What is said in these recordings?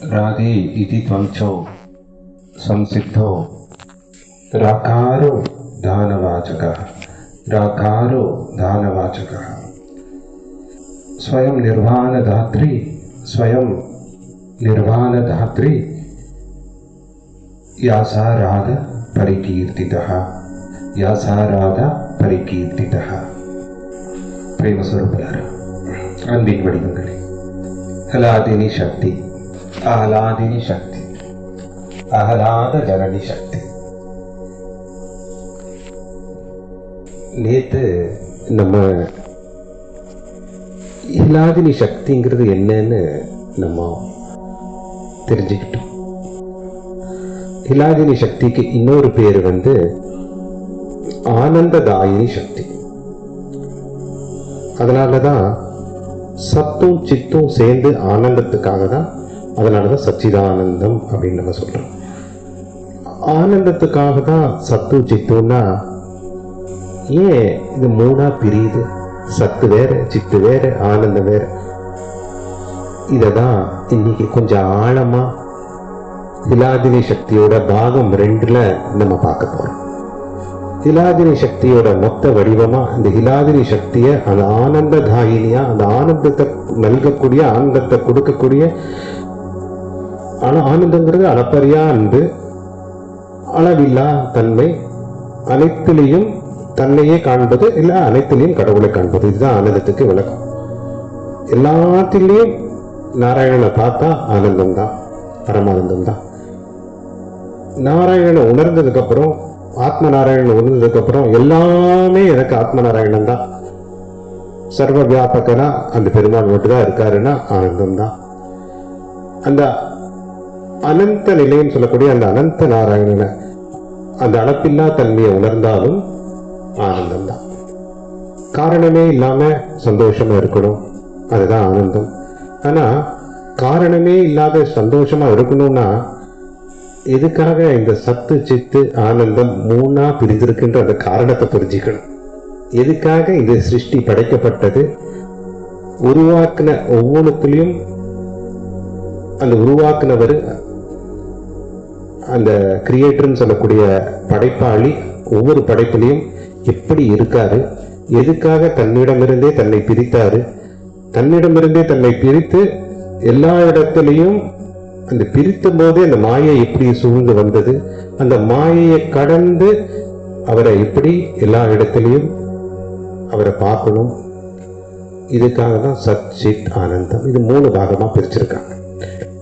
रागे इति त्वंचो संसिद्धो राकारो दानवाचकः राकारो दानवाचकः स्वयं निर्वाणधात्री स्वयं निर्वाणधात्री यासा राधा परिकीर्तितः यासा राधा परिकीर्तितः प्रेम स्वरूपलारा अंबिन वडिवंगले हलादिनी शक्ति आहलादिनी शक्ति आहलाद जननी शक्ति நேற்று நம்ம இலாதினி சக்திங்கிறது என்னன்னு நம்ம தெரிஞ்சுக்கிட்டோம். இலாதினி சக்திக்கு இன்னொரு பேர் ஆனந்ததாயினி சக்தி. அதனாலதான் சத்தும் சித்தும் சேர்ந்து ஆனந்தத்துக்காக தான், அதனாலதான் சச்சிதானந்தம் அப்படின்னு நம்ம சொல்றோம். ஆனந்தத்துக்காக தான் சத்து சித்துன்னா ஏன் இது மூணா பிரியுது? சத்து வேற, சித்து வேற, ஆனந்தம் வேற. இததான் இன்னைக்கு கொஞ்சம் ஆழமா இலாதினி சக்தியோட பாகம் 2ல நம்ம பார்க்க போறோம். இலாதினி சக்தியோட மொத்த வடிவமா இந்த இலாதினி சக்திய அந்த ஆனந்த தாயினியா, அந்த ஆனந்தத்தை நல்கக்கூடிய, ஆனந்தத்தை கொடுக்கக்கூடிய, ஆனா ஆனந்தங்கிறது அளப்பரியா அன்பு, அளவில்லா தன்மை, அனைத்திலையும் தன்னையே காண்பது, இல்ல அனைத்திலையும் கடவுளை காண்பது. இதுதான் ஆனந்தத்துக்கு விளக்கம். எல்லாத்திலையும் நாராயணனை பார்த்தா ஆனந்தம் தான், பரமானந்தம் தான். நாராயணனை உணர்ந்ததுக்கு அப்புறம், ஆத்ம நாராயணன் உணர்ந்ததுக்கு அப்புறம் எல்லாமே எனக்கு ஆத்ம நாராயணன் தான், சர்வ வியாபகனா அந்த பெருமாள் மட்டும் தான் இருக்காருன்னா ஆனந்தம் தான். அந்த அனந்த நிலைன்னு சொல்லக்கூடிய அந்த அனந்த நாராயணனை, அந்த அளப்பில்லா தன்மையை உணர்ந்தாலும் ஆனந்தம் தான். காரணமே இல்லாம சந்தோஷமா இருக்கணும், அதுதான் ஆனந்தம். ஆனா காரணமே இல்லாத சந்தோஷமா இருக்கணும்னா எதுக்காக இந்த சத்து சித்து ஆனந்தம் மூணா பிரிந்திருக்குன்ற அந்த காரணத்தை புரிஞ்சுக்கணும். எதுக்காக இந்த சிருஷ்டி படைக்கப்பட்டது? உருவாக்குன ஒவ்வொன்றுத்திலையும் அந்த உருவாக்குனவர், அந்த கிரியேட்டர்னு சொல்லக்கூடிய படைப்பாளி ஒவ்வொரு படைப்பிலையும் எப்படி இருக்காரு? எதுக்காக தன்னிடமிருந்தே தன்னை பிரித்தாரு? தன்னிடமிருந்தே தன்னை பிரித்து எல்லா இடத்திலையும் அந்த பிரித்தும் போதே அந்த மாயை எப்படி சூழ்ந்து வந்தது? அந்த மாயையை கடந்து அவரை எப்படி எல்லா இடத்திலையும் அவரை பார்க்கணும்? இதுக்காக தான் சத் சித் ஆனந்தம். இது 3 பாகமா பிரிச்சிருக்காங்க.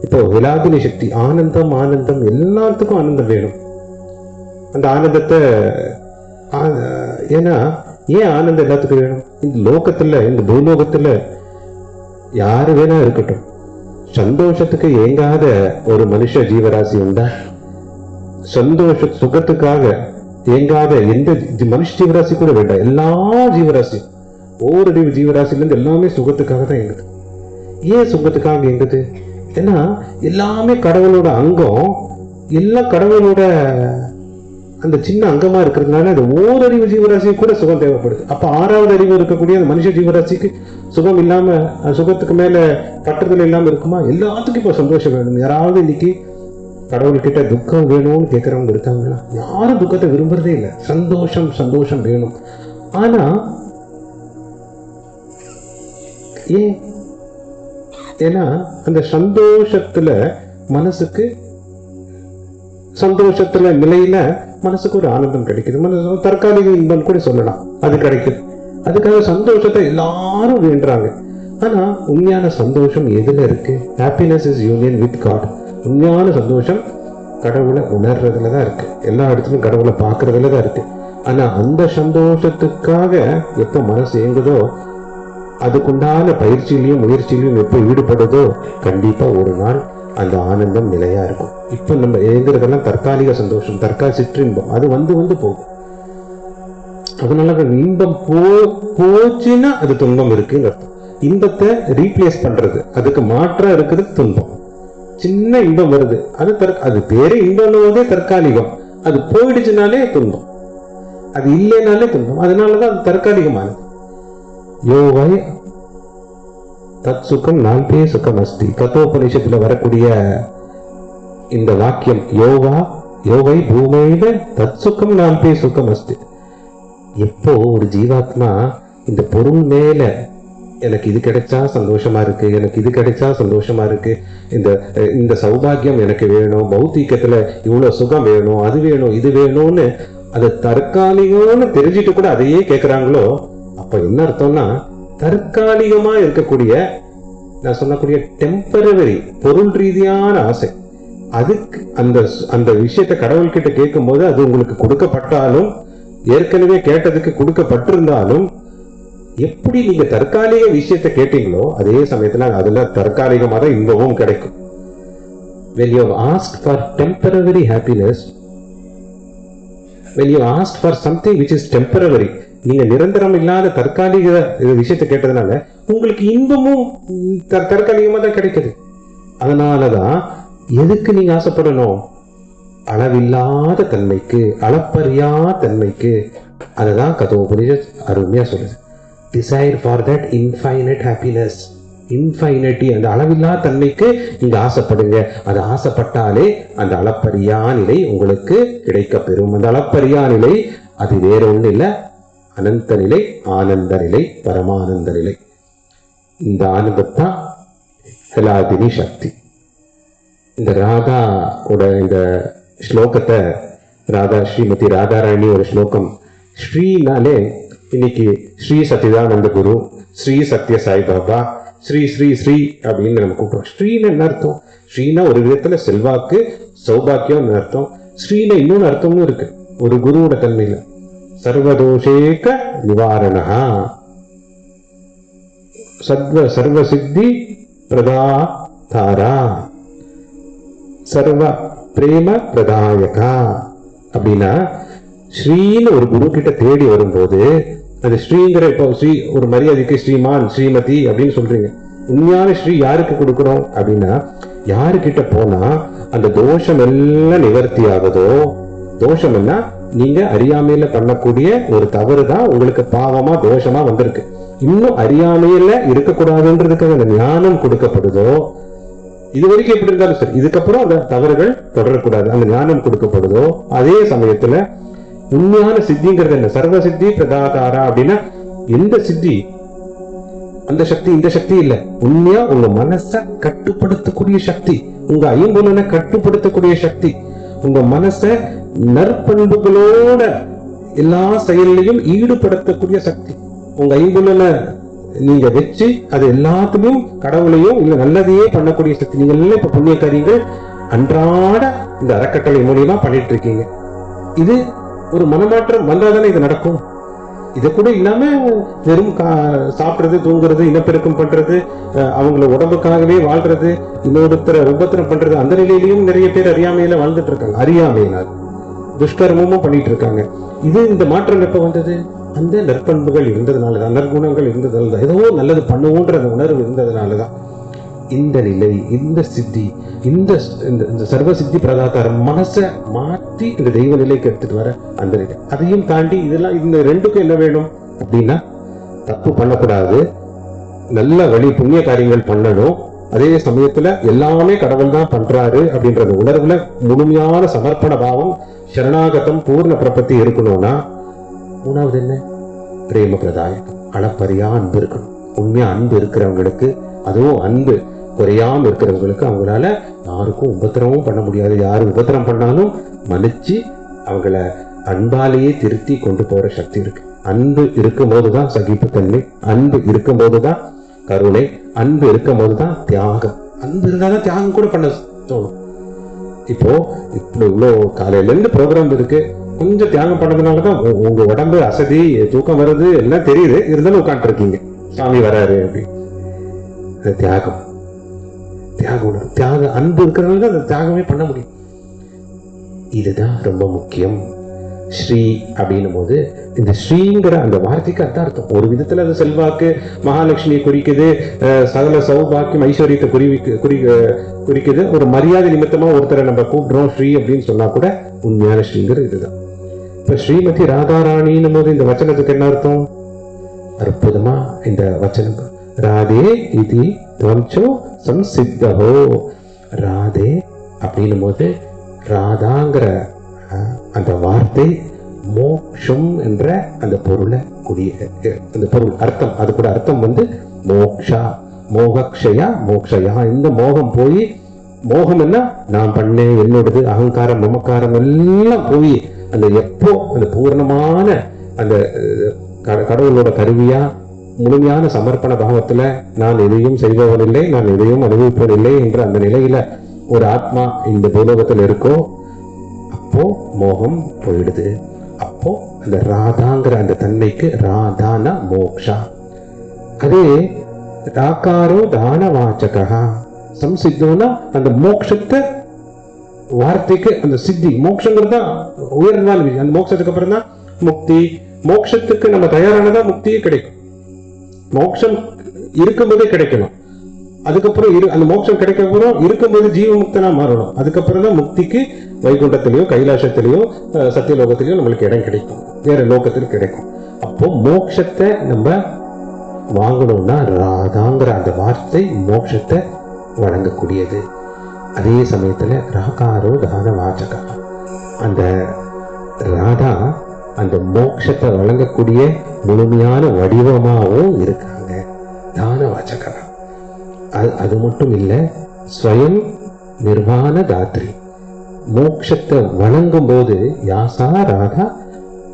இப்போ இலாதினி சக்தி ஆனந்தம், ஆனந்தம் எல்லாத்துக்கும் ஆனந்தம் வேணும். அந்த ஆனந்தத்தை ஏன்னா ஏன் ஆனந்தம் எல்லாத்துக்கும் வேணும்? இந்த லோகத்துல, இந்த பூலோகத்துல யாரு வேணா இருக்கட்டும், சந்தோஷத்துக்கு ஏங்காத ஒரு மனுஷ ஜீவராசி உண்டா? சந்தோஷ சுகத்துக்காக ஏங்காத எந்த மனுஷ ஜீவராசி கூட வேண்டாம். எல்லா ஜீவராசியும், ஓரறிவு ஜீவராசில இருந்து எல்லாமே சுகத்துக்காக தான் இயங்குது. ஏன் சுகத்துக்காக இயங்குது? ஏன்னா எல்லாமே கடவுளோட அங்கம், எல்லாம் கடவுளோட அந்த சின்ன அங்கமா இருக்கிறதுனால அந்த ஓரறிவு ஜீவராசிக்கு கூட சுகம் தேவைப்படுது. அப்ப 6வது அறிவு இருக்கக்கூடிய அந்த மனுஷ ஜீவராசிக்கு சுகம் இல்லாம, சுகத்துக்கு மேல பற்றுதல் இல்லாம இருக்குமா? எல்லாத்துக்கும் இப்ப சந்தோஷம் வேணும். யாராவது இன்னைக்கு கடவுள்கிட்ட துக்கம் வேணும்னு கேட்கறவங்க இருக்காங்களா? யாரும் துக்கத்தை விரும்புறதே இல்லை. சந்தோஷம் சந்தோஷம் வேணும். ஆனா ஏன்? ஏன்னா அந்த சந்தோஷத்துல மனசுக்கு, சந்தோஷத்துல நிலையில மனசுக்கு ஒரு ஆனந்தம் கிடைக்குது. மனசு தற்காலிக இன்பம் கூட சொல்லலாம், அது கிடைக்குது. அதுக்காக சந்தோஷத்தை எல்லாரும் வேண்டுறாங்க. ஆனா உண்மையான சந்தோஷம் எதுல இருக்கு? Happiness is union with God. உண்மையான சந்தோஷம் கடவுளை உணர்றதுலதான் இருக்கு, எல்லா இடத்துலயும் கடவுளை பார்க்கறதுலதான் இருக்கு. ஆனா அந்த சந்தோஷத்துக்காக எப்ப மனசு இயங்குதோ, அதுக்குண்டான பயிற்சியிலையும் முயற்சியிலையும் எப்ப ஈடுபடுதோ, கண்டிப்பா ஒரு நாள் அந்த ஆனந்தம் நிலையா இருக்கும். இப்ப நம்ம எழுதுறதெல்லாம் தற்காலிக சந்தோஷம், சிற்றின்பம், அது வந்து போகும். அதனால இன்பம் போச்சுன்னா அது துன்பம் இருக்குன்னு அர்த்தம். இன்பத்தை ரீப்ளேஸ் பண்றது, அதுக்கு மாற்றா இருக்குது துன்பம். சின்ன இன்பம் வருது, அது பேரே இன்பம் போதே தற்காலிகம். அது போயிடுச்சுனாலே துன்பம், அது இல்லைனாலே துன்பம். அதனாலதான் அது தற்காலிகமானது. யோவை தத் சுகம் நால்பே சுகம் அஸ்தி. கதோபனிஷத்துல வரக்கூடிய இந்த வாக்கியம் யோவை பூமையில தத் சுகம் நால்பே சுகம் அஸ்தி. எப்போ ஒரு ஜீவாத்மா இந்த பொருள் மேல எனக்கு இது கிடைச்சா சந்தோஷமா இருக்கு, எனக்கு இது கிடைச்சா சந்தோஷமா இருக்கு, இந்த சௌபாகியம் எனக்கு வேணும், பௌத்திகத்துல இவ்வளவு சுகம் வேணும், அது வேணும், இது வேணும்னு அது தற்காலிகம்னு தெரிஞ்சிட்டு கூட அதையே கேட்கிறாங்களோ, அப்ப என்ன அர்த்தம்னா தற்காலிகமா இருக்கக்கூடிய நான் சொல்லக்கூடிய டெம்பரவரி பொருள் ரீதியான ஆசை, அதுக்கு அந்த விஷயத்தை கடவுள்கிட்ட கேட்கும் போது அது உங்களுக்கு கொடுக்கப்பட்டாலும், ஏற்கனவே கேட்டதுக்கு கொடுக்கப்பட்டிருந்தாலும், எப்படி நீங்க தற்காலிக விஷயத்தை கேட்டீங்களோ அதே சமயத்துல அதுல தற்காலிகமாக தான் இன்பமும் கிடைக்கும். When you have asked for temporary happiness, when you asked for something which is temporary, நீங்க நிரந்தரம் இல்லாத தற்காலிக விஷயத்தை கேட்டதுனால உங்களுக்கு இன்பமும் தற்காலிகமா தான் கிடைக்குது. அதனாலதான் எதுக்கு நீங்க ஆசைப்படணும்? அளவில்லாத தன்மைக்கு, அளப்பரியா தன்மைக்கு. அதுதான் கதோபனிஷத் அருமையா சொல்லுது. Desire for that infinite happiness, infinity, அந்த அளவில்லா தன்மைக்கு நீங்க ஆசைப்படுங்க. அது ஆசைப்பட்டாலே அந்த அளப்பரியா நிலை உங்களுக்கு கிடைக்க பெறும். அந்த அளப்பரியா நிலை அது வேற ஒண்ணு இல்லை, அனந்த நிலை, ஆனந்த நிலை, பரமானந்த நிலை. இந்த ஆனந்தத்தான் ஹலாதினி சக்தி. இந்த ராதாவோட இந்த ஸ்லோகத்தை ஸ்ரீமதி ராதாராணி ஒரு ஸ்லோகம், ஸ்ரீனாலே இன்னைக்கு ஸ்ரீ சத்திதானந்த குரு, ஸ்ரீ சத்ய சாய்பாபா, ஸ்ரீ ஸ்ரீ ஸ்ரீ அப்படின்னு நம்ம கூப்பிடுறோம். ஸ்ரீன்னு என்ன அர்த்தம்? ஸ்ரீனா ஒரு விதத்துல செல்வாக்கு, சௌபாக்கியம் அர்த்தம். ஸ்ரீன இன்னொன்னு அர்த்தமும் இருக்கு ஒரு குருவோட தன்மையில. சர்வதோஷேக நிவாரணா, சர்வ சித்தி பிரதாதாரா, சர்வ பிரேம பிரதாயகா. அப்படின்னா ஸ்ரீன்னு ஒரு குரு கிட்ட தேடி வரும்போது அது ஸ்ரீங்கிற, இப்போ ஸ்ரீ ஒரு மரியாதைக்கு ஸ்ரீமான், ஸ்ரீமதி அப்படின்னு சொல்றீங்க. உண்மையான ஸ்ரீ யாருக்கு கொடுக்கணும் அப்படின்னா, யாருக்கிட்ட போனா அந்த தோஷம் எல்லாம் நிவர்த்தி ஆகுதோ. தோஷம் என்ன? நீங்க அறியாமையில பண்ணக்கூடிய ஒரு தவறு தான் உங்களுக்கு பாவமா தோஷமா வந்திருக்கு. இன்னும் அறியாமையில இருக்கக்கூடாதுன்றதுக்காக அந்த ஞானம் கொடுக்கப்படுதோ, இது வரைக்கும் எப்படி இருந்தாலும் சரி, இதுக்கப்புறம் அந்த தவறுகள் தொடரக்கூடாது, அந்த ஞானம் கொடுக்கப்படுதோ. அதே சமயத்துல உண்மையான சித்திங்கிறது என்ன? சர்வ சித்தி பிரதாதாரா அப்படின்னா எந்த சித்தி? அந்த சக்தி இந்த சக்தி இல்ல, உண்மையா உங்க மனசை கட்டுப்படுத்தக்கூடிய சக்தி, உங்க ஐம்புலனை கட்டுப்படுத்தக்கூடிய சக்தி, உங்க மனசை நற்பண்புகளோட எல்லா செயலையும் ஈடுபடுத்தக்கூடிய சக்தி. உங்க ஐம்புலனை நீங்க வச்சு அது எல்லாத்துலயும் கடவுளையும் இல்ல நல்லதையே பண்ணக்கூடிய சக்தி. நீங்க எல்லாம் இப்ப புண்ணிய காரியங்கள் அன்றாட இந்த அறக்கட்டளை மூலியமா பண்ணிட்டு இருக்கீங்க. இது ஒரு மனமாற்றம் வந்தாதானே இது நடக்கும். இதை கூட இல்லாம வெறும் சாப்பிடுறது, தூங்குறது, இனப்பெருக்கம் பண்றது, அவங்கள உடம்புக்காகவே வாழ்றது, இன்னொருத்தர உபத்திரம் பண்றது, அந்த நிலையிலையும் நிறைய பேர் அறியாமையில வாழ்ந்துட்டு இருக்காங்க. அறியாமையினால் துஷ்கர்மமும் பண்ணிட்டு இருக்காங்க. இது இந்த மாற்றம் எப்ப வந்தது? அந்த நற்பண்புகள் இருந்ததுனாலதான், நற்குணங்கள் இருந்ததுனாலதான், ஏதோ நல்லது பண்ணுவோன்ற அந்த உணர்வு இருந்ததுனாலதான் இந்த நிலை, இந்த சித்தி, இந்த சர்வ சித்தி பிரதாதாரம் மனசை மாற்றி இந்த தெய்வ நிலைக்கு எடுத்துட்டு வர அந்த நிலை. அதையும் தாண்டி இதெல்லாம் இந்த ரெண்டுக்கும் என்ன வேணும் அப்படின்னா, தப்பு பண்ணக்கூடாது, நல்ல வழி புண்ணிய காரியங்கள் பண்ணணும், அதே சமயத்துல எல்லாமே கடவுள் தான் பண்றாரு அப்படின்ற உணர்வுல முழுமையான சமர்ப்பண பாவம், சரணாகதம், பூர்ண பிரபத்தி இருக்கணும்னா, மூணாவது என்ன? பிரேம பிரதாயகம், அளப்பரியா அன்பு இருக்கணும். உண்மையா அன்பு இருக்கிறவங்களுக்கு, அதுவும் அன்பு குறையாம இருக்கிறவங்களுக்கு அவங்களால யாருக்கும் உபத்திரமும் பண்ண முடியாது. யாரு உபத்திரம் பண்ணாலும் மன்னிச்சு அவங்கள அன்பாலேயே திருத்தி கொண்டு போற சக்தி இருக்கு. அன்பு இருக்கும் போதுதான் சகிப்புத்தன்மை, அன்பு இருக்கும் போதுதான் கருணை, அன்பு இருக்கும் போதுதான் தியாகம். அன்பு இருந்தாதான் தியாகம் கூட பண்ண தோணும். இப்போ இப்படி இவ்வளவு காலையில இருந்து ப்ரோக்ராம் இருக்கு, கொஞ்சம் தியாகம் பண்ணதுனாலதான் உங்க உடம்பு அசதி, தூக்கம் வருது, எல்லாம் தெரியுது, இருந்தாலும் உட்காந்துட்டு இருக்கீங்க. சாமி வராரு அப்படி. தியாகம், தியாகம், தியாக அன்பு இருக்கிறதுனால தான் அந்த தியாகமே பண்ண முடியும். இதுதான் ரொம்ப முக்கியம். ஸ்ரீ அப்படின்னும் போது இந்த ஸ்ரீங்கிற அந்த வார்த்தைக்கு அர்த்தம் அர்த்தம். ஒரு விதத்துல அது செல்வாக்கு, மகாலட்சுமியை குறிக்குது, சகல சௌபாக்கியம், ஐஸ்வர்யத்தை குறிக்குது. ஒரு மரியாதை நிமித்தமா ஒருத்தரை நம்ம கூப்பிடுறோம் ஸ்ரீ அப்படின்னு சொன்னா கூட உண்மையான ஸ்ரீங்கிறது இதுதான். இப்ப ஸ்ரீமதி ராதாராணின்னும் போது இந்த வச்சனத்துக்கு என்ன அர்த்தம்? அற்புதமா இந்த வச்சனம் ராதே இது துவம்சோ சம்சித்தஹோ. ராதே அப்படின்னும் போது ராதாங்கிற அந்த வார்த்தை மோக்ஷம் என்ற அந்த பொருளை கூடிய அந்த பொருள் அர்த்தம், அது கூட அர்த்தம் மோக்ஷா, மோகக்ஷயா மோக்ஷயா. இந்த மோகம் போய், மோகம் என்ன, நான் பண்ணேன், என்னோடது, அகங்காரம் மமக்காரம் எல்லாம் போய் அந்த எப்போ அந்த பூர்ணமான அந்த கடவுளோட கருவியா முழுமையான சமர்ப்பண பாவத்துல நான் எதையும் செய்பவனில்லை, நான் எதையும் அனுபவிப்பதில்லை என்ற அந்த நிலையில ஒரு ஆத்மா இந்த பூலோகத்தில் இருக்கோ அப்போ மோகம் போயிடுது. அப்போ அந்த ராதாங்கிற அந்த தன்மைக்கு ராதான மோக்ஷா. அதே ராகாரோ தான வாச்சகா சம்சித்தோனா அந்த மோக்ஷத்தை வார்த்தைக்கு அந்த சித்தி, மோக்ஷங்கிறது தான் உயர்வான விஷயம். அந்த மோக்ஷத்துக்கு அப்புறம் தான் முக்தி. மோக்ஷத்துக்கு நம்ம தயாரானதான் முக்தியே கிடைக்கும். மோக்ஷம் இருக்கும்போதே கிடைக்கணும். அதுக்கப்புறம் அந்த மோட்சம் கிடைக்கப்புறம் இருக்கும்போது ஜீவமுக்தனா மாறணும். அதுக்கப்புறம் தான் முக்திக்கு வைகுண்டத்திலேயோ கைலாசத்திலேயோ சத்தியலோகத்திலேயோ நம்மளுக்கு இடம் கிடைக்கும், வேற லோகத்தில் கிடைக்கும். அப்போ மோட்சத்தை நம்ம வாங்கணும்னா ராதாங்கிற அந்த வார்த்தை மோட்சத்தை வழங்கக்கூடியது. அதே சமயத்துல ராகாரோ தான வாச்சகா, அந்த ராதா அந்த மோட்சத்தை வழங்கக்கூடிய முழுமையான வடிவமாகவும் இருக்காங்க தான வாச்சகா. அது மட்டும் இல்ல, ஸ்வயம் நிர்வாண தாத்ரி, மோட்சத்தை வழங்கும் போது யாசா ராதா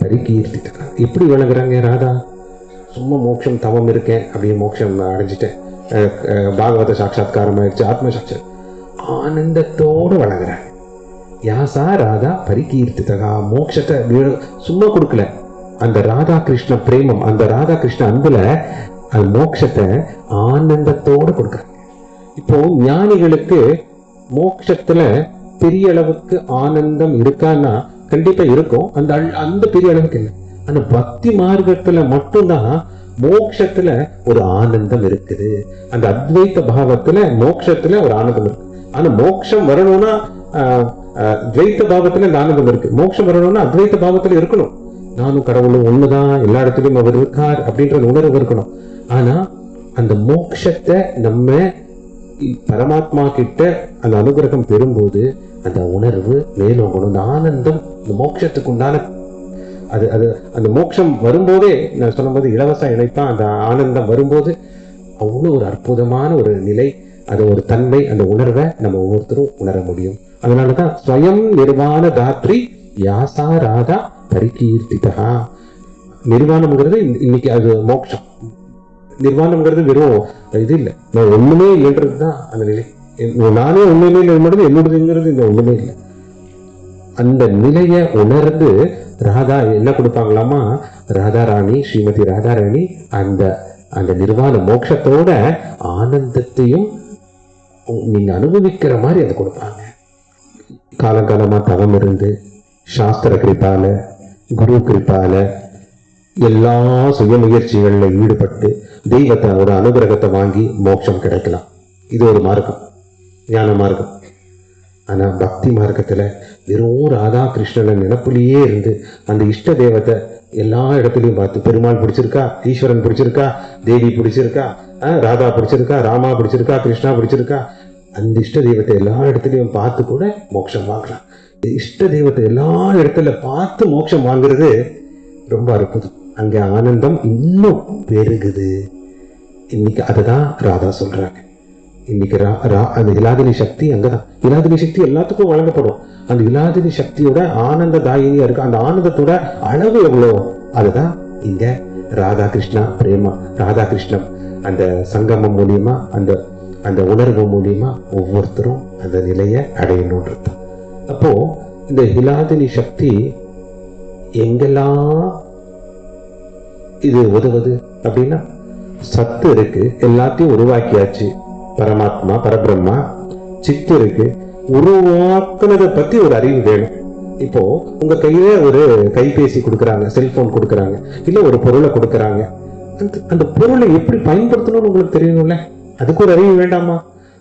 பரிகீர்த்திதா. எப்படி வழங்குறாங்க ராதா? சும்மா மோட்சம் தவம் இருக்கேன் அப்படியே மோட்சம் அடைஞ்சிட்டேன், பாகவத சாட்சாத்காரம் ஆயிடுச்சு, ஆத்ம சாட்சாத், ஆனந்தத்தோடு வழங்குறாங்க. யாசா ராதா பரிகீர்த்திதா. மோட்சத்தை சும்மா கொடுக்கல, அந்த ராதா கிருஷ்ண பிரேமம், அந்த ராதா கிருஷ்ண அன்புல அது மோட்சத்தை ஆனந்தத்தோடு கொடுக்குறாங்க. இப்போ ஞானிகளுக்கு மோட்சத்துல பெரிய அளவுக்கு ஆனந்தம் இருக்கான்னா கண்டிப்பா இருக்கும், அந்த பெரிய அளவுக்கு இல்லை. ஆனா பக்தி மார்க்கத்துல மட்டும்தான் மோட்சத்துல ஒரு ஆனந்தம் இருக்குது. அந்த அத்வைத பாவத்துல மோட்சத்துல ஒரு ஆனந்தம் இருக்கு. ஆனா மோட்சம் வரணும்னா துவைத்த பாவத்துல இந்த ஆனந்தம் இருக்கு. மோட்சம் வரணும்னா அத்வைத்த பாவத்துல இருக்கணும். நானும் கடவுளும் ஒண்ணுதான், எல்லா இடத்துலயும் அவர் இருக்கார் அப்படின்றது உணர்வு இருக்கணும். ஆனா அந்த மோட்சத்தை நம்ம பரமாத்மா கிட்ட அந்த அனுகிரகம் பெறும்போது அந்த உணர்வு மேலோகணும். அந்த ஆனந்தம் இந்த மோட்சத்துக்கு உண்டான அது அந்த மோட்சம் வரும்போதே நான் சொல்லும்போது இலவச இணைப்பா அந்த ஆனந்தம் வரும்போது அவ்வளவு ஒரு அற்புதமான ஒரு நிலை, அது ஒரு தன்மை, அந்த உணர்வை நம்ம ஒவ்வொருத்தரும் உணர முடியும். அதனாலதான் ஸ்வயம் நிர்வாண தாத்ரி யாசா ராதா பரிகீர்த்திதா. நிர்வாணம்ங்கிறது இன்னைக்கு அது மோட்சம். நிர்வாணம்ங்கிறது வெறும் இது இல்லை, நான் ஒண்ணுமே இல்லைன்றதுதான் அந்த நிலை. நானே ஒண்ணுமே இல்லை, என்னோடதுங்கிறது இந்த ஒண்ணுமே இல்லை. அந்த நிலைய உணர்ந்து ராதா என்ன கொடுப்பாங்களாமா, ராதா ராணி, ஸ்ரீமதி ராதா ராணி அந்த அந்த நிர்வாண மோட்சத்தோட ஆனந்தத்தையும் நீங்க அனுபவிக்கிற மாதிரி அதை கொடுப்பாங்க. காலங்காலமா தவம் இருந்து சாஸ்திர கிருப்பால, குரு கிருப்பால, எல்லா சுய முயற்சிகள்ல ஈடுபட்டு தெய்வத்தோட அனுகிரகத்தை வாங்கி மோட்சம் கிடைக்கலாம். இது ஒரு மார்க்கம், ஞான மார்க்கம். ஆனா பக்தி மார்க்கத்துல வெறும் ராதா கிருஷ்ணன நினைப்புலயே இருந்து அந்த இஷ்ட தெய்வத்தை எல்லா இடத்துலயும் பார்த்து, பெருமாள் பிடிச்சிருக்கா, ஈஸ்வரன் பிடிச்சிருக்கா, தேவி பிடிச்சிருக்கா, ராதா பிடிச்சிருக்கா, ராமா பிடிச்சிருக்கா, கிருஷ்ணா பிடிச்சிருக்கா, அந்த இஷ்ட தெய்வத்தை எல்லா இடத்துலயும் பார்த்து கூட மோட்சம் வாங்கலாம். இஷ்ட தெய்வத்தை எல்லா இடத்துல பார்த்து மோட்சம் வாங்குறது ரொம்ப அற்புதம். அங்க ஆனந்தம் இன்னும் பெருகுது. இன்னைக்கு அதுதான் ராதா சொல்றாங்க. இன்னைக்கு அந்த இலாதினி சக்தி அங்கதான். இலாதினி சக்தி எல்லாத்துக்கும் வழங்கப்படும். அந்த இலாதினி சக்தியோட ஆனந்த தாயினியா இருக்கு. அந்த ஆனந்தத்தோட அளவு எவ்வளோ, அதுதான் இங்க ராதா கிருஷ்ணா பிரேமா, ராதா கிருஷ்ணம் அந்த சங்கமம் மூலியமா, அந்த அந்த உணர்வு மூலியமா ஒவ்வொருத்தரும் அந்த நிலையை அடையணும்ன்றது. அப்போ இந்த இலாதினி சக்தி எங்கெல்லாம் இது உதவுது அப்படின்னா, சத்து இருக்கு, எல்லாத்தையும் உருவாக்கியாச்சு, பரமாத்மா பரபிரம்மா, சித்து இருக்கு, உருவாக்குனதை பத்தி ஒரு அறிவு வேணும். இப்போ உங்க கையில ஒரு கைபேசி கொடுக்கறாங்க, செல்போன் கொடுக்கறாங்க, இல்ல ஒரு பொருளை கொடுக்கறாங்க, அந்த பொருளை எப்படி பயன்படுத்தணும்னு உங்களுக்கு தெரியணும்ல, அதுக்கு ஒரு அறிவு வேண்டாமா?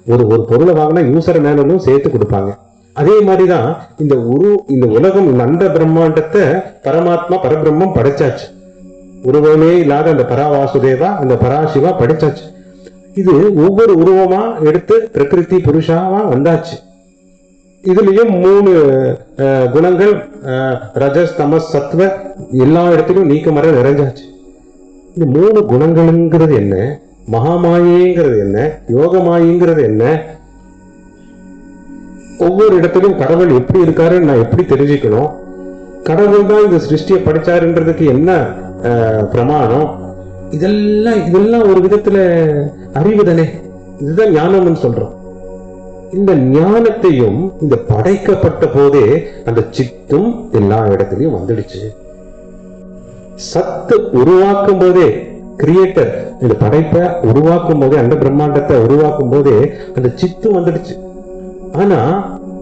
ஒரு பொருளை வாங்கினா யூசர் மேனுவலும் சேர்த்து கொடுப்பாங்க. அதே மாதிரிதான் இந்த உலகம், இந்த அண்ட பிரம்மாண்டத்தை பரமாத்மா பரபிரம்மம் படைச்சாச்சு. உருவமே இல்லாத அந்த பராவாசுதேவா, அந்த பராசிவா படிச்சாச்சு. இது ஒவ்வொரு உருவமா எடுத்து பிரகிருதி புருஷாவா வந்தாச்சு. இதுலயும் 3 குணங்கள் ரஜஸ் தமஸ் சத்வ எல்லா இடத்திலும் நீக்கமர நிறைஞ்சாச்சு. இந்த 3 குணங்கள்ங்கிறது என்ன, மகாமாயேங்கிறது என்ன, யோகமாயேங்கிறது என்ன, ஒவ்வொரு இடத்திலும் கடவுள் எப்படி இருக்காருன்னு நான் எப்படி தெரிஞ்சுக்கணும், கடவுள் தான் இந்த சிருஷ்டியை படிச்சாருன்றதுக்கு என்ன பிரமாணம், இதெல்லாம் ஒரு விதத்துல அறிவு தானே. இதுதான் ஞானம்னு சொல்றோம். இந்த ஞானத்தையும் இந்த படைக்கப்பட்ட போதே அந்த சித்தும் எல்லா இடத்துலயும் வந்துடுச்சு. சத்து உருவாக்கும் போதே, கிரியேட்டர் இந்த படைப்பை உருவாக்கும் போதே, அந்த பிரம்மாண்டத்தை உருவாக்கும் போதே அந்த சித்து வந்துடுச்சு. ஆனா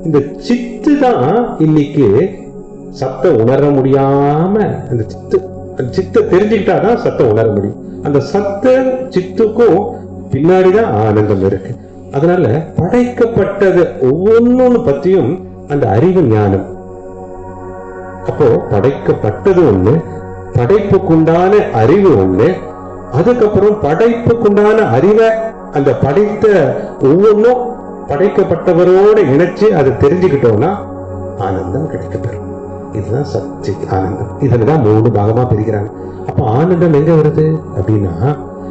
இந்த சித்து தான் இன்னைக்கு சத்தை உணர முடியாம, அந்த சித்தை தெரிஞ்சுக்கிட்டாதான் சத்தை உணர முடியும். அந்த சத்த சித்துக்கும் பின்னாடிதான் ஆனந்தம் இருக்கு. அதனால படைக்கப்பட்டது ஒவ்வொன்னு பத்தியும் அந்த அறிவு ஞானம். அப்போ படைக்கப்பட்டது ஒண்ணு, படைப்புக்குண்டான அறிவு ஒண்ணு, அதுக்கப்புறம் படைப்புக்குண்டான அறிவை அந்த படைத்த ஒவ்வொன்றும் படைக்கப்பட்டவரோட இணைச்சு அதை தெரிஞ்சுக்கிட்டோம்னா ஆனந்தம் கிடைக்கப்பெறும். இதுதான் சக்தி ஆனந்தம். இதுதான் 3 பாகமா பிரிக்கிறாங்க. அப்ப ஆனந்தம் எங்க வருது அப்படின்னா,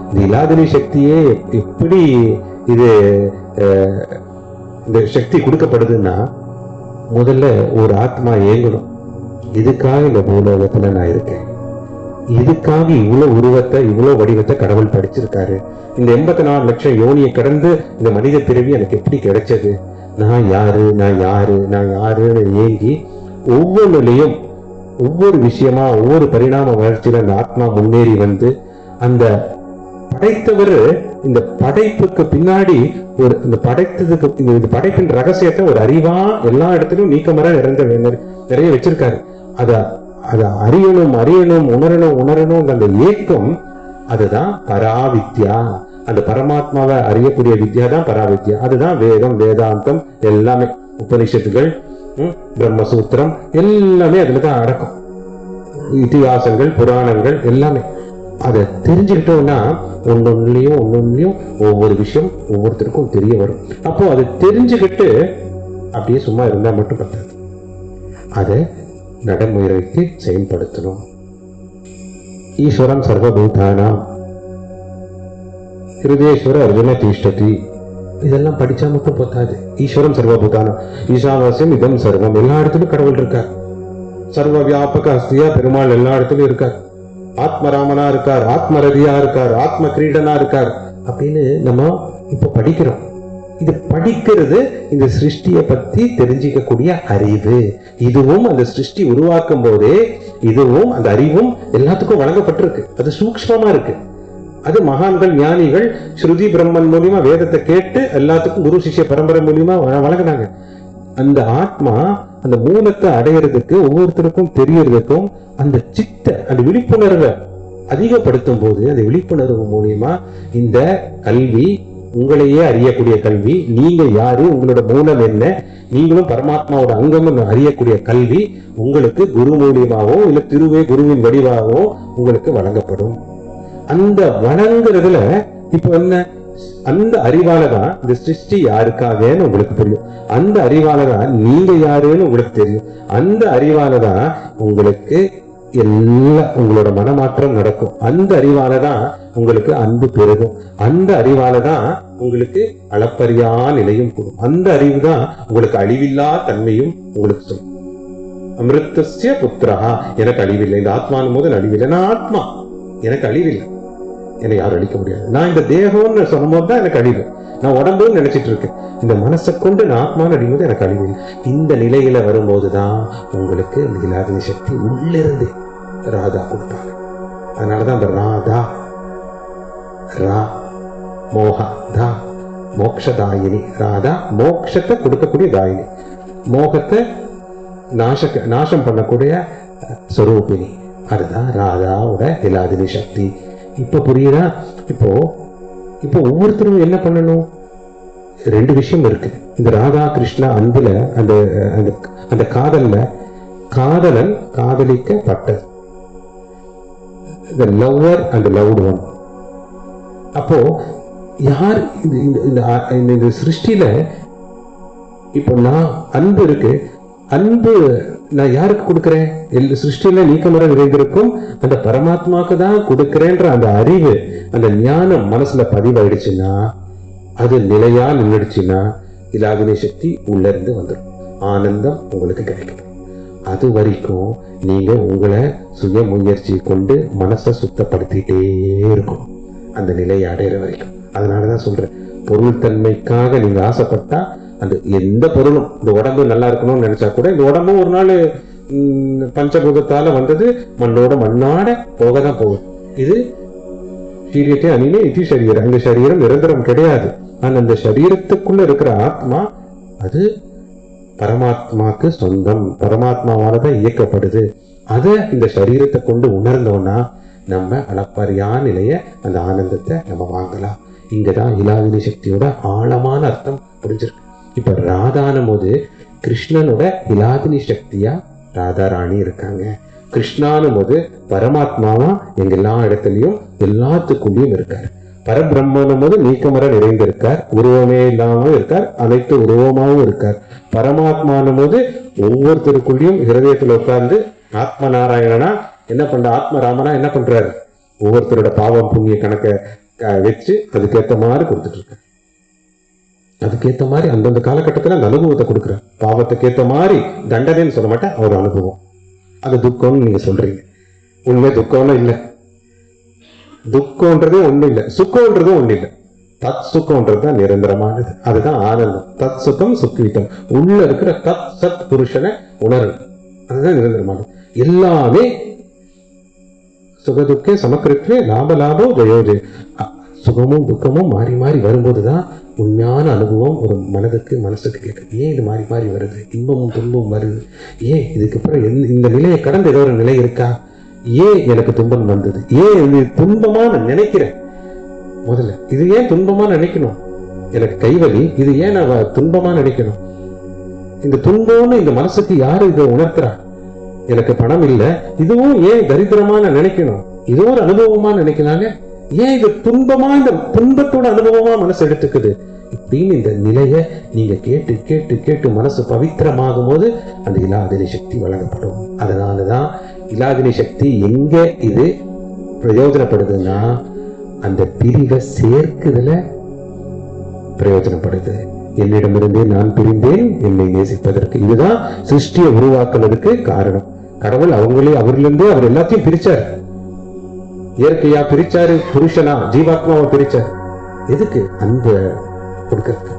இந்த இலாதினி சக்தியே எப்படி இது இந்த சக்தி கொடுக்கப்படுதுன்னா, முதல்ல ஒரு ஆத்மா ஏங்கணும், இதுக்காக இந்த பூலோகத்துல நான் இருக்கேன், இதுக்காக இவ்வளவு உருவத்தை இவ்வளவு வடிவத்தை கடவுள் படிச்சிருக்காரு, இந்த 84 லட்சம் யோனியை கடந்து இந்த மனித பிறவி எனக்கு எப்படி கிடைச்சது, நான் யாரு நான் யாரு நான் யாருன்னு ஏங்கி ஒவ்வொன்றுலையும் ஒவ்வொரு விஷயமா ஒவ்வொரு பரிணாம வளர்ச்சியில அந்த ஆத்மா முன்னேறி வந்து அந்த படைத்தவர் இந்த படைப்புக்கு பின்னாடி ஒரு இந்த படைத்ததுக்கு இந்த படைப்பின் ரகசியத்தை ஒரு அறிவா எல்லா இடத்திலும் நீக்கமர நிறைய வச்சிருக்காரு. அத அறியணும் உணரணும் அந்த ஏக்கம், அதுதான் பராவித்யா. அந்த பரமாத்மாவை அறியக்கூடிய வித்யா தான் பராவித்யா. அதுதான் வேதம், வேதாந்தம் எல்லாமே, உபனிஷத்துகள், பிரம்மசூத்திரம் எல்லாமே அதுலதான் அடக்கம். இதிகாசங்கள், புராணங்கள் எல்லாமே. அதை தெரிஞ்சுக்கிட்டோம்னா ஒன்னொன்னுலயும் ஒவ்வொரு விஷயம் ஒவ்வொருத்தருக்கும் தெரிய வரும். அப்போ அதை தெரிஞ்சுக்கிட்டு அப்படியே சும்மா இருந்தா மட்டும் பத்தாது, அதை நடைமுறைக்கு செயல்படுத்தணும். ஈஸ்வரம் சர்வபூதானாம் ஹிருதேஸ்வர அர்ஜுன தீஷ்டதி, இதெல்லாம் படிச்சா மட்டும் பத்தாது. ஈஸ்வரம் சர்வபூதானம், ஈசாவாசியம் இதம் சர்வம், எல்லா இடத்துலயும் கடவுள் இருக்கார். சர்வ வியாபக அஸ்தியா பெருமாள் எல்லா இடத்துலயும் இருக்கார். ஆத்மராமனா இருக்கார், ஆத்மரதியா இருக்கார், ஆத்ம கிரீடனா இருக்கார் அப்படின்னு நம்ம இப்ப படிக்கிறோம். இது படிக்கிறது இந்த சிருஷ்டியை பத்தி தெரிஞ்சிக்கக்கூடிய அறிவு. இதுவும் அந்த சிருஷ்டி உருவாக்கும் போதே இதுவும் அந்த அறிவும் எல்லாத்துக்கும் வழங்கப்பட்டிருக்கு. அது சூக்ஷ்மமா இருக்கு. அது மகான்கள் ஞானிகள் ஸ்ருதி பிரம்மன் மூலியமா வேதத்தை கேட்டு எல்லாத்துக்கும் குரு சிஷ்ய பரம்பரை மூலியமா வழங்கினாங்க. அந்த ஆத்மா அந்த மூலத்தை அடையிறதுக்கு ஒவ்வொருத்தருக்கும் தெரியறதுக்கும் அந்த சித்த அந்த விழிப்புணர்வை அதிகப்படுத்தும் போது, அந்த விழிப்புணர்வு மூலியமா இந்த கல்வி, உங்களையே அறியக்கூடிய கல்வி, நீங்க யாரு, உங்களோட மூலம் என்ன, நீங்களும் பரமாத்மாவோட அங்கம் அறியக்கூடிய கல்வி உங்களுக்கு குரு மூலியமாவோ இல்ல திருவே குருவின் வடிவாகவோ உங்களுக்கு வழங்கப்படும். அந்த வழங்குறதுல இப்ப என்ன, அந்த அறிவாலதான் இந்த சிருஷ்டி யாருக்காகன்னு உங்களுக்கு தெரியும். அந்த அறிவாலதான் நீங்க யாருன்னு உங்களுக்கு தெரியும். அந்த அறிவாலதான் உங்களுக்கு எல்லாம் உங்களோட மனமாற்றம் நடக்கும். அந்த அறிவாலதான் உங்களுக்கு அன்பு பெருகும். அந்த அறிவாலதான் உங்களுக்கு அளப்பரியா நிலையும் கூடும். அந்த அறிவு தான் உங்களுக்கு அழிவில்லா தன்மையும் உங்களுக்கு சொல்லும். அமிர்தஸ்ய புத்திரஹா, எனக்கு அழிவில்லை. இந்த ஆத்மானும் போது அழிவில்லை. நான் ஆத்மா, எனக்கு அழிவில்லை, என்னை யாரும் அழிக்க முடியாது. நான் இந்த தேகம்னு சொல்லும்போது தான் எனக்கு அழிவு. நான் உடம்புன்னு நினைச்சிட்டு இருக்கேன். இந்த மனசை கொண்டு நான் ஆத்மான்னு அழிவது எனக்கு அழிவு. இந்த நிலையில வரும்போதுதான் உங்களுக்கு இல்லாத சக்தி உள்ளிருந்து ராதா கொடுப்பாங்க. அதனாலதான் அந்த ராதா ரா மோகா தா மோக்ஷதாயினி. ராதா மோக்ஷத்தை கொடுக்கக்கூடிய தாயினி, மோகத்தை நாசம் பண்ணக்கூடிய ஸ்வரூபினி. அதுதான் ராதாவோட இலாதினி சக்தி. இப்ப புரியுதா? இப்போ ஒவ்வொருத்தரும் என்ன பண்ணணும்? 2 விஷயம் இருக்கு. இந்த ராதா கிருஷ்ணா அன்புல அந்த காதல்ல காதலன் காதலிக்கப்பட்டது, the lover and the loved one. அப்போ யார் இந்த சிருஷ்டியில இப்போ நான் அன்பு இருக்கு, அன்பு நான் யாருக்கு கொடுக்கிறேன்? சிருஷ்டியில நீக்கமர நிறைந்திருக்கும் அந்த பரமாத்மாவுக்கு தான் கொடுக்கிறேன்ற அந்த அறிவு, அந்த ஞானம் மனசுல பதிவாயிடுச்சுன்னா, அது நிலையா நின்றுடுச்சுன்னா இலாகினி சக்தி உள்ள இருந்து வந்துடும், ஆனந்தம் உங்களுக்கு கிடைக்கும். அது வரைக்கும் நீங்க உங்களை சுய முயற்சி கொண்டு மனசை சுத்தப்படுத்திட்டே இருக்கும் அந்த நிலையை அடையிற வரைக்கும். அதனாலதான் சொல்றேன், பொருள் தன்மைக்காக நீங்க ஆசைப்பட்டா அந்த எந்த பொருளும், இந்த உடம்பு நல்லா இருக்கணும்னு நினைச்சா கூட, இந்த உடம்பும் ஒரு நாள் பஞ்சபூதத்தால வந்தது, மண்ணோட மண்ணாட போகதான் போகுது. இது சீரியத்தை அணிலே இது சரீரம், இந்த சரீரம் நிரந்தரம் கிடையாது. ஆனா அந்த சரீரத்துக்குள்ள இருக்கிற ஆத்மா அது பரமாத்மாக்கு சொந்தம், பரமாத்மாவாலதான் இயக்கப்படுது. அதை இந்த சரீரத்தை கொண்டு உணர்ந்தோம்னா நம்ம அளப்பரியா நிலைய அந்த ஆனந்தத்தை நம்ம வாங்கலாம். இங்கதான் இலாகினி சக்தியோட ஆழமான அர்த்தம் புரிஞ்சிருக்கு. இப்ப ராதானும் போது கிருஷ்ணனோட இலாகினி சக்தியா ராதா ராணி இருக்காங்க. கிருஷ்ணானும் போது பரமாத்மாவா எங்க எல்லா இடத்துலயும் எல்லாத்துக்குள்ளயும் இருக்காரு. பரபிரம்மனும் போது நீக்கமர நிறைந்திருக்கார், உருவமே இல்லாம இருக்கார், அனைத்து உருவமாவும் இருக்கார். பரமாத்மானும் போது ஒவ்வொருத்தருக்குள்ளயும் ஹிருதயத்துல உட்கார்ந்து ஆத்ம நாராயணனா என்ன பண்ற, ஆத்ம ராமனா என்ன பண்றாரு, ஒவ்வொருத்தரோட பாவம் புண்ணிய கணக்கை வச்சு அதுக்கேற்ற மாதிரி கொடுத்துட்டு இருக்க. அதுக்கேற்ற மாதிரி அந்தந்த காலகட்டத்தில் அந்த அனுபவத்தை கொடுக்குறார். பாவத்துக்கு ஏற்ற மாதிரி தண்டனைன்னு சொல்ல மாட்டேன், அவர் அனுபவம். அது துக்கம்னு நீங்க சொல்றீங்க, உண்மை துக்கம்னு இல்லை. துக்கம்ன்றதே ஒண்ணு இல்லை, சுக்கம்ன்றதும் ஒண்ணு இல்லை. தத் சுக்கம்ன்றதுதான் நிரந்தரமானது, அதுதான் ஆனந்தம். தத் சுக்கம் சுக்வீட்டம், உள்ள இருக்கிற தத் சத் புருஷனை உணர்வு, அதுதான் நிரந்தரமானது. எல்லாமே சுகதுக்கே சமக்கிருத்தே லாப லாபம் ஜயோஜே. சுகமும் துக்கமும் மாறி மாறி வரும்போதுதான் உண்மையான அனுபவம் ஒரு மனசுக்கு கேட்குது. ஏன் இது மாறி மாறி வருது, இன்பமும் துன்பமும் வருது, ஏன் இதுக்கு அப்புறம் இந்த நிலையை கடந்து ஏதோ ஒரு நிலை இருக்கா, ஏன் எனக்கு துன்பம் வந்தது, ஏன் இது துன்பமா நான் நினைக்கிறேன், முதல்ல இது ஏன் துன்பமா நினைக்கணும், எனக்கு கைவலி, இது ஏன் நான் துன்பமா நினைக்கணும், இந்த துன்பம்னு இந்த மனசுக்கு யாரு இதை உணர்த்துறா, எனக்கு பணம் இல்லை இதுவும் ஏன் தரித்திரமா நினைக்கணும், இது ஒரு அனுபவமா நினைக்கிறாங்க, ஏன் இது துன்பமா, இந்த துன்பத்தோட அனுபவமா மனசு எடுத்துக்குது. இப்படின்னு இந்த நிலைய நீங்க கேட்டு கேட்டு கேட்டு மனசு பவித்திரமாகும் போது அந்த இலாகினி சக்தி வழங்கப்படும். அதனாலதான் இலாகினி சக்தி எங்க இது பிரயோஜனப்படுதுன்னா அந்த பிரிவை சேர்க்குதுல பிரயோஜனப்படுது. என்னிடமிருந்தே நான் பிரிந்தேன் என்னை நேசிப்பதற்கு. இதுதான் சிருஷ்டியை உருவாக்குனதுக்கு காரணம். கடவுள் அவர்களிருந்தே அவர் எல்லாத்தையும் பிரிச்சார். இயற்கையா பிரிச்சாரு, புருஷனா ஜீவாத்மாவை பிரிச்சார். எதுக்கு? அன்பு கொடுக்கறதுக்கு.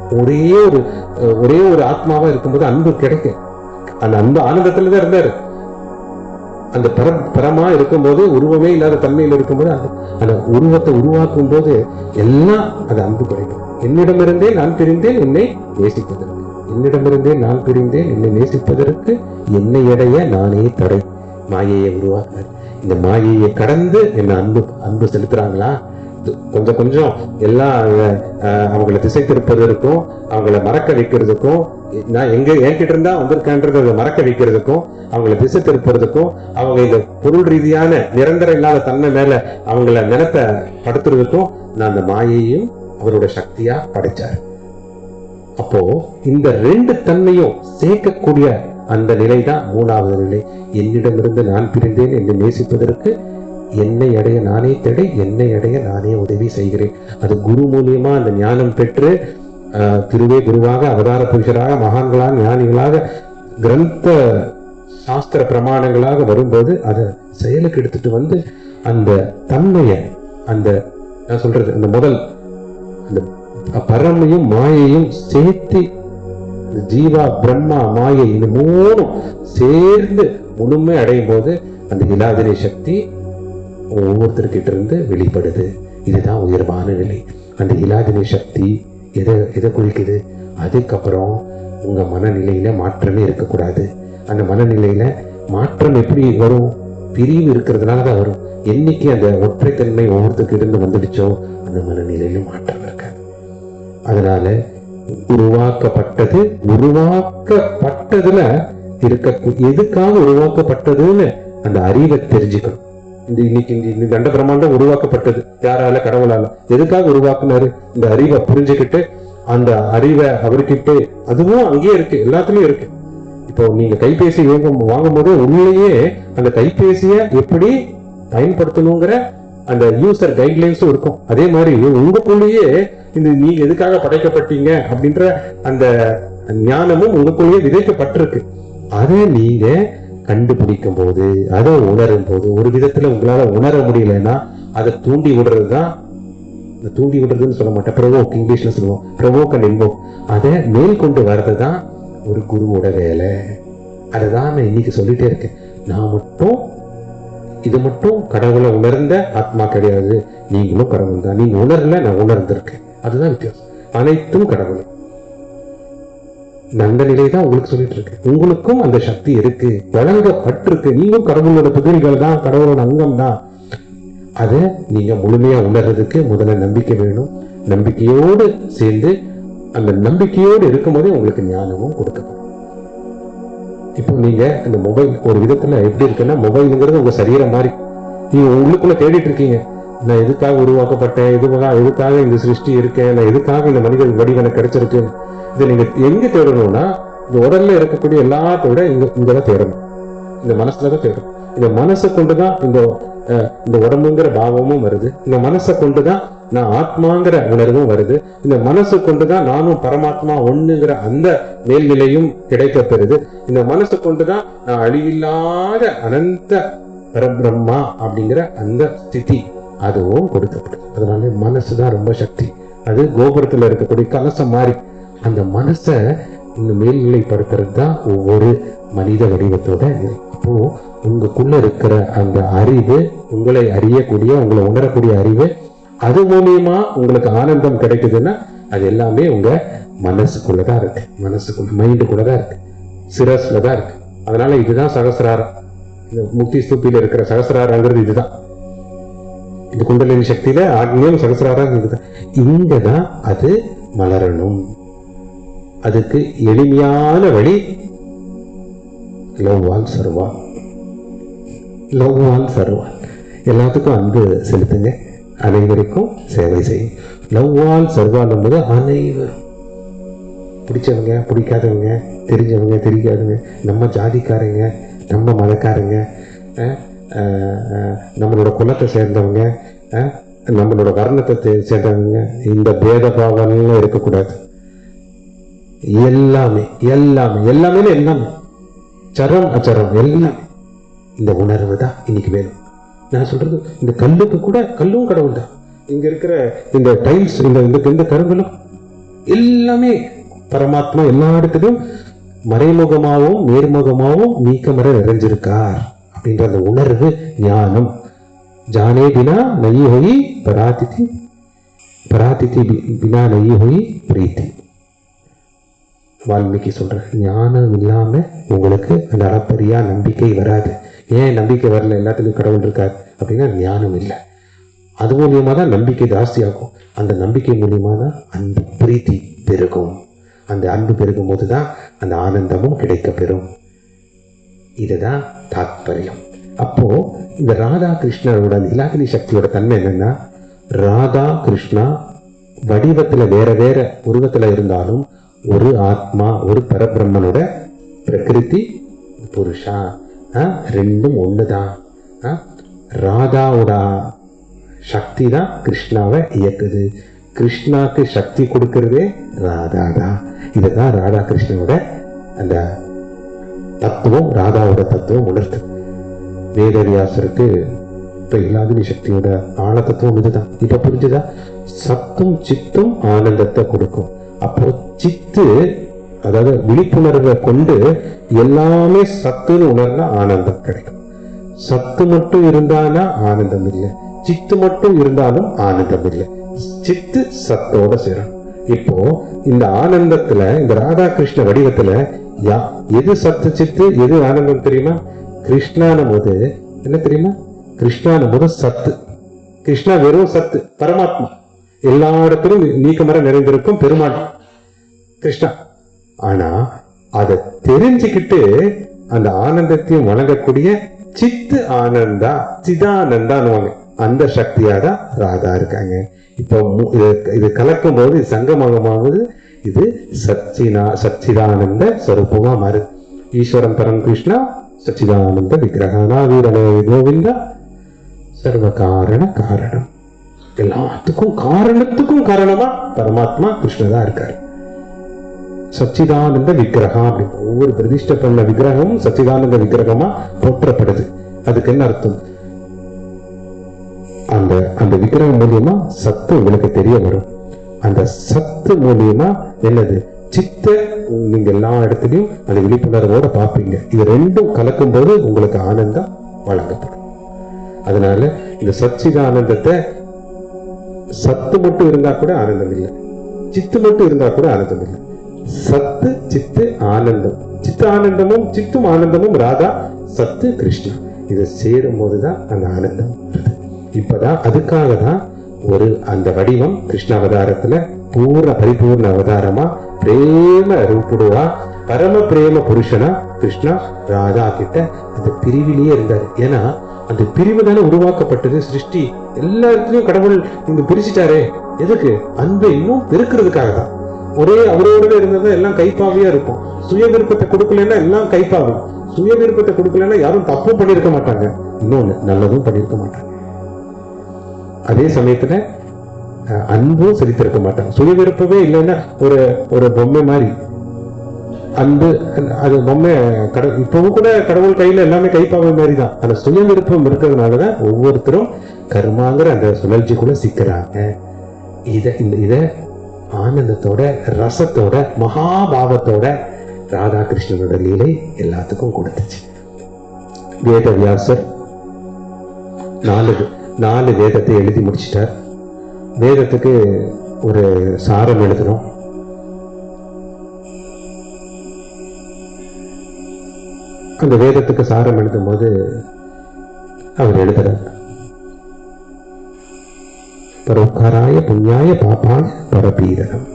ஒரே ஒரு ஆத்மாவா இருக்கும்போது அன்பு கிடைக்கும். அந்த அன்பு ஆனந்தத்துலதான் இருந்தாரு. அந்த பரமா இருக்கும்போது, உருவமே இல்லாத தன்மையில் இருக்கும்போது அந்த உருவத்தை உருவாக்கும் போது எல்லாம் அது அன்பு கிடைக்கும். என்னிடமிருந்தே நான் பிரிந்தேன் என்னை நேசிப்பதற்கு, என்னிடமிருந்தே நான் பிரிந்தேன் என்னை நேசிப்பதற்கு, என்னை அடைய நானே தடை. மாயையை உருவாக்குறார். இந்த மாயையை கடந்து என்ன அன்பு செலுத்துறாங்களா, கொஞ்சம் கொஞ்சம் எல்லாம் அவங்களை திசை திருப்பதற்கும், அவங்களை மறக்க வைக்கிறதுக்கும், நான் என்கிட்ட இருந்தா வந்திருக்கேன்றத மறக்க வைக்கிறதுக்கும், அவங்களை திசை திருப்புறதுக்கும், அவங்க இந்த பொருள் ரீதியான நிரந்தரம் இல்லாத தன்மை மேல அவங்கள நினைப்ப படுத்துறதுக்கும் நான் அந்த மாயையும் அவரோட சக்தியா படைச்சார். அப்போ இந்த ரெண்டு தன்மையும் சேர்க்கக்கூடிய அந்த நிலைதான் மூணாவது நிலை. என்னிடமிருந்து நான் பிரிந்தேன் என்னை நேசிப்பதற்கு, என்னை அடைய நானே தேடை, என்னை அடைய நானே உதவி செய்கிறேன். அது குரு மூலியமா அந்த ஞானம் பெற்று திருவே குருவாக, அவதார புருஷராக, மகான்களாக, ஞானிகளாக, கிரந்த சாஸ்திர பிரமாணங்களாக வரும்போது அதை செயலுக்கு எடுத்துட்டு வந்து அந்த தன்மையை, அந்த நான் சொல்றது அந்த முதல் அந்த பரமையும் மாயையும் சேர்த்து, ஜீவா பிரம்மா மாயை இது மூணும் சேர்ந்து முழுமை அடையும் போது அந்த இலாகினி சக்தி ஒவ்வொருத்தர்கிட்ட இருந்து வெளிப்படுது. இதுதான் உயர்வான நிலை. அந்த இலாகினி சக்தி எதை குறிக்குது? அதுக்கப்புறம் உங்க மனநிலையில மாற்றமே இருக்கக்கூடாது. அந்த மனநிலையில மாற்றம் எப்படி வரும்? பிரிவு இருக்கிறதுனாலதான் வரும். என்னைக்கு அந்த ஒற்றைத்தன்மை ஒவ்வொருத்தருக்கு இருந்து வந்துடுச்சோ அந்த மனநிலையில மாற்றம் இருக்காது. அதனால உருவாக்கப்பட்டதுல இருக்க, எதுக்காக உருவாக்கப்பட்டதுன்னு அந்த அறிவை தெரிஞ்சுக்கணும். இன்னைக்கு இந்த கண்ட பிரம்மாண்டம் உருவாக்கப்பட்டது யாரால? கடவுளால. எதுக்காக உருவாக்குனாரு? இந்த அறிவை புரிஞ்சுக்கிட்டு அந்த அறிவை அவர்கிட்ட, அதுவும் அங்கேயே இருக்கு, எல்லாத்துலயும் இருக்கு. இப்போ நீங்க கைபேசி வாங்கும் போது உள்ளேயே அந்த கைபேசிய எப்படி பயன்படுத்தணுங்கிற அந்த யூசர் கைட்லைன்ஸும் இருக்கும். அதே மாதிரி உங்களுக்குள்ளேயே இந்த நீங்க எதுக்காக படைக்கப்பட்டீங்க அப்படின்ற அந்த ஞானமும் உங்களுக்குள்ளேயே விதைக்கப்பட்டிருக்கு. அதை நீங்க கண்டுபிடிக்கும் போது, அதை உணரும் போது, ஒரு விதத்துல உங்களால உணர முடியலன்னா அதை தூண்டி விடுறதுதான், தூண்டி விடுறதுன்னு சொல்ல மாட்டேன், ப்ரொவோக், இங்கிலீஷ்ல சொல்லுவோம், ப்ரொவோக் அண்ட் இன்வோக். அதை மேல் கொண்டு வர்றதுதான் ஒரு குருவோட வேலை. அதுதான் நான் இன்னைக்கு சொல்லிட்டே இருக்கேன். நான் மட்டும் இது மட்டும் கடவுளை உணர்ந்த ஆத்மா கிடையாது, நீங்களும் கடவுள் தான். நீங்க உணரல, நான் உணர்ந்திருக்கேன், அதுதான் வித்தியாசம். அனைத்தும் கடவுள். அந்த நிலையை தான் உங்களுக்கு சொல்லிட்டு இருக்கேன். உங்களுக்கும் அந்த சக்தி இருக்கு, வழங்கப்பட்டிருக்கு. நீங்களும் கடவுளோட புதிரிகள் தான், கடவுளோட அங்கம் தான். அதை நீங்க முழுமையா உணர்றதுக்கு முதல்ல நம்பிக்கை வேணும். நம்பிக்கையோடு சேர்ந்து, அந்த நம்பிக்கையோடு இருக்கும் போதே உங்களுக்கு ஞானமும் கொடுக்கப்படும். இப்போ நீங்க இந்த மொபைல் ஒரு விதத்துல எப்படி இருக்குன்னா, மொபைலுங்கிறது உங்க சரீரம் மாதிரி. நீங்க உள்ளுக்குள்ள தேடிட்டு இருக்கீங்க, நான் எதுக்காக உருவாக்கப்பட்டேன், எதுக்காக இந்த சிருஷ்டி இருக்கேன், நான் எதுக்காக இந்த மனித வடிவனை கிடைச்சிருக்கு. இதை நீங்க எங்க தேடணும்னா, இந்த உடல்ல இருக்கக்கூடிய எல்லாத்தோட இங்கதான் தேடணும், இந்த மனசுலதான் தேடணும். இந்த மனசை கொண்டுதான் இந்த உடம்புங்கிற பாவமும் வருது. இந்த மனசை கொண்டுதான் நான் ஆத்மாங்கிற உணர்வும் வருது. இந்த மனசு கொண்டுதான் நானும் பரமாத்மா ஒண்ணுங்கிற அந்த மேல்நிலையும் கிடைக்க பெறுது. இந்த மனசு கொண்டுதான் நான் அழிவில்லாத அனந்த பரபிரம்மா அப்படிங்கிற அந்த ஸ்திதி அதுவும் கொடுக்கப்படுது. அதனால மனசுதான் ரொம்ப சக்தி. அது கோபுரத்துல இருக்கக்கூடிய கலசம் மாதிரி. அந்த மனசை இந்த மேல்நிலைப்படுத்துறது தான் ஒவ்வொரு மனித வடிவத்தோட நிலை. அப்போ உங்களுக்குள்ள இருக்கிற அந்த அறிவு, உங்களை அறியக்கூடிய, உங்களை உணரக்கூடிய அறிவு, அது மூலியமா உங்களுக்கு ஆனந்தம் கிடைக்குதுன்னா அது எல்லாமே உங்க மனசுக்குள்ளதான் இருக்கு. மனசுக்குள்ள, மைண்டுக்குள்ளதான் இருக்கு, சிரஸ்லதான் இருக்கு. அதனால இதுதான் சகசிராரம். இந்த முக்தி ஸ்தூபியில இருக்கிற சகசிராரங்கிறது இதுதான். இந்த குண்டலினி சக்தியில ஆக்னியம் சகசிராரம் இதுதான். இங்கதான் அது மலரணும். அதுக்கு எளிமையான வழி லவ்வால் சர்வா. லவ்வால் சர்வா. எல்லாத்துக்கும் அன்பு செலுத்துங்க, அனைவருக்கும் சேவை செய்யும். லவ்வால் சர்வான் என்பது அனைவரும், பிடிச்சவங்க பிடிக்காதவங்க, தெரிஞ்சவங்க தெரியாதவங்க, நம்ம ஜாதிக்காரங்க நம்ம மதக்காரங்க, நம்மளோட குலத்தை சேர்ந்தவங்க, நம்மளோட வர்ணத்தை சேர்ந்தவங்க, இந்த பேதபாவம்லாம் இருக்கக்கூடாது. எல்லாமே எல்லாமே எல்லாமே எல்லாமே சரம் அச்சரம் எல்லாமே இந்த உணர்வு தான் இன்னைக்கு வேணும். நான் சொல்றது, இந்த கல்லுக்கு கூட, கல்லும் கடவுள் தான். இங்க இருக்கிற இந்த டைல்ஸ், இந்த கருங்களும் எல்லாமே பரமாத்மா எல்லா இடத்துலையும் மறைமுகமாகவும் நேர்முகமாகவும் நீக்கமர நிறைஞ்சிருக்கார் அப்படின்ற அந்த உணர்வு ஞானம். ஜானே பினா நயி ஹோயி பராதிதி, பராதிதி பினா நயி ஹோயி பிரீத்தி. வால்மீகி சொல்ற, ஞானம் இல்லாம உங்களுக்கு அந்த அளப்பரியா நம்பிக்கை வராது. ஏன் நம்பிக்கை வரல? எல்லாத்துலயும் கடவுள் இருக்கார் அப்படின்னா ஞானம் இல்லை. அது மூலியமா தான் நம்பிக்கை ஜாஸ்தி ஆகும். அந்த நம்பிக்கை மூலியமா தான் அன்பு பிரீத்தி பெருகும். அந்த அன்பு பெருகும் போதுதான் அந்த ஆனந்தமும் கிடைக்க பெறும். இதுதான் தாத்பரியம். அப்போ இந்த ராதா கிருஷ்ணரோட நிலாகினி சக்தியோட தன்மை என்னன்னா, ராதா கிருஷ்ணா வடிவத்துல வேற வேற உருவத்துல இருந்தாலும் ஒரு ஆத்மா, ஒரு பரபிரம்மனோட பிரகிருதி புருஷா, ரெண்டும் ஒண்ணுதான். ராதாவோட சக்தி தான் கிருஷ்ணாவை இயக்குது. கிருஷ்ணாக்கு சக்தி கொடுக்கறதே ராதா தான். இதுதான் ராதா கிருஷ்ணனோட அந்த தத்துவம், ராதாவோட தத்துவம் உணர்த்து. வேதவியாசருக்கு இப்ப இல்லாத சக்தியோட ஆழ தத்துவம் இதுதான். இப்ப புரிஞ்சுதா? சத்தும் சித்தும் ஆனந்தத்தை கொடுக்கும். அப்போ சித்து, அதாவது விழிப்புணர்வை கொண்டு எல்லாமே சத்துன்னு உணர்ந்தா ஆனந்தம் கிடைக்கும். சத்து மட்டும் இருந்தானா ஆனந்தம் இல்லை, சித்து மட்டும் இருந்தாலும் ஆனந்தம் இல்லை. சித்து சத்தோட சேரும். இப்போ இந்த ஆனந்தத்துல, இந்த ராதா கிருஷ்ண வடிவத்துல எது சத்து சித்து எது ஆனந்தம் தெரியுமா? கிருஷ்ணான போது என்ன தெரியுமா? கிருஷ்ணான போது சத்து. கிருஷ்ணா வெறும் சத்து, பரமாத்மா, எல்லா இடத்திலும் நீக்கமர நிறைந்திருக்கும் பெருமாள் கிருஷ்ணா. ஆனா அதை தெரிஞ்சுக்கிட்டு அந்த ஆனந்தத்தையும் வழங்கக்கூடிய சித்து ஆனந்தா, சிதானந்தான்னு அந்த சக்தியா தான் ராதா இருக்காங்க. இப்போ இது கலக்கும் போது, சங்கமமாவது இது சச்சிதானந்த ஸ்வரூபமா மாறு. ஈஸ்வரன் பரம் கிருஷ்ணா சச்சிதானந்த விக்கிரகா வீரனே கோவிந்தா சர்வ காரண காரணம். எல்லாத்துக்கும் காரணத்துக்கும் காரணமா பரமாத்மா கிருஷ்ணதா இருக்காரு. சச்சிதானந்த விக்கிரகம் அப்படின்னு ஒவ்வொரு பிரதிஷ்டை பண்ண விக்கிரகமும் சச்சிதானந்த விக்கிரகமா போற்றப்படுது. அதுக்கு என்ன அர்த்தம்? அந்த அந்த விக்கிரகம் மூலியமா சத்து உங்களுக்கு தெரிய வரும். அந்த சத்து மூலியமா என்னது? சித்த நீங்க எல்லா இடத்துலயும் அந்த விழிப்புணர்வோட பார்ப்பீங்க. இது ரெண்டும் கலக்கும் போது உங்களுக்கு ஆனந்தம் வழங்கப்படும். அதனால இந்த சச்சிதானந்தத்தை, சத்து மட்டும் இருந்தா கூட ஆனந்தம் இல்லை, சித்து மட்டும் இருந்தா கூட ஆனந்தம் இல்லை. சத்து சித்து ஆனந்தம், சித்த ஆனந்தமும் சித்தும் ஆனந்தமும் ராதா, சத்து கிருஷ்ணா, இதை சேரும் போதுதான் அந்த ஆனந்தம். இப்பதான் அதுக்காக தான் ஒரு அந்த வடிவம் கிருஷ்ண அவதாரத்துல பூர்ண பரிபூர்ண அவதாரமா பிரேம ரூபுடுவா பரம பிரேம புருஷனா கிருஷ்ணா ராதா கிட்ட அந்த பிரிவிலேயே இருந்தாரு. ஏன்னா அந்த பிரிவு தானே உருவாக்கப்பட்டது. சிருஷ்டி எல்லா இடத்துலயும் கடவுள் இங்க பிரிச்சுட்டாரே, எதுக்கு? அன்பை இன்னும் பெருக்கிறதுக்காக தான். ஒரே அவரோட இருந்தது எல்லாம் கைப்பாவியா இருக்கும். சுய விருப்பத்தை கொடுக்கலன்னா எல்லாம் கைப்பாவி. சுய விருப்பத்தை கொடுக்கலன்னா யாரும் தப்பும் பண்ணிருக்க மாட்டாங்க, இன்னொன்னு நல்லதும் பண்ணிருக்க மாட்டாங்க. அதே சமயத்துல அன்பும் செலுத்திருக்க மாட்டாங்க. சுய விருப்பமே இல்லைன்னா ஒரு ஒரு பொம்மை மாதிரி அன்பு, அது பொம்மை இப்பவும் கூட கடவுள் கையில எல்லாமே கைப்பாவை மாதிரி தான். அந்த சுய விருப்பம் இருக்கிறதுனாலதான் ஒவ்வொருத்தரும் கர்மாங்கிற அந்த சுழற்சிக்குள்ள சிக்கிறாங்க. இத ஆனந்தத்தோட ரசத்தோட மகாபாவத்தோட ராதாகிருஷ்ணனோட லீலை எல்லாத்துக்கும் கொடுத்துச்சு. வேதவியாசர் 4 வேதத்தை எழுதி முடிச்சிட்டார். வேதத்துக்கு ஒரு சாரம் எழுதணும். அந்த வேதத்துக்கு சாரம் எழுதும் போது அவர் எழுதுறார், பரோபகாராய புண்ணியாய பாப்பாய பரபீரகம்.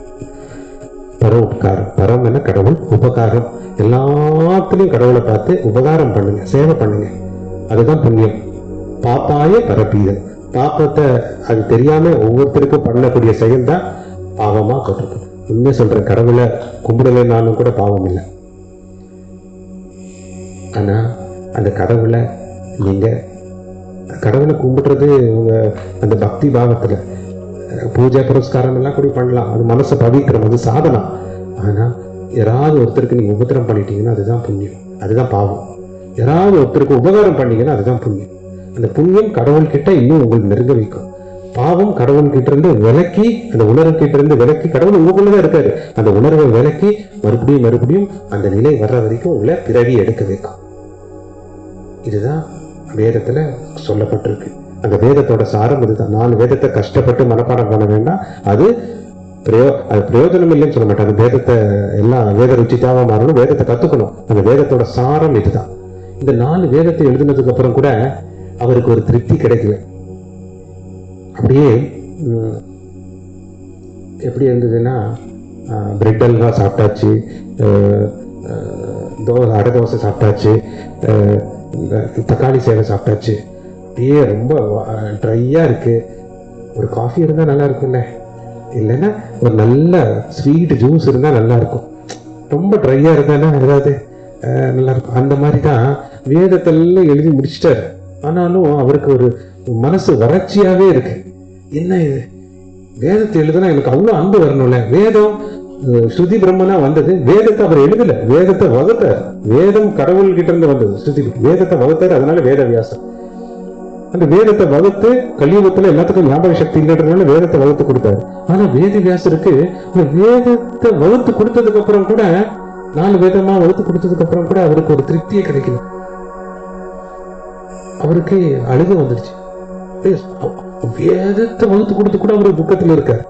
பரோபகாரம், பரம் என கடவுள், உபகாரம் எல்லாத்துலயும் கடவுளை பார்த்து உபகாரம் பண்ணுங்க, சேவை பண்ணுங்க, அதுதான் புண்ணியம். பாப்பாய பரபீரம், பாப்பத்தை அது தெரியாம ஒவ்வொருத்தருக்கும் பண்ணக்கூடிய செயல் தான் பாவமா போட்டிருக்கும். உண்மை சொல்றேன், கடவுளை கும்பிடலைன்னாலும் கூட பாவம் இல்லை. ஆனா அந்த கடவுளை நீங்க கடவுளை கும்பிடுறது உங்க அந்த பக்தி பாவத்துல பூஜை புரஸ்காரம் எல்லாம் கூட பண்ணலாம், அது மனசை பவிக்கிறோம், அது சாதனம். ஆனா யாராவது ஒருத்தருக்கு நீங்க உபத்திரம் பண்ணிட்டீங்கன்னா அதுதான் புண்ணியம், அதுதான் பாவம். யாராவது ஒருத்தருக்கு உபகாரம் பண்ணீங்கன்னா அதுதான் புண்ணியம். அந்த புண்ணியம் கடவுள் கிட்ட இன்னும் உங்களுக்கு நெருங்க வைக்கும். பாவம் கடவுள் கிட்ட இருந்து விலக்கி, அந்த உணர்வு கிட்ட இருந்து விலக்கி, கடவுள் உங்களுக்குள்ளதான் இருக்காரு, அந்த உணர்வை விலக்கி மறுபடியும் அந்த நிலை வர்ற வரைக்கும் உங்களை பிறவி எடுக்க வைக்கும். இதுதான் வேதத்துல சொல்லப்பட்டிருக்கு. அந்த வேதத்தோட சாரம் இதுதான். 4 வேதத்தை கஷ்டப்பட்டு மனப்பாடம் பண்ண வேண்டாம், அது பிரயோஜனம் இல்லைன்னு சொல்ல மாட்டேன். அந்த வேதத்தை எல்லாம் வேத ருச்சிதாவா மாறணும், வேதத்தை கத்துக்கணும். அந்த வேதத்தோட சாரம் இதுதான். இந்த 4 வேதத்தை எழுதினதுக்கு அப்புறம் கூட அவருக்கு ஒரு திருப்தி கிடைக்கல. அப்படியே எப்படி இருந்ததுன்னா, பிரெட் அல்வா சாப்பிட்டாச்சு, அடை தோசை சாப்பிட்டாச்சு, தக்காளி சேவை சாப்பிட்டாச்சு, அப்படியே ரொம்ப ட்ரையா இருக்கு. ஒரு காஃபி இருந்தா நல்லா இருக்கும்ல, இல்லைன்னா ஒரு நல்ல ஸ்வீட் ஜூஸ் இருந்தா நல்லா இருக்கும். ரொம்ப ட்ரையா இருந்தா ஏதாவது நல்லா இருக்கும். அந்த மாதிரி தான் வேதத்தெல்லாம் எழுதி முடிச்சிட்டாரு. ஆனாலும் அவருக்கு ஒரு மனசு வறட்சியாவே இருக்கு. என்ன இது, வேதத்தை எழுதுனா எனக்கு அவ்வளவு அன்பு வரணும்ல. வேதம் ஸ்ருதி பிரம்மனா வந்தது, வேதத்தை அவர் எழுதல, வேதத்தை வகுத்தார். வேதம் கடவுள் கிட்ட இருந்து வந்தது, ஸ்ருதி வேதத்தை வகுத்தார். அதனால வேதவியாசம் அந்த வேதத்தை வகுத்து கலியுகத்துல எல்லாத்துக்கும் ஞாபக சக்தி இல்லைன்றதுனால வேதத்தை வகுத்து கொடுத்தாரு. ஆனா வேதவியாசருக்கு வேதத்தை வகுத்து கொடுத்ததுக்கு அப்புறம் கூட, 4 வேதமா வகுத்து கொடுத்ததுக்கு அப்புறம் கூட அவருக்கு ஒரு திருப்தியே கிடைக்கல. அவருக்கு அழுக வந்துடுச்சு. வேதத்தை வகுத்து கொடுத்து கூட அவரு துக்கத்துல இருக்காரு.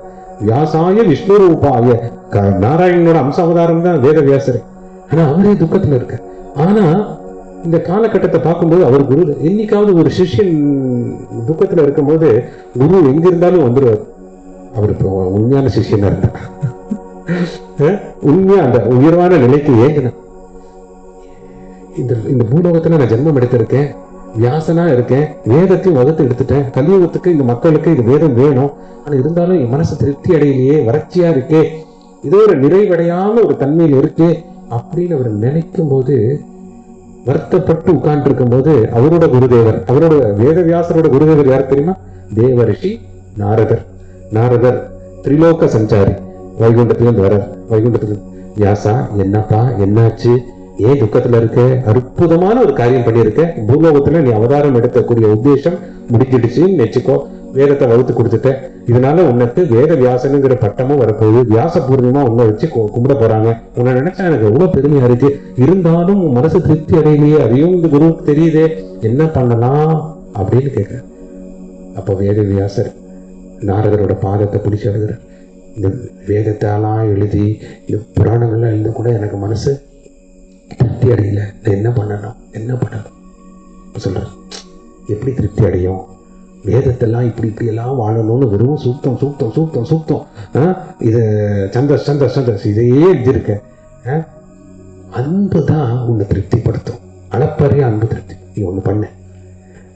வியாசாய விஷ்ணு ரூபாய, நாராயணனோட அம்ச அவதாரம் தான் வேத வியாசர். ஆனா அவரே துக்கத்துல இருக்கார். ஆனா இந்த காலகட்டத்தை பார்க்கும்போது அவர் குரு, என்னைக்காவது ஒரு சிஷ்யன் துக்கத்துல இருக்கும் போது குரு எங்க இருந்தாலும் வந்துருவார். அவர் இப்போ உண்மையான சிஷ்யனா இருந்தார், உண்மையா அந்த உயர்வான நிலைக்கு ஏங்கின. இந்த பூலோகத்துல நான் ஜென்மம் எடுத்திருக்கேன், வியாசனா இருக்கேன், வேதத்தையும் வகுத்து எடுத்துட்டேன், கலியுகத்துக்கு இந்த மக்களுக்கு இது வேதம் வேணும், ஆனா இருந்தாலும் என் மனசு திருப்தி அடையிலேயே, வறட்சியா இருக்கே, இதோ ஒரு நிறைவடையாம ஒரு தன்மையில் இருக்கே அப்படின்னு அவர் நினைக்கும் போது, வருத்தப்பட்டு உட்கார்ந்து இருக்கும் போது அவரோட குருதேவர், அவரோட வேதவியாசரோட குருதேவர் யார் தெரியுமா? தேவரிஷி நாரதர். நாரதர் திரிலோக சஞ்சாரி, வைகுண்டத்திலிருந்து வரார். வைகுண்டத்திலிருந்து, வியாசா என்னப்பா என்னாச்சு, ஏன் துக்கத்துல இருக்க? அற்புதமான ஒரு காரியம் பண்ணியிருக்க, பூலோகத்துல நீ அவதாரம் எடுக்கக்கூடிய உத்தேசம் முடிஞ்சிடுச்சுன்னு நினைச்சுக்கோ, வேதத்தை வகுத்து கொடுத்துட்ட, இதனால உனக்கு வேத வியாசனுங்கிற பட்டமும் வரப்போகுது, வியாச பூர்ணிமா உன்னை வச்சு கும்பிட போறாங்க, உன்னை நினைச்சா எனக்கு எவ்வளவு பெருமையா இருக்கு, இருந்தாலும் உன் மனசு திருப்தி அடையிலேயே, அதையும் இந்த குருவுக்கு தெரியுதே, என்ன பண்ணலாம் அப்படின்னு கேட்க. அப்போ வேத வியாசர் நாரதரோட பாதத்தை பிடிச்சு எழுதுற, இந்த வேதத்தாலாம் எழுதி இந்த புராணங்கள்லாம் எழுத கூட எனக்கு மனசு திருப்தி அடையல, நான் என்ன பண்ணணும் சொல்ற. எப்படி திருப்தி அடையும்? வேதத்தெல்லாம் இப்படி எல்லாம் வாழணும்னு வெறும் சூக்தம் இது சந்தஸ் இதையே எழுதியிருக்க. அன்பு தான் உன்னை திருப்திப்படுத்தும், அளப்பரிய அன்பு திருப்தி. நீ ஒண்ணு பண்ண,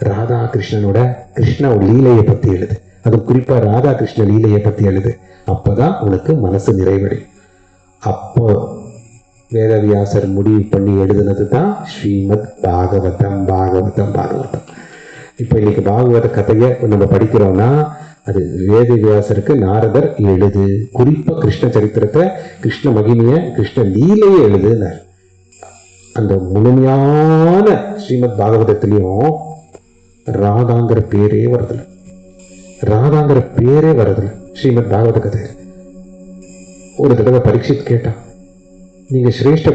ராதா கிருஷ்ணனோட லீலையை பத்தி எழுது, அது குறிப்பா ராதா கிருஷ்ண லீலையை பத்தி எழுது, அப்பதான் உனக்கு மனசு நிறைவடையும். அப்போ வேதவியாசர் முடிவு பண்ணி எழுதுனது தான் ஸ்ரீமத் பாகவதம். இப்போ இன்னைக்கு பாகவத கதையை நம்ம படிக்கிறோம்னா அது வேதவியாசருக்கு நாரதர் எழுது, குறிப்பா கிருஷ்ண சரித்திரத்தை, கிருஷ்ண மகிமைய, கிருஷ்ண லீலையை எழுதுனார். அந்த முழுமையான ஸ்ரீமத் பாகவதத்திலையும் ராதாங்கிற பேரே வருதுல ஸ்ரீமத் பாகவத கதை. ஒரு தடவை பரீட்சித் கேட்டான், நீங்க சிரேஷ்ட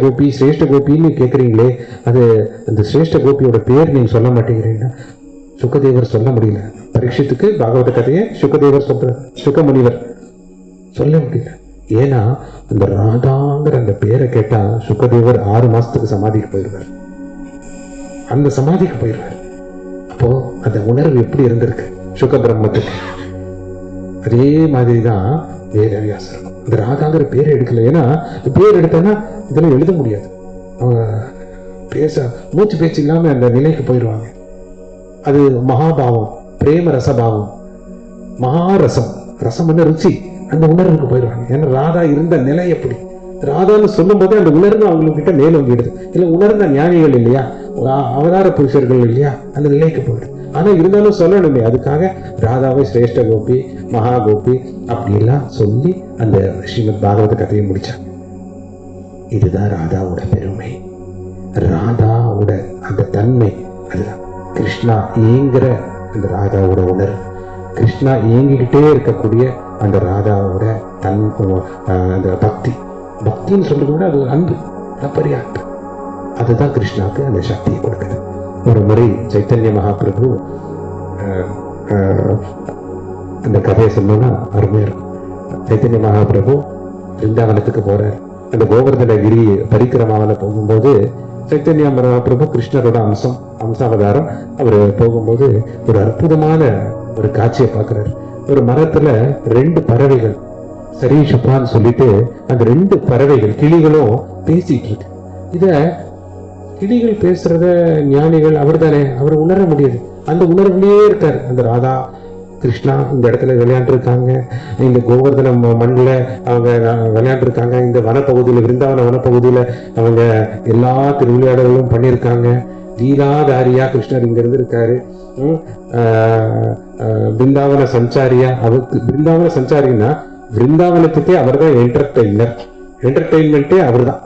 கோபின்னு கேட்குறீங்களே, அது அந்த சிரேஷ்ட கோபியோட பேர் நீங்க சொல்ல மாட்டேங்கிறீங்கன்னா, சுகதேவர் சொல்ல முடியல. பரீட்சித்துக்கு பாகவத கதையை சுகதேவர் சுகமுனிவர் சொல்ல முடியல. ஏன்னா அந்த ராதாங்கிற அந்த பேரை கேட்டா சுகதேவர் 6 மாசத்துக்கு சமாதிக்கு போயிடுவார். அப்போ அந்த உணர்வு எப்படி இருந்திருக்கு சுக பிரம்மத்துக்கு? அதே மாதிரிதான் வேதவியாசர் இந்த ராதாங்கிற பேரை எடுக்கல. ஏன்னா பேர் எடுத்தா இதெல்லாம் எழுத முடியாது, மூச்சு பேச்சு இல்லாம அந்த நிலைக்கு போயிடுவாங்க. அது மகாபாவம், பிரேம ரசபாவம், மகாரசம், ரசம் என்ன ருச்சி, அந்த உணர்வுக்கு போயிடுவாங்க. ஏன்னா ராதா இருந்த நிலை எப்படி, ராதான்னு சொல்லும் போது அந்த உணர்வு அவங்ககிட்ட மேலோங்கிடுது. இல்ல உணர்ந்த ஞானிகள் இல்லையா, அவதார புருஷர்கள் இல்லையா, அந்த நிலைக்கு போயிடுது. ஆனா இருந்தாலும் சொல்லணுமே, அதுக்காக ராதாவை சிரேஷ்ட கோபி, மகா கோபி அப்படி எல்லாம் சொல்லி அந்த ஸ்ரீமத் பாகவத கதையை முடிச்சாங்க. இதுதான் ராதாவோட பெருமை, ராதாவோட அந்த தன்மை. அதுதான் கிருஷ்ணா ஏங்குற அந்த ராதாவோட உணர்வு, கிருஷ்ணா ஏங்கிக்கிட்டே இருக்கக்கூடிய அந்த ராதாவோட அந்த பக்தின்னு சொல்றது கூட அது அன்பு, பெரிய அன்பு. அதுதான் கிருஷ்ணாவுக்கு அந்த சக்தியை கொடுக்குது. ஒரு முறை சைத்தன்ய மகாபிரபு அந்த கதையை சொன்னோம்னா அருமையா இருக்கும். சைத்தன்ய மகாபிரபு பிருந்தாவனத்துக்கு போறார். அந்த கோவர்தனகிரி பரிக்கிரமாவில் போகும்போது சைத்தன்ய மகாபிரபு கிருஷ்ணரோட அம்சாவதாரம், அவர் போகும்போது ஒரு அற்புதமான ஒரு காட்சியை பார்க்கிறார். ஒரு மரத்துல 2 பறவைகள் சரீஷுப்பான்னு சொல்லிட்டு அந்த 2 பறவைகள் கிளிகளும் பேசிட்டு இருக்கு. இத கிளிகள் பேசுறத ஞானிகள் அவர் உணர முடியாது. அந்த உணர்வுலயே இருக்காரு. அந்த ராதா கிருஷ்ணா இந்த இடத்துல விளையாண்டு இருக்காங்க, இந்த கோவர்தன மண்ணில் அவங்க விளையாண்டு இருக்காங்க, இந்த வனப்பகுதியில் விருந்தாவன வனப்பகுதியில அவங்க எல்லா திருவிளையாடல்களும் பண்ணியிருக்காங்க. லீலாதாரியா கிருஷ்ணர் இங்க இருந்து இருக்காரு. பிருந்தாவன சஞ்சாரியா, அவருக்கு பிருந்தாவன சஞ்சாரின்னா பிருந்தாவனத்துக்கே அவர் தான் என்டர்டெயின்மெண்டே அவர் தான்,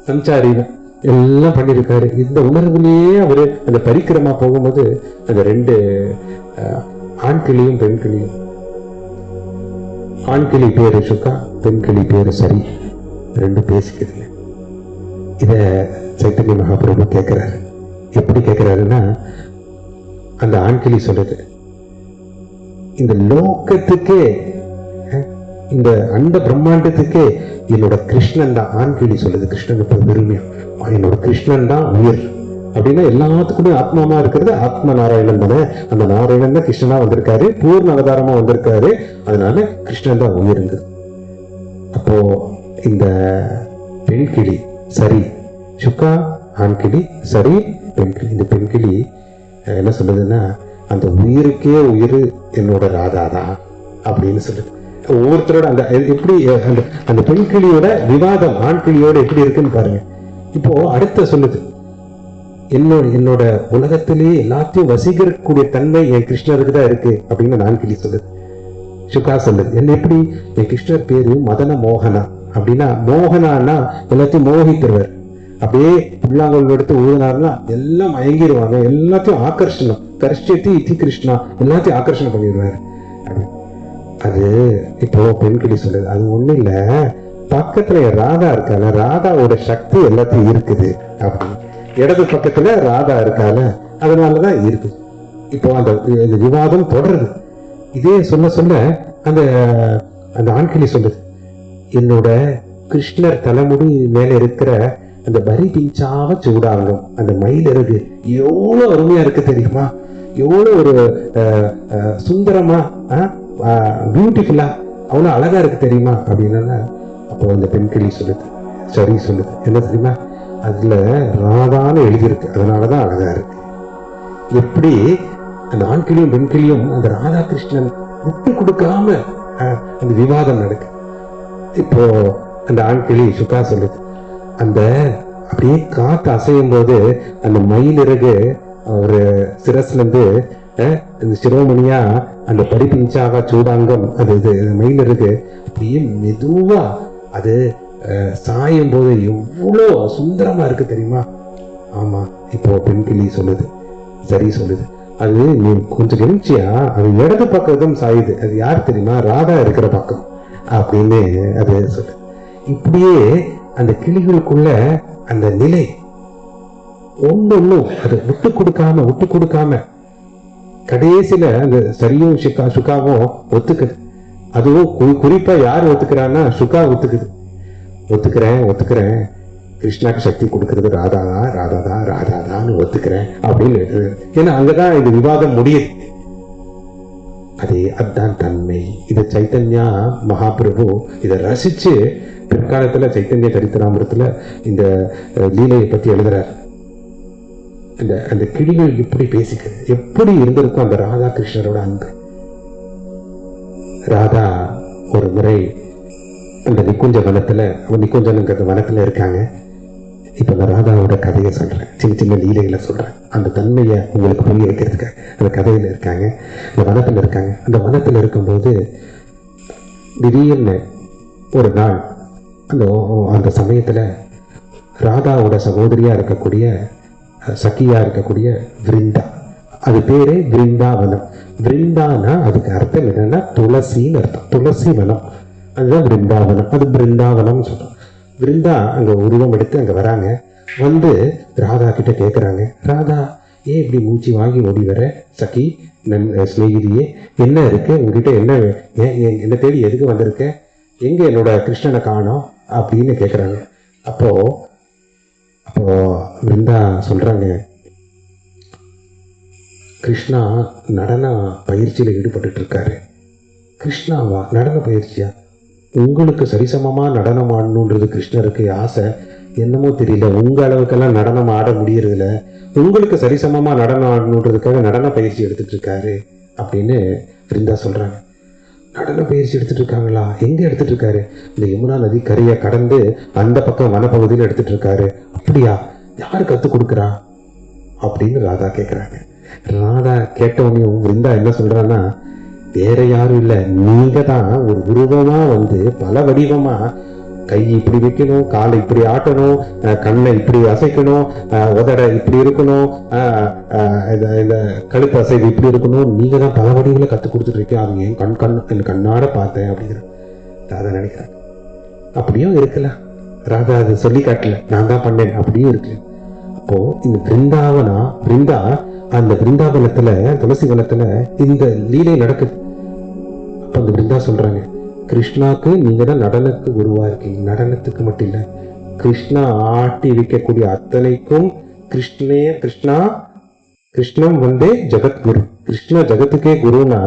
சஞ்சாரின்னு எல்லாம் பண்ணியிருக்காரு. இந்த உணர்வுலேயே அவரு அந்த பரிக்கிரமா போகும்போது அந்த 2 ஆண் கிளியும் பெண் கிளியும், ஆண் கிளி பேரு சுக்கா, பெண் கிளி பேரு சரி, 2 பேசிக்கிறது. இத சைத்தன்ய மகாபிரபு கேட்கிறாரு. எப்படி கேட்கிறாருன்னா, அந்த ஆண் கிளி சொல்றது, இந்த லோகத்துக்கே, இந்த அண்ட பிரம்மாண்டத்துக்கே என்னோட கிருஷ்ணன் தான். ஆண் கிளி சொல்லுது, கிருஷ்ணன் இப்ப பெருமையா, என்னோட கிருஷ்ணன் தான் உயிர் அப்படின்னா, எல்லாத்துக்குமே ஆத்மாமா இருக்கிறது ஆத்ம நாராயணன் தானே. அந்த நாராயணன் தான் கிருஷ்ணனா வந்திருக்காரு, பூர்ண அவதாரமா வந்திருக்காரு, அதனால கிருஷ்ணன் தான் உயிர்ந்து. அப்போ இந்த பெண் கிளி சரி, சுக்கா ஆண் கிளி, சரி பெண் கிளி. இந்த பெண் கிளி என்ன சொல்லுதுன்னா, அந்த உயிருக்கே உயிர் என்னோட ராதா தான் அப்படின்னு சொல்லுது. ஒவ்வொருத்தரோட அந்த எப்படி அந்த அந்த பெண் கிளியோட விவாதம் ஆண் கிளியோட எப்படி இருக்குன்னு பாருங்க. இப்போ அடுத்த சொல்லுது, என்னோட உலகத்திலேயே எல்லாத்தையும் வசீகரிக்கக்கூடிய தன்மை என் கிருஷ்ணருக்கு தான் இருக்கு அப்படின்னு ஆண் கிளி சொல்லுது. சுகா சொல்லுது, என்ன எப்படி, என் கிருஷ்ணர் பேரு மதன மோகனா. அப்படின்னா மோகனான்னா எல்லாத்தையும் மோகிக்கிறவர். அப்படியே புல்லாங்கல் எடுத்து ஊதினாருன்னா எல்லாம் மயங்கிடுவாங்க, எல்லாத்தையும் ஆகர்ஷணம், கர்ஷ்யத்தி இத்தி கிருஷ்ணா, எல்லாத்தையும் ஆகர்ஷணம் பண்ணிடுவாரு. அது இப்போ பெண்கிளி சொல்லுது, அது ஒண்ணு இல்ல, பக்கத்துல ராதா இருக்கால, ராதாவோட சக்தி எல்லாத்தையும் இருக்குது அப்படின்னு. இடது பக்கத்துல ராதா இருக்கால, அதனாலதான் இருக்குது. இப்போ அந்த விவாதம் தொடருது. இதே சொல்ல சொல்ல அந்த அந்த ஆண்கிளி சொல்லுது, என்னோட கிருஷ்ணர் தலைமுடி மேல இருக்கிற அந்த பரி பிஞ்சாவ சூடாங்கம், அந்த மயிலிறகு எவ்வளவு அருமையா இருக்கு தெரியுமா, எவ்வளவு ஒரு சுந்தரமா பியூட்டிஃபுல்லா அவ்வளவு அழகா இருக்கு தெரியுமா அப்படின்னா, அப்போ அந்த பெண்கிளி சொல்லுது, சரி சொல்லுது, என்ன தெரியுமா, அதுல ராதான்னு எழுதியிருக்கு, அதனாலதான் அழகா இருக்கு. எப்படி அந்த ஆண்கிளியும் பெண்கிளியும் அந்த ராதா கிருஷ்ணன் விட்டு கொடுக்காம அந்த விவாதம் நடக்கு. இப்போ அந்த ஆண்கிளி சுகா சொல்லுது, அந்த அப்படியே காத்து அசையும் போது அந்த மயிலிறகு ஒரு சிரஸ்ல இருந்து இந்த சிரோமணியா அந்த பரிபிஞ்சாக சூடாங்கம் அது இது மயிலிறகு அப்படியே மெதுவா அது சாயும் போது எவ்வளோ சுந்தரமா இருக்கு தெரியுமா. ஆமா, இப்போ பெண்கிளி சொல்லுது, சரி சொல்லுது, அது நீ கொஞ்சம் கவனிச்சியா, அது இடது பக்கம் சாயுது, அது யார் தெரியுமா, ராதா இருக்கிற பக்கம் அப்படின்னு அது சொல்லு. இப்படியே அந்த கிளிகளுக்குள்ள அந்த நிலை ஒன்னும் அது விட்டு கொடுக்காம கடைசியில அந்த சரியும் சுகாவும் ஒத்துக்குது. அதுவும் குறிப்பா யார் ஒத்துக்கிறான்னா சுகா ஒத்துக்குது. ஒத்துக்கிறேன் கிருஷ்ணாக்கு சக்தி கொடுக்கறது ராதாதான்னு ஒத்துக்கிறேன் அப்படின்னு. ஏன்னா அங்கதான் இது விவாதம் முடியுது. அதுதான் தன்மை. இது சைத்தன்யா மகாபிரபு இதை ரசிச்சு பிற்காலத்துல சைத்தன்ய சரித்திராமிரத்துல இந்த லீலையை பத்தி எழுதுறார். அந்த கிளிகள் எப்படி பேசிக்கிறது, எப்படி இருந்திருக்கும் அந்த ராதா கிருஷ்ணரோட அன்பு. ராதா ஒரு முறை அந்த நிக்குஞ்ச வனத்துல, நிக்குஞ்சனுங்கிற வனத்துல இருக்காங்க. இப்ப நான் ராதாவோட கதையை சொல்றேன், சின்ன லீலைகளை சொல்றேன், அந்த தன்மையை உங்களுக்கு புரிய வைக்கிறதுக்கு. அந்த கதையில இருக்காங்க, அந்த வனத்துல இருக்காங்க. அந்த வனத்துல இருக்கும்போது திடீர்னு ஒரு நாள் அந்த சமயத்துல ராதாவோட சகோதரியா இருக்கக்கூடிய சகியா இருக்கக்கூடிய விருந்தா, அது பேரே விருந்தாவனம். விருந்தானா அதுக்கு அர்த்தம் என்னன்னா துளசின்னு அர்த்தம், துளசி வனம், அதுதான் விருந்தாவனம். அது பிருந்தாவனம் சொல்றோம். விருந்தா அங்க உருவம் எடுத்து அங்க வராங்க. வந்து ராதா கிட்ட கேட்குறாங்க, ராதா ஏன் இப்படி மூச்சு வாங்கி ஓடி வர, சகி ஸ்நேகிதியே என்ன இருக்கு உங்ககிட்ட, என்ன தேடி எதுக்கு வந்திருக்க, எங்க என்னோட கிருஷ்ணனை காணோம் அப்படின்னு கேட்குறாங்க. அப்போ விருந்தா சொல்றாங்க, கிருஷ்ணா நடன பயிற்சியில ஈடுபட்டு இருக்காரு. கிருஷ்ணாவா, நடன பயிற்சியா? உங்களுக்கு சரிசமமா நடனம் ஆடணுன்றது கிருஷ்ணருக்கு ஆசை, என்னமோ தெரியல, உங்க அளவுக்கெல்லாம் நடனம் ஆட முடியறதில்ல, உங்களுக்கு சரிசமமா நடனம் ஆடணுன்றதுக்காக நடன பயிற்சி எடுத்துட்டு இருக்காரு அப்படின்னு விருந்தா சொல்றாங்க. நடன பயிற்சி எடுத்துட்டு இருக்காங்களா? எங்க எடுத்துட்டு இருக்காரு? இந்த யமுனா நதி கரையை கடந்து அந்த பக்கம் வனப்பகுதியில் எடுத்துட்டு இருக்காரு. அப்படியா? யாரு கத்து கொடுக்குறா அப்படின்னு ராதா கேட்கிறாங்க. ராதா கேட்டவனே விருந்தா என்ன சொல்றான்னா, வேற யாரும் இல்ல, நீங்க தான் ஒரு உருவமா வந்து பல வடிவமா கை இப்படி வைக்கணும், காலை இப்படி ஆட்டணும், கண்ணை இப்படி அசைக்கணும், உதட இப்படி இருக்கணும், இந்த கழுத்து அசைவு இப்படி இருக்கணும், நீங்க தான் பல வடிகளை கற்றுக் கொடுத்துட்டு இருக்கீங்க. அவங்க என் கண்ணாட பார்த்தேன் அப்படிங்கிற ராதா நினைக்கிறேன். அப்படியும் இருக்கல, ராதா அது சொல்லி காட்டல, நான் தான் பண்ணேன், அப்படியும் இருக்கு. அப்போ இந்த பிருந்தா அந்த பிருந்தாவனத்துல, துளசி வனத்துல இந்த லீலை நடக்குது. அப்ப அந்த பிருந்தா சொல்றாங்க, கிருஷ்ணாக்கு நீங்க தான் நடனத்துக்கு குருவா இருக்கீங்க. நடனத்துக்கு மட்டும் இல்ல, கிருஷ்ணா ஆட்டி வைக்கக்கூடிய அத்தனைக்கும் கிருஷ்ணன் வந்து ஜெகத்குரு. கிருஷ்ணா ஜெகத்துக்கே குருனா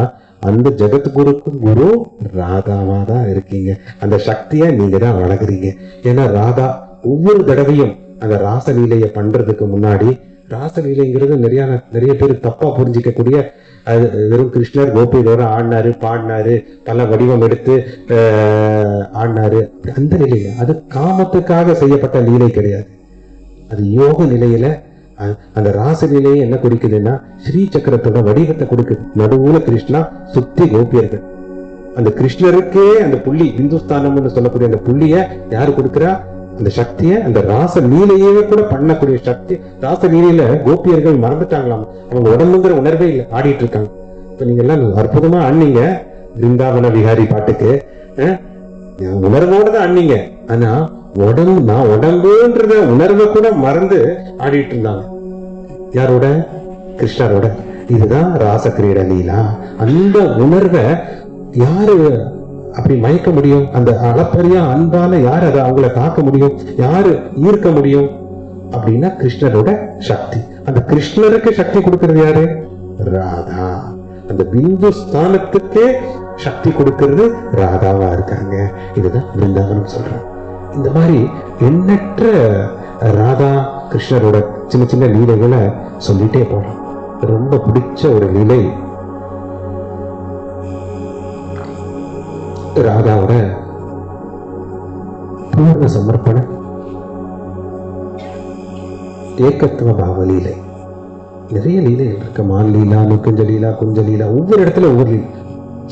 அந்த ஜெகத்குருக்கு குரு ராதாவா தான் இருக்கீங்க. அந்த சக்தியை நீங்க தான் வளர்க்குறீங்க. ஏன்னா ராதா ஒவ்வொரு தடவையும் அந்த ராசலீலைய பண்றதுக்கு முன்னாடி ராசலீலைங்கிறது நிறைய பேர் தப்பா புரிஞ்சிக்கக்கூடிய, அது வெறும் கிருஷ்ணர் கோபியோட ஆடினாரு, பாடினாரு, பல வடிவம் எடுத்து ஆடினாரு, அந்த நிலையில அது காமத்துக்காக செய்யப்பட்ட லீலை கிடையாது. அது யோக நிலையில அந்த ராசலீலையை என்ன குறிக்குதுன்னா ஸ்ரீ சக்கரத்தோட வடிவத்தை கொடுக்குது. நடுவுல கிருஷ்ணா, சுத்தி கோபியர்கள். அந்த கிருஷ்ணருக்கே அந்த புள்ளி இந்துஸ்தானம்னு சொல்லக்கூடிய அந்த புள்ளிய யாரு கொடுக்குறா? அந்த சக்தியை, அந்த ராச லீலையே கூட பண்ணக்கூடிய சக்தி. ராச லீலையில கோபியர்கள் மறந்துட்டாங்களாம், அவங்க உடம்புங்கிற உணர்வே இல்லை, ஆடிட்டு இருக்காங்க. இப்ப நீங்க எல்லாம் அற்புதமா ஆனீங்க பிருந்தாவன விஹாரி பாட்டுக்கு, உணர்வோட தான் ஆனீங்க. ஆனா நான் உடம்புன்றத உணர்வை கூட மறந்து ஆடிட்டு இருந்தாங்க. யாரோட? கிருஷ்ணரோட. இதுதான் ராச கிரீட லீலா. அந்த உணர்வை யாரு அப்படி மயக்க முடியும்? அந்த அளப்பரிய அன்பால யார் அதை அவங்கள காக்க முடியும்? யாரு ஈர்க்க முடியும் அப்படின்னா கிருஷ்ணரோட சக்தி. அந்த கிருஷ்ணருக்கு சக்தி கொடுக்கிறது யாரு? ராதா. அந்த பிந்து ஸ்தானத்துக்கே சக்தி கொடுக்கிறது ராதாவா இருக்காங்க. இதுதான் பிருந்தாவனம் சொல்றேன். இந்த மாதிரி எண்ணற்ற ராதா கிருஷ்ணரோட சின்ன சின்ன லீலைகளை சொல்லிட்டே போறோம். ரொம்ப பிடிச்ச ஒரு லீலை ராதாவோட பூர்ண சமர்ப்பண ஏகத்துவ பாவ லீலை. நிறைய லீலைகள் இருக்கு. மான் லீலா, நுக்குஞ்ச லீலா, குஞ்ச லீலா, ஒவ்வொரு இடத்துல ஒவ்வொரு லீலை.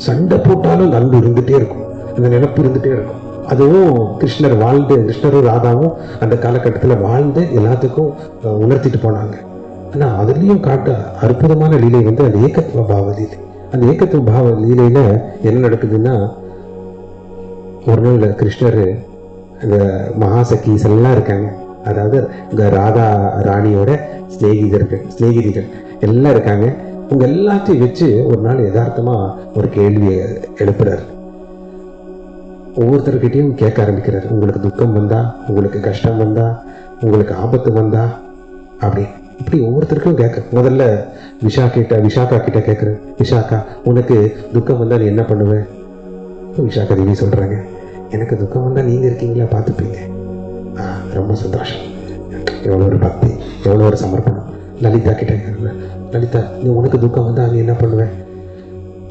சண்டை போட்டாலும் அந்த அன்பு இருந்துட்டே இருக்கும், அந்த நினைப்பு இருந்துட்டே இருக்கும். அதுவும் கிருஷ்ணரும் ராதாவும் அந்த காலகட்டத்தில் வாழ்ந்து எல்லாத்துக்கும் உணர்த்திட்டு போனாங்க. ஆனா அதுலயும் காட்ட அற்புதமான லீலை வந்து அந்த ஏகத்துவ பாவ லீலை. அந்த ஏகத்துவ பாவ லீலையில என்ன நடக்குதுன்னா, ஒரு நாள் கிருஷ்ணர் இந்த மகாசக்கீஸ் எல்லாம் இருக்காங்க, அதாவது இந்த ராதா ராணியோட சிநேகிதிகள் எல்லாம் இருக்காங்க. உங்க எல்லாத்தையும் வச்சு ஒரு நாள் யதார்த்தமா ஒரு கேள்வியை எழுப்புறாரு. ஒவ்வொருத்தர்கிட்டையும் கேட்க ஆரம்பிக்கிறார். உங்களுக்கு துக்கம் வந்தா, உங்களுக்கு கஷ்டம் வந்தா, உங்களுக்கு ஆபத்து வந்தா, அப்படி இப்படி ஒவ்வொருத்தருக்கும் கேட்க. முதல்ல விஷாக்கா கிட்ட கேட்கிறேன். விஷாக்கா, உனக்கு துக்கம் வந்தா நீ என்ன பண்ணுவேன்? விஷாக்கா தேவி சொல்றாங்க, எனக்கு துக்கம் வந்தா நீங்க இருக்கீங்களா, பார்த்துப்பீங்க. ரொம்ப சந்தோஷம். எவ்வளோ ஒரு பக்தி, எவ்வளோ ஒரு சமர்ப்பணம். லலிதா கிட்ட கேட்குறேன். லலிதா, நீ உனக்கு துக்கம் வந்தா நீ என்ன பண்ணுவேன்?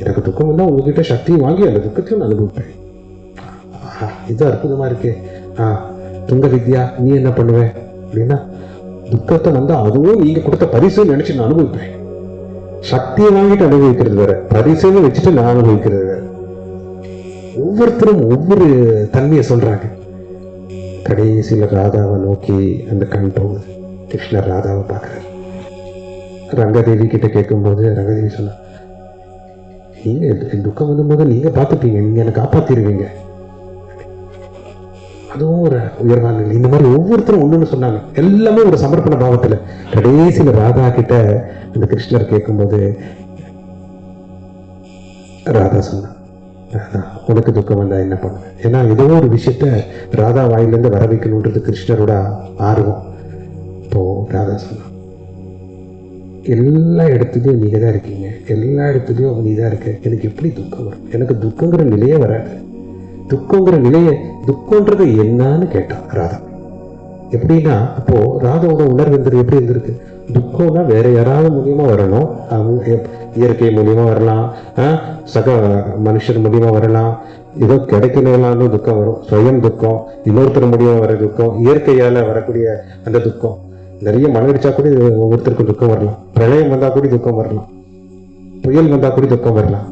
எனக்கு துக்கம் வந்தா உங்ககிட்ட சக்தியை வாங்கி அந்த துக்கத்தையும் நான் அனுபவிப்பேன். இது அற்புதமா இருக்கு. துங்க வித்யா, நீ என்ன பண்ணுவேன் அப்படின்னா, துக்கத்தை வந்தா அதுவும் நீங்க கொடுத்த பரிசுன்னு நினைச்சு நான் அனுபவிப்பேன். சக்தியை வாங்கிட்டு அனுபவிக்கிறது வேற, பரிசுன்னு வச்சுட்டு நான் அனுபவிக்கிறது வேற. ஒவ்வொருத்தரும் ஒவ்வொரு தன்மையை சொல்றாங்க. கடைசியில ராதாவை நோக்கி அந்த கண் போகுது. கிருஷ்ணர் ராதாவை பார்க்கிறார். ரங்கதேவி கிட்ட கேட்கும்போது ரங்கதேவி சொன்னா, நீங்க துக்கம் வரும்போது நீங்க பார்த்துப்பீங்க, நீங்க என்னை காப்பாத்திருவீங்க. அதுவும் ஒரு உயர்வான நிலை. இந்த மாதிரி ஒவ்வொருத்தரும் ஒண்ணுன்னு சொன்னாங்க. எல்லாமே ஒரு சமர்ப்பண பாவத்துல. கடைசியில ராதா கிட்ட அந்த கிருஷ்ணர் கேட்கும்போது ராதா சொன்னா, ராதா உனக்கு துக்கம் வந்தா என்ன பண்ணுவேன்? ஏன்னா ஏதோ ஒரு விஷயத்த ராதா வாயிலிருந்து வர வைக்கணுன்றது கிருஷ்ணரோட ஆர்வம். இப்போ ராதா சொன்னா, எல்லா இடத்துலையும் நீங்க தான் இருக்கீங்க, எல்லா இடத்துலையும் நீ தான் இருக்க, எனக்கு எப்படி துக்கம் வரும்? எனக்கு துக்கங்கிற நிலையே வராது. துக்கங்கிற நிலையை, துக்கம்ன்றது என்னன்னு கேட்டான் ராதா. எப்படின்னா, அப்போ ராதாவோட உணர்வு எப்படி இருந்திருக்கு? துக்கம்னா வேற யாராவது மூலியமா வரணும், அவங்க இயற்கை மூலியமா வரலாம், சக மனுஷர் மூலியமா வரலாம், ஏதோ கிடைக்கலாம்னு துக்கம் வரும். சுயம் துக்கம், இன்னொருத்தர் மூலியமா வர துக்கம், இயற்கையால வரக்கூடிய அந்த துக்கம். நிறைய மழை அடிச்சா கூட ஒவ்வொருத்தருக்கும் துக்கம் வரலாம், பிரளயம் வந்தா கூட துக்கம் வரலாம், புயல் வந்தா கூட துக்கம் வரலாம்,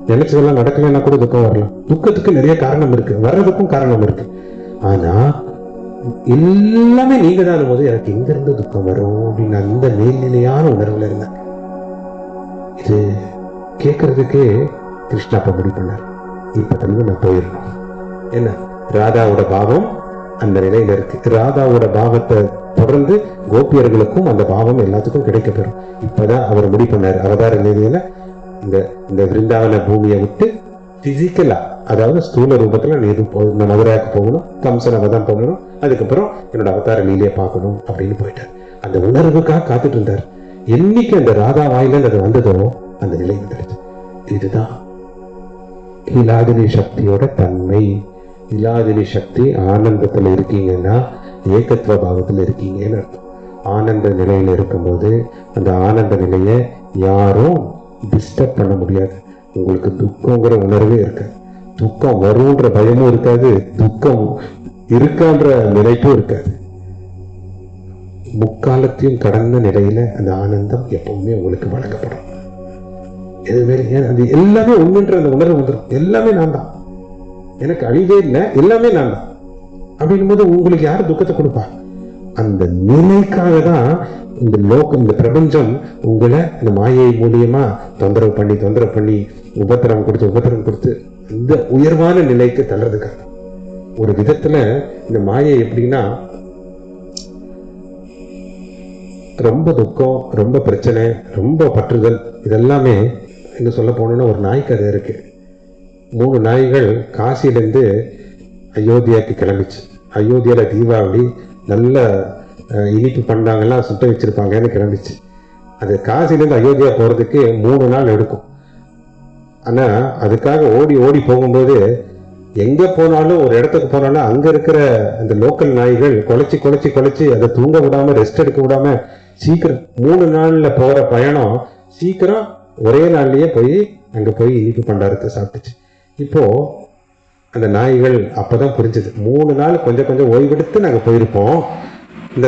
நினைச்சதெல்லாம் நடக்கலைன்னா கூட துக்கம் வரலாம். துக்கத்துக்கு நிறைய காரணம் இருக்கு, வர்றதுக்கும் காரணம் இருக்கு. ஆனா எல்லாமே நீங்க தான் போது எனக்கு எங்க இருந்து துக்கம் வரும் அப்படின்னு அந்த மேல்நிலையான உணர்வுல இருந்தேன். இது கேட்கறதுக்கு கிருஷ்ணா அப்ப முடிவு பண்ணார், இப்ப தந்து நான் போயிருக்கோம். என்ன, ராதாவோட பாவம் அந்த நிலையில இருக்கு. ராதாவோட பாவத்தை தொடர்ந்து கோபியர்களுக்கும் அந்த பாவம் எல்லாத்துக்கும் கிடைக்க பெறும். இப்பதான் அவர் முடிவு பண்ணாரு, அவதார நிலையில இந்த விருந்தாவன பூமியை விட்டு பிசிக்கலா, அதாவது ஸ்தூல ரூபத்துல நான் மதுராவுக்கு போகணும், கம்சனை வதம் பண்ணணும், அதுக்கப்புறம் என்னோட அவதார லீலையை பார்க்கணும் அப்படின்னு போயிட்டார். அந்த உணர்வுக்காக காத்துட்டு இருந்தார். என்னைக்கு அந்த ராதா வாயில அது வந்ததோ அந்த நிலை வந்துடுச்சு. இதுதான் இலாதினி சக்தியோட தன்மை. இலாதினி சக்தி ஆனந்தத்துல இருக்கீங்கன்னா ஏகத்துவ பாவத்துல இருக்கீங்கன்னு அர்த்தம். ஆனந்த நிலையில இருக்கும்போது அந்த ஆனந்த நிலையை யாரும் டிஸ்டர்ப் பண்ண முடியாது. உங்களுக்கு துக்கங்கிற உணர்வே இருக்காது, துக்கம் வரும்ன்ற பயமும் இருக்காது, துக்கம் இருக்கான்ற நினைப்பும் இருக்காது. முக்காலத்தையும் கடந்த நிலையில அந்த ஆனந்தம் எப்பவுமே உங்களுக்கு வழங்கப்படும். அது எல்லாமே உண்மைன்ற அந்த உணர்வு வந்துடும். எல்லாமே நான் தான், எனக்கு அழிவே இல்லை, எல்லாமே நான் தான் அப்படின்னும் போது உங்களுக்கு யாரு துக்கத்தை கொடுப்பா? அந்த நிலைக்காக தான் இந்த பிரபஞ்சம் உங்களை இந்த மாயை மூலியமா தொந்தரவு பண்ணி உபத்திரம் கொடுத்து இந்த உயர்வான நிலைக்கு தள்ளுறதுக்காக. ஒரு விதத்துல இந்த மாயை எப்படின்னா, ரொம்ப துக்கம், ரொம்ப பிரச்சனை, ரொம்ப பற்றுதல், இதெல்லாமே என்ன சொல்ல போனோம்னா ஒரு நாய் கதை இருக்கு. 3 நாய்கள் காசியிலேருந்து அயோத்தியாவுக்கு கிளம்பிச்சு. அயோத்தியால தீபாவளி நல்ல இனிப்பு பண்டாங்கெல்லாம் சுட்ட வச்சிருப்பாங்கன்னு கிளம்பிச்சு. அது காசிலேருந்து அயோத்தியா போறதுக்கு 3 நாள் எடுக்கும். ஆனா அதுக்காக ஓடி போகும்போது எங்க போனாலும், ஒரு இடத்துக்கு போனாலும் அங்க இருக்கிற அந்த லோக்கல் நாய்கள் குலைச்சி அதை தூங்க விடாம, ரெஸ்ட் எடுக்க விடாம சீக்கிரம் 3 நாள்ல போற பயணம் சீக்கிரம் ஒரே நாள்லயே அங்க போய் இனிப்பு பண்டாரத்தை சாப்பிட்டுச்சு. இப்போ அந்த நாய்கள் அப்பதான் புரிஞ்சது, 3 நாள் கொஞ்சம் ஓய்வெடுத்து நாங்க போயிருப்போம். இந்த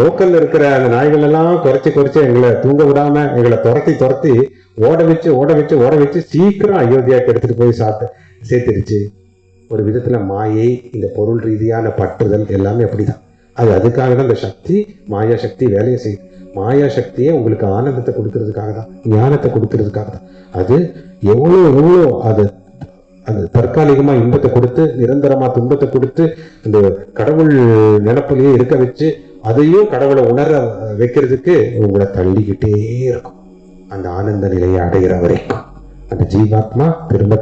லோக்கல்ல இருக்கிற அந்த நாய்கள் எல்லாம் குறைச்சி எங்களை தூங்க விடாம எங்களை துரத்தி ஓட வச்சு சீக்கிரம் அயோத்தியாவுக்கு எடுத்துட்டு போய் சேர்த்துருச்சு. ஒரு விதத்துல மாயை, இந்த பொருள் ரீதியான பற்றுதல் எல்லாமே அப்படிதான். அதுக்காக தான் இந்த சக்தி, மாயா சக்தி வேலையை செய்யுது. மாயா சக்தியே உங்களுக்கு ஆனந்தத்தை கொடுக்கறதுக்காக தான், ஞானத்தை கொடுக்கறதுக்காக தான். அது எவ்வளோ அது தற்காலிகமா இன்பத்தை கொடுத்து, நிரந்தரமா துன்பத்தை கொடுத்து, இந்த கடவுள் நினைப்பிலேயே இருக்க வச்சு, அதையும் கடவுளை உணர வைக்கிறதுக்கு உங்களை தள்ளிக்கிட்டே இருக்கும். அந்த ஆனந்த நிலையை அடைகிற வரைக்கும் அந்த ஜீவாத்மா திரும்ப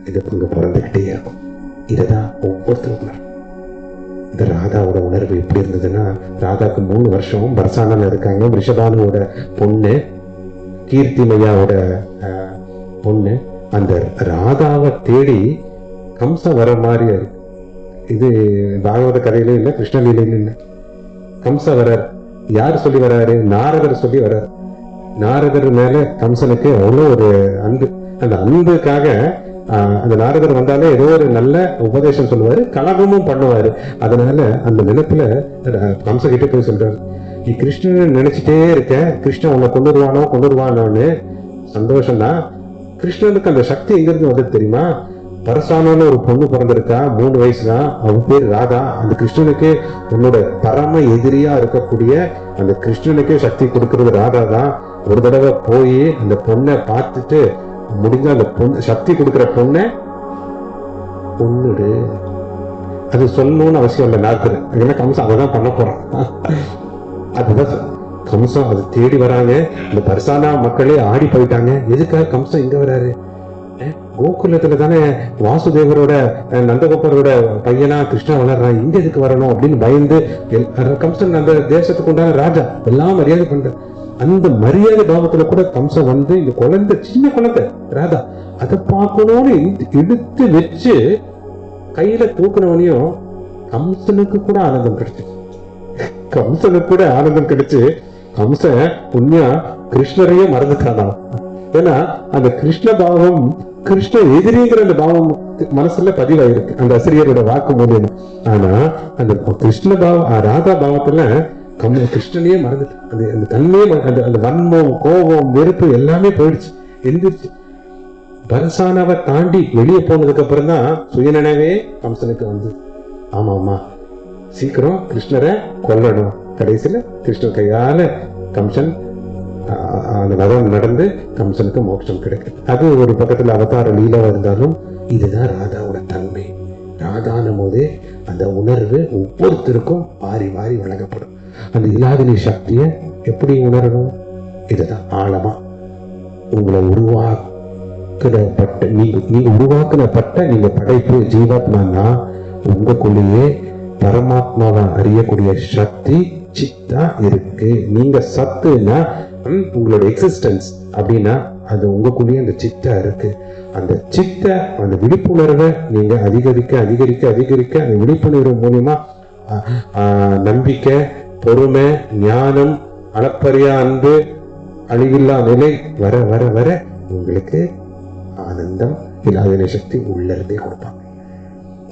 இங்க பிறந்துகிட்டே இருக்கும். இதுதான் ஒவ்வொருத்தரும். இந்த ராதாவோட உணர்வு எப்படி இருந்ததுன்னா, ராதாக்கு 3 வருஷம் பர்சானால இருக்காங்க. ரிஷபானுவோட பொண்ணு, கீர்த்திமையாவோட பொண்ணு. அந்த ராதாவை தேடி கம்சன் வர மாதிரி இருக்கு. இது பாகவத கதையிலும் இல்லை, கிருஷ்ணலீலையிலும் இல்லை. கம்சன் வர்றார். யார் சொல்லி வர்றாரு? நாரதர் சொல்லி வர்றார். நாரதர் மேல கம்சனுக்கு அவ்வளோ ஒரு அன்பு. அந்த அன்புக்காக அந்த நாரதர் வந்தாலே ஏதோ ஒரு நல்ல உபதேசம் சொல்லுவாரு, கலகமும் பண்ணுவாரு. அதனால அந்த நிலத்துல கம்சன் கிட்ட போய் சொல்றாரு, நீ கிருஷ்ணன் நினைச்சிட்டே இருக்க, கிருஷ்ணன் உன்னை கொண்டுருவானோன்னு. சந்தோஷம்தான். கிருஷ்ணனுக்கு அந்த சக்தி எங்கிருந்து வந்தது தெரியுமா? பரசானான்னு ஒரு பொண்ணு பிறந்திருக்கா, 3 வயசு தான், அவ பேர் ராதா. அந்த கிருஷ்ணனுக்கு, உன்னோட பரம எதிரியா இருக்கக்கூடிய அந்த கிருஷ்ணனுக்கே சக்தி கொடுக்கறது ராதா தான். ஒரு தடவை போய் அந்த பொண்ணை பார்த்துட்டு முடிஞ்ச அந்த பொண்ணு சக்தி கொடுக்கிற பொண்ணை கொன்னுடு. அது சொல்லணும்னு அவசியம் இல்லை நாக்கு. ஏன்னா கம்சன் அதைதான் பண்ண போறான். அதுதான் கம்சன் அது தேடி வராங்க. இந்த பர்சானா மக்களே ஆடி போயிட்டாங்க. எதுக்காக கம்சன் இங்க வராரு? கோகுலத்துல தானே வாசுதேவரோட நந்தகோபரோட பையனா கிருஷ்ணன் வளர்றான், இங்க எதுக்கு வரணும் அப்படின்னு பயந்து கம்சன் அந்த தேசத்துக்கு உண்டான ராஜா எல்லாம் மரியாதை பண்ற. அந்த மரியாதை பாவத்துல கூட கம்சன் வந்து இந்த குழந்தை, சின்ன குழந்தை ராதா, அதை பார்க்கணும்னு எடுத்து வச்சு கையில தூக்குனவனையும் கம்சனுக்கு கூட ஆனந்தம் கிடைச்சு. கம்சன் உண்மையா கிருஷ்ணரையே மறந்துட்டானா? ஏன்னா அந்த கிருஷ்ண பாவம், கிருஷ்ண எதிரிங்கிற அந்த பாவம் மனசுல பதிவாயிருக்கு அந்த அசிரியரோட வாக்கு மூலியமா. ஆனா அந்த கிருஷ்ண பாவம், ராதா பாவத்துல கிருஷ்ணனையே மறந்துட்டு, அந்த தன்மையே, அந்த வன்மம், கோபம், வெறுப்பு எல்லாமே போயிடுச்சு, எந்திரிச்சு. பரசானாவை தாண்டி வெளியே போனதுக்கு அப்புறம் தான் சுயநினைவே கம்சனுக்கு வந்து, ஆமா சீக்கிரம் கிருஷ்ணரை கொல்லணும். கடைசியில கிருஷ்ணன் கையால கம்சன் அந்த வதம் நடந்து கம்சனுக்கு மோட்சம் கிடைக்கும். அது ஒரு பக்கத்துல அவதார லீலாவா இருந்தாலும் இதுதான் ராதாவோட தன்மை. ராதான போதே அந்த உணர்வு ஒவ்வொருத்தருக்கும் வாரி வாரி வழங்கப்படும். அந்த இலாதினி சக்தியை எப்படி உணரணும்? இதுதான் ஆழமா உங்களை உருவாக்கினப்பட்ட நீங்க உருவாக்கினப்பட்ட நீங்க படைப்பு ஜீவாத்மானா உங்களுக்குள்ளேயே பரமாத்மாவை அறியக்கூடிய சக்தி சித்தா இருக்கு. நீங்க சத்துனா உங்களோட எக்ஸிஸ்டன்ஸ் அப்படின்னா அது உங்களுக்குள்ளேயே அந்த சித்தா இருக்கு. அந்த சித்த, அந்த விழிப்புணர்வை நீங்க அதிகரிக்க அதிகரிக்க அதிகரிக்க அந்த விழிப்புணர்வு மூலியமா நம்பிக்கை, பொறுமை, ஞானம், அளப்பரிய அன்பு, அழிவில்லா நிலை வர வர வர உங்களுக்கு ஆனந்தம், இல்லாத சக்தி உள்ள இருந்தே கொடுப்பாங்க.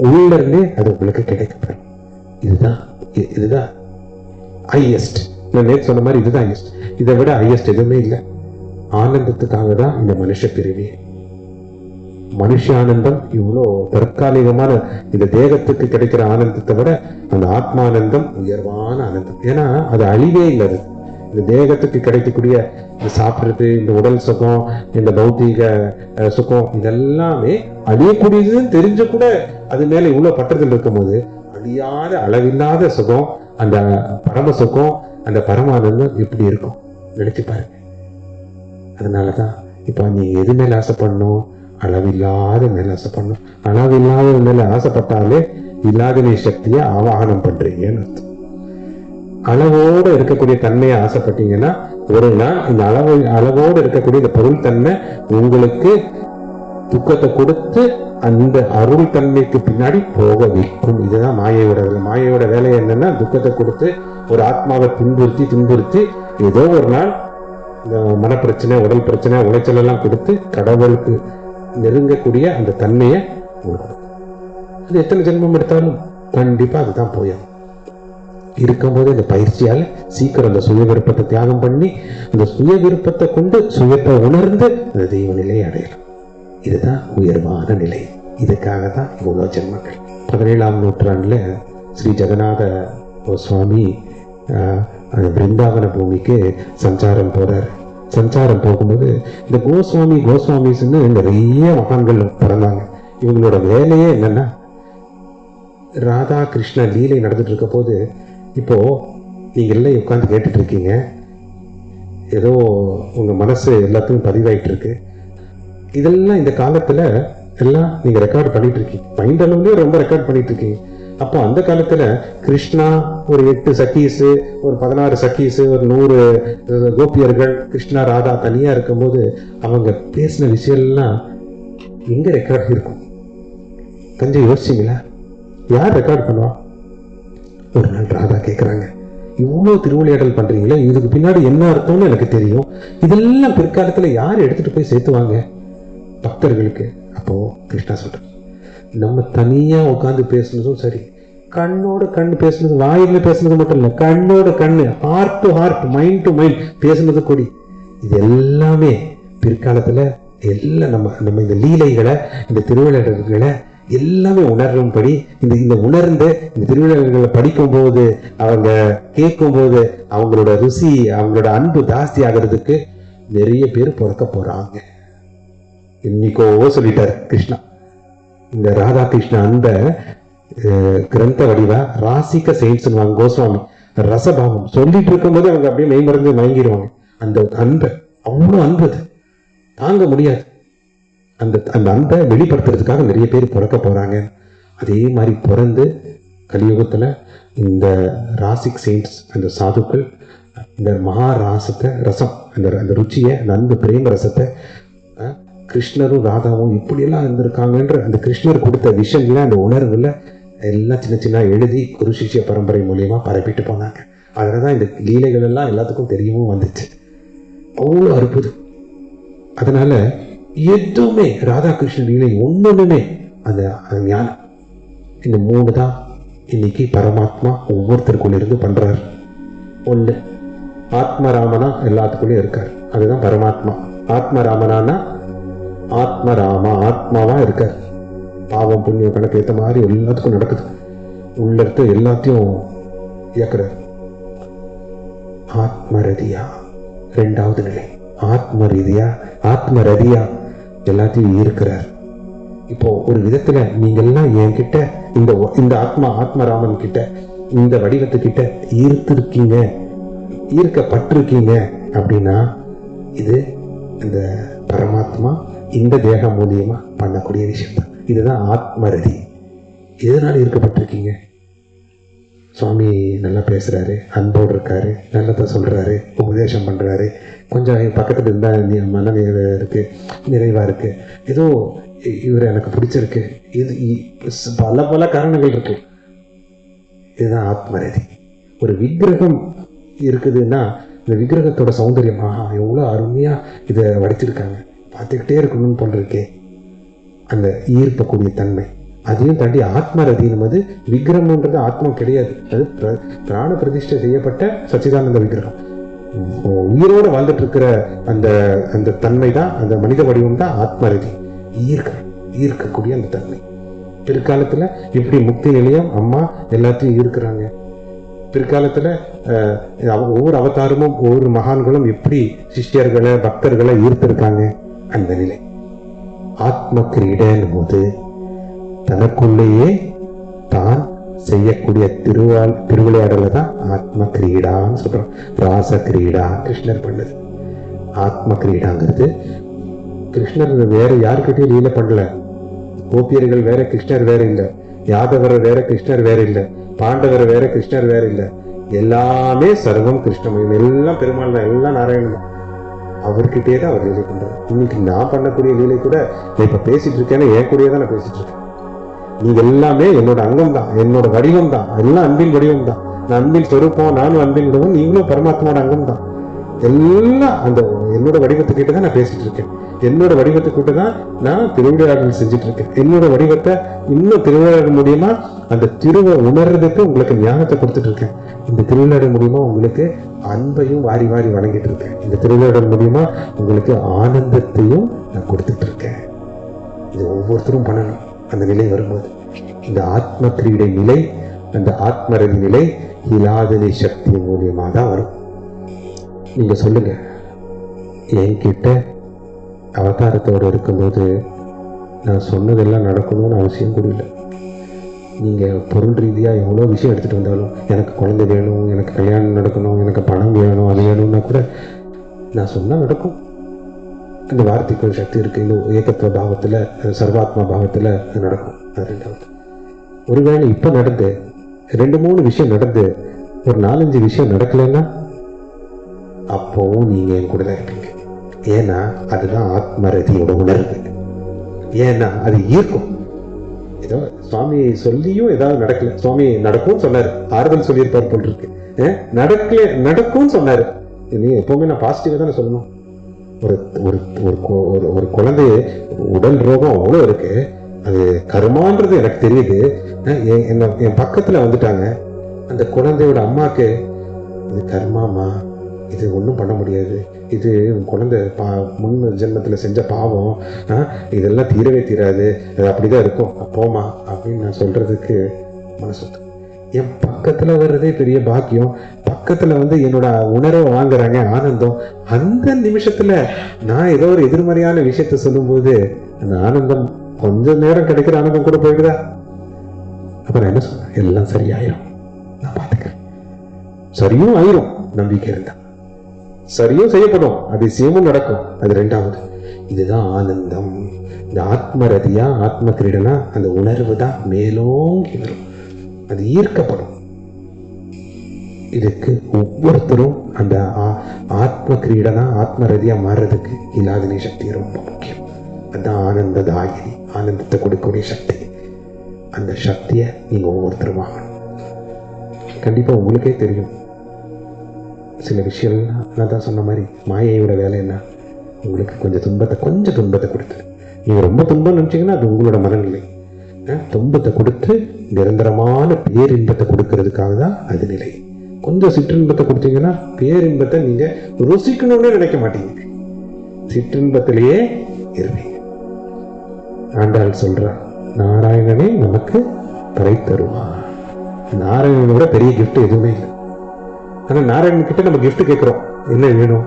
உள்ள இருந்தே அது உங்களுக்கு கிடைக்கப்படும். இதுதான் ஹையஸ்ட். நான் நேற்று சொன்ன மாதிரி இதுதான் ஹையஸ்ட். இதை விட ஹையஸ்ட் எதுவுமே இல்லை. ஆனந்தத்துக்காக தான் இந்த மனுஷ பிறவி. மனுஷ ஆனந்தம் இவ்வளோ தற்காலிகமான, இந்த தேகத்துக்கு கிடைக்கிற ஆனந்தத்தை விட அந்த ஆத்மானந்தம் உயர்வான ஆனந்தம். ஏன்னா அது அழிவே இல்லை. இந்த தேகத்துக்கு கிடைக்கக்கூடிய இந்த சாப்பிட்றது, இந்த உடல் சுகம், இந்த பௌத்திக சுகம், இதெல்லாமே அழியக்கூடியதுன்னு தெரிஞ்சு கூட அது மேல இவ்வளவு பற்றத்தில் இருக்கும்போது அழியாத அளவில்லாத சுகம், அந்த பரம சுகம், அந்த பரமானந்தம் எப்படி இருக்கும் நினைச்சு பாருங்க. அதனாலதான் இப்ப நீங்க எது மேல ஆசைப்படணும்? அளவில்லாத மேல ஆசைப்படணும். அளவில்லாத மேல ஆசைப்பட்டாலே இல்லாத நீ சக்தியை ஆவாகனம் பண்றீங்கன்னு அர்த்தம். அளவோடு இருக்கக்கூடிய தன்மையை ஆசைப்பட்டீங்கன்னா ஒரு நாள் இந்த அளவோடு இருக்கக்கூடிய இந்த பொருள் தன்மை உங்களுக்கு துக்கத்தை கொடுத்து அந்த அருள் தன்மைக்கு பின்னாடி போக வைக்கும். இதுதான் மாயையோட வேலை. மாயையோட வேலை என்னன்னா துக்கத்தை கொடுத்து ஒரு ஆத்மாவை துன்புறுத்தி ஏதோ ஒரு நாள் இந்த மனப்பிரச்சனை, உடல் பிரச்சனை, உளைச்சல் எல்லாம் கொடுத்து கடவுளுக்கு நெருங்கக்கூடிய அந்த தன்மையை அது எத்தனை ஜென்மம் எடுத்தாலும் கண்டிப்பா அதுதான் போயும். இருக்கும்போது இந்த பயிற்சியால சீக்கிரம் அந்த சுய விருப்பத்தை தியாகம் பண்ணி அந்த சுய விருப்பத்தை கொண்டு சுயத்தை உணர்ந்து அந்த தெய்வ நிலையை அடையலாம். இதுதான் உயர்வான நிலை. இதுக்காக தான் இவ்வளவு ஜென்மங்கள். 17ஆம் நூற்றாண்டுல ஸ்ரீ ஜெகநாத கோஸ்வாமி பிருந்தாவன பூமிக்கு சஞ்சாரம் போறாரு. சஞ்சாரம் போகும்போது இந்த கோஸ்வாமிஸ்ன்னு நிறைய மகான்கள் பிறந்தாங்க. இவங்களோட வேலையே என்னன்னா ராதா கிருஷ்ண லீலை நடந்துட்டு இருக்க போது, இப்போ நீங்க எல்லாம் உட்காந்து கேட்டுட்டு இருக்கீங்க, ஏதோ உங்க மனசு எல்லாத்தையும் பதிவாயிட்டு இருக்கு. இதெல்லாம் இந்த காலத்துல எல்லாம் நீங்க ரெக்கார்ட் பண்ணிட்டு இருக்கீங்க. மைண்ட் அளவுலயே ரொம்ப ரெக்கார்ட் பண்ணிட்டு இருக்கீங்க. அப்போ அந்த காலத்துல கிருஷ்ணா ஒரு 8 சக்கீஸ், ஒரு 16 சக்கீஸ், ஒரு 100 கோபியர்கள், கிருஷ்ணா ராதா தனியா இருக்கும்போது அவங்க பேசின விஷயம் எல்லாம் எங்க ரெக்கார்ட் இருக்கும்? கொஞ்சம் யோசிச்சிங்களா? யார் ரெக்கார்ட் பண்ணுவா? ஒரு நாள் ராதா கேட்குறாங்க, இவ்வளவு திருவிளையாடல் பண்றீங்களே, இதுக்கு பின்னாடி என்ன அர்த்தம்னு எனக்கு தெரியும், இதெல்லாம் பிற்காலத்துல யார் எடுத்துட்டு போய் சேர்த்துவாங்க பக்தர்களுக்கு? அப்போ கிருஷ்ணா சொல்ற, நம்ம தனியா உட்காந்து பேசுனதும் சரி, கண்ணோட கண் பேசுனது, வாயில பேசுனது மட்டும் இல்லை, கண்ணோட கண்ணு, heart to heart, mind to mind பேசுனது கூடி, இது எல்லாமே பிற்காலத்துல எல்லாம் நம்ம இந்த லீலைகளை, இந்த திருவிளையாடல்களை எல்லாமே உணரும்படி இந்த உணர்ந்து இந்த திருவிழாக்களை படிக்கும் போது, அவங்க கேட்கும் போது அவங்களோட ருசி, அவங்களோட அன்பு ஜாஸ்தி ஆகிறதுக்கு நிறைய பேர் பிறக்க போறாங்க. இன்னைக்கோ சொல்லிட்டாரு கிருஷ்ணா. இந்த ராதா கிருஷ்ண அன்பை கிரந்த வடிவா ராசிக செயின்ஸ் கோஸ்வாமி ரசபாவம் சொல்லிட்டு இருக்கும்போது அவங்க அப்படியே மெய்மறந்து மயங்கிடுவாங்க. அந்த அன்பை, அவ்வளவு அன்பு தாங்க முடியாது. அந்த அன்பை வெளிப்படுத்துறதுக்காக நிறைய பேர் பிறக்க போறாங்க. அதே மாதிரி பிறந்து கலியுகத்துல இந்த ராசிக் செயின்ஸ், அந்த சாதுக்கள் இந்த மகாராசத்தை, ரசம், அந்த ருச்சியை, அந்த அன்பு பிரேம ரசத்தை கிருஷ்ணரும் ராதாவும் இப்படியெல்லாம் இருந்திருக்காங்கன்ற அந்த கிருஷ்ணர் கொடுத்த விஷயங்கள, அந்த உணர்வுல எல்லாம் சின்ன சின்ன எழுதி குரு சிஷ்ய பரம்பரை மூலியமா பரப்பிட்டு போனாங்க. அதனாலதான் இந்த லீலைகள் எல்லாம் எல்லாத்துக்கும் தெரியவும் வந்துச்சு. அவ்வளவு அற்புதம். அதனால எதுவுமே ராதாகிருஷ்ண லீலை ஒண்ணுமே அந்த ஞானம், இந்த 3 தான் இன்னைக்கு பரமாத்மா ஒவ்வொருத்தருக்குள்ள இருந்து பண்றாரு. ஒண்ணு ஆத்மராமனா எல்லாத்துக்குள்ளயும் இருக்காரு, அதுதான் பரமாத்மா. ஆத்மராமனானா ஆத்மராமா, ஆத்மாவா இருக்கார். பாவம் புண்ணியம் கணக்கு ஏற்ற மாதிரி எல்லாத்துக்கும் நடக்குது. உள்ள இருந்து எல்லாத்தையும் இயக்குறார். ஆத்மரதியா 2வது நிலை. ஆத்மரதியா எல்லாத்தையும் ஈர்க்கிறார். இப்போ ஒரு விதத்துல நீங்க எல்லாம் என்கிட்ட இந்த ஆத்மராமன் கிட்ட, இந்த வடிவத்துக்கிட்ட ஈர்த்திருக்கீங்க, ஈர்க்கப்பட்டிருக்கீங்க அப்படின்னா இது இந்த பரமாத்மா இந்த தேகம் மூலியமா பண்ணக்கூடிய விஷயம் தான். இதுதான் ஆத்மரதி. எதனால ஈர்க்கப்பட்டிருக்கீங்க? சுவாமி நல்லா பேசுறாரு, அன்போடு இருக்காரு, நல்லதை சொல்றாரு, உபதேசம் பண்றாரு, கொஞ்சம் பக்கத்துல இருந்தா மன இருக்கு, நிறைவா இருக்கு, ஏதோ இவர் எனக்கு பிடிச்சிருக்கு, இது பல காரணங்கள் இருக்கு. இதுதான் ஆத்மரதி. ஒரு விக்கிரகம் இருக்குதுன்னா இந்த விக்கிரகத்தோட சௌந்தரியம், எவ்வளோ அருமையா இதை வடிச்சிருக்காங்க, பார்த்துக்கிட்டே இருக்கணும்னு போல இருக்கே, அந்த ஈர்க்கக்கூடிய தன்மை. அதையும் தாண்டி ஆத்மரதியும் போது விக்கிரகம்ன்றது ஆத்மா கிடையாது, அது பிராண பிரதிஷ்டை செய்யப்பட்ட சச்சிதானந்த விக்கிரகம். உயிரோடு வாழ்ந்துட்டு இருக்கிற அந்த அந்த தன்மை தான், அந்த மனித வடிவம் தான் ஆத்மரதி. ஈர்க்கக்கூடிய அந்த தன்மை. பிற்காலத்துல இப்படி முக்தி நிலையம் அம்மா எல்லாத்தையும் ஈர்க்கிறாங்க. பிற்காலத்துல ஒவ்வொரு அவதாரமும் ஒவ்வொரு மகான்களும் எப்படி சிஷ்யர்களை பக்தர்களை ஈர்த்திருக்காங்க. அந்த நிலை ஆத்ம கிரீடன் போது தனக்குள்ளேயே தான் செய்யக்கூடிய திருவிளையாடல தான் ஆத்ம கிரீடான்னு சொல்றோம். ராச கிரீடா கிருஷ்ணர் பண்ணது. ஆத்ம கிரீடாங்கிறது கிருஷ்ணர் வேற யாருக்கிட்டையும் லீல பண்ணல. கோபியர்கள் வேற, கிருஷ்ணர் வேற இல்லை. யாதவர் வேற, கிருஷ்ணர் வேற இல்லை. பாண்டவர் வேற, கிருஷ்ணர் வேற இல்லை. எல்லாமே சர்வம் கிருஷ்ணமயம், எல்லாம் பெருமாள் தான், எல்லாம் நாராயணன் தான். அவர்கிட்டே தான் அவர் லீலை பண்றாரு. இன்னைக்கு நான் பண்ணக்கூடிய லீலை கூட நான் இப்ப பேசிட்டு இருக்கேன்னா என் கூடயே தான் நான் பேசிட்டு இருக்கேன். நீங்க எல்லாமே என்னோட அங்கம் தான், என்னோட வடிவம் தான், எல்லாம் அன்பின் வடிவம் தான். நான் அன்பின் சொரூபம், நானும் அன்பின் வடிவம், நீங்களும் பரமாத்மாவோட அங்கம் தான். எல்லாம் அந்த என்னோட வடிவத்துக்கிட்ட தான் நான் பேசிட்டு இருக்கேன். என்னோட வடிவத்துக்கிட்ட தான் நான் திருவிளையாடல் செஞ்சுட்டு இருக்கேன். என்னோட வடிவத்தை இன்னும் திருவிளையாடல் மூலியமா அந்த திருவை உணர்றதுக்கு உங்களுக்கு ஞானத்தை கொடுத்துட்டு இருக்கேன். இந்த திருவிளையாடல் மூலியமா உங்களுக்கு அன்பையும் வாரி வாரி வழங்கிட்டு இருக்கேன். இந்த திருவிளையாடல் மூலியமா உங்களுக்கு ஆனந்தத்தையும் நான் கொடுத்துட்டு இருக்கேன். இது ஒவ்வொருத்தரும் பண்ணணும். அந்த நிலை வரும்போது இந்த ஆத்ம கிரீடை நிலை, அந்த ஆத்மரதி நிலை இலாதனை சக்தி மூலியமா தான் வரும். நீங்க சொல்லுங்க, என்கிட்ட அவதாரத்தோடு இருக்கும்போது நான் சொன்னதெல்லாம் நடக்கணும்னு அவசியம் கூட இல்லை. நீங்க பொருள் ரீதியா எவ்வளோ விஷயம் எடுத்துட்டு வந்தாலும், எனக்கு குழந்தை வேணும், எனக்கு கல்யாணம் நடக்கணும், எனக்கு பணம் வேணும், அது வேணும்னா கூட நான் சொன்னா நடக்கும். அந்த வார்த்தைக்கு சக்தி இருக்கு. இந்த ஏகத்துவ பாவத்துல, சர்வாத்மா பாவத்துல நடக்கும். அது ரெண்டாவது. ஒருவேளை இப்ப நடந்து 2-3 விஷயம் நடந்து ஒரு 4-5 விஷயம் நடக்கலைன்னா அப்பவும் நீங்க என் கூட தான் இருப்பீங்க. ஏன்னா அதுதான் ஆத்மரதியோட உணர்வு. ஏன்னா அது ஈர்க்கும். ஏதோ சுவாமி சொல்லியும் ஏதாவது நடக்கல, சுவாமி நடக்கும்னு சொன்னாரு, ஆறுதல் சொல்லியிருப்பார் போல் இருக்கு. நடக்கல, நடக்கும்னு சொன்னாரு. நீ எப்பவுமே நான் பாசிட்டிவா தானே சொல்லணும். ஒரு ஒரு ஒரு குழந்தை உடல் ரோகம் அவ்வளோ இருக்கு, அது கர்மான்றது எனக்கு தெரியுது. என் பக்கத்துல வந்துட்டாங்க. அந்த குழந்தையோட அம்மாக்கு இது கர்மாமா, இது ஒன்றும் பண்ண முடியாது, இது குழந்தை முன் ஜென்மத்துல செஞ்ச பாவம், இதெல்லாம் தீரவே தீராது, அது அப்படிதான் இருக்கும், போமா அப்படின்னு நான் சொல்றதுக்கு மனசு. என் பக்கத்துல வர்றதே பெரிய பாக்கியம். பக்கத்துல வந்து என்னோட உணர்வை வாங்குறாங்க, ஆனந்தம். அந்த நிமிஷத்துல நான் ஏதோ ஒரு எதிர்மறையான விஷயத்த சொல்லும் போது அந்த ஆனந்தம் கொஞ்ச நேரம் கிடைக்கிற ஆனந்தம் கூட போயிடுதா? அப்புறம் என்ன சொன்ன, எல்லாம் சரியாயிரும், நான் பாத்துக்கிறேன். சரியும் ஆயிரும், நம்பிக்கை இருந்தா சரியும் செய்யப்படும், அதிசயமும் நடக்கும். அது ரெண்டாவது. இதுதான் ஆனந்தம். இந்த ஆத்மரதியா ஆத்ம கிரீடனா அந்த உணர்வு தான் மேலோங்கி வரும், அது ஈர்க்கப்படும். இதுக்கு ஒவ்வொருத்தரும் அந்த ஆத்ம கிரீடனா ஆத்மரதியா மாறுறதுக்கு இலாதினி சக்தி ரொம்ப முக்கியம். அதுதான் ஆனந்த தாயினி, ஆனந்தத்தை கொடுக்கக்கூடிய சக்தி. அந்த சக்தியை நீங்க ஒவ்வொருத்தரும் வாங்கணும். கண்டிப்பா உங்களுக்கே தெரியும் சில விஷயம்லாம். நான் தான் சொன்ன மாதிரி மாயையோட வேலை என்ன, உங்களுக்கு கொஞ்சம் துன்பத்தை கொடுத்து, நீங்க ரொம்ப துன்பம் நினைச்சீங்கன்னா அது உங்களோட மனநிலை. துன்பத்தை கொடுத்து நிரந்தரமான பேரின்பத்தை கொடுக்கறதுக்காக தான் அது நிலை. கொஞ்சம் சிற்றின்பத்தை கொடுத்தீங்கன்னா பேரின்பத்தை நீங்க ருசிக்கணும்னு நினைக்க மாட்டீங்க, சிற்றின்பத்திலேயே இருப்பீங்க. ஆண்டாள் சொல்ற, நாராயணனே நமக்கு பறை தருவான். நாராயணனை விட பெரிய கிஃப்ட் எதுவுமே இல்லை. ஆனா நாராயணன் கிட்ட நம்ம கிஃப்ட் கேட்கிறோம், என்ன வேணும்,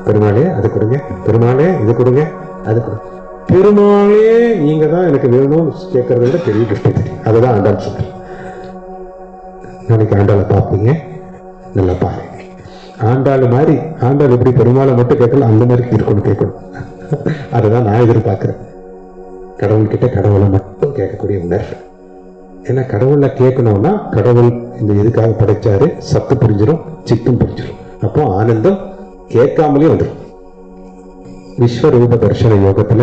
பெருமாளே அது கொடுங்க, பெருமாளே இது கொடுங்க, அது கொடுங்க. பெருமாளே நீங்க தான் எனக்கு வேணும்னு கேட்கறத விட பெரிய கிஃப்ட் தெரியும். அதுதான் ஆண்டாள் சொல்றேன். நாளைக்கு ஆண்டாளை பார்ப்பீங்க, நல்லா பாருங்க. ஆண்டாள் மாதிரி, ஆண்டாள் எப்படி பெருமாளை மட்டும் கேட்கலாம், அந்த மாதிரி இருக்கணும், கேட்கணும். அதுதான் நான் எதிர்பார்க்கிறேன். கடவுள்கிட்ட கடவுளை மட்டும் கேட்கக்கூடிய உணர்வு. ஏன்னா கடவுளை கேட்கணும்னா கடவுள் இந்த எதுக்காக படைச்சாரு சத்து புரிஞ்சிடும், சித்தும் புரிஞ்சிடும். அப்போ ஆனந்தம் கேட்காமலே வந்துடும். விஸ்வரூப தர்ஷன யோகத்துல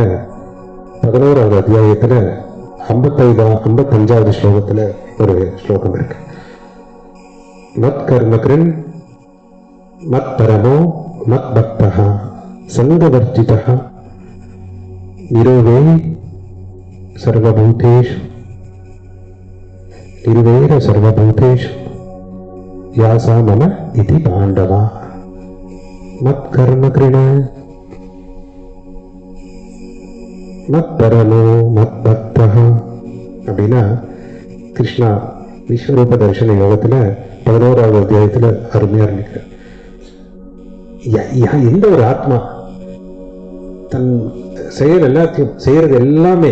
11வது அத்தியாயத்துல 55வது ஸ்லோகத்துல ஒரு ஸ்லோகம் இருக்கு. மத் கர்மகிருன் மத் பரமோ மத் பக்தஹ சங்கவர்ஜிதஹ நிரோவே சர்வபூதேஷு நிர்வேர சர்வபூதேஷு யாசா மம இதி பாண்டவா. மத் கர்மகிருண மத் பரமோ மத் பக்தஹ அப்படின்னா கிருஷ்ணா விஸ்வரூப தரிசன யோகத்துல 11வது அத்தியாயத்துல அருமையா இருக்கிறார். எந்த ஒரு ஆத்மா தன் செயல் எல்லாத்தையும் செய்யறது எல்லாமே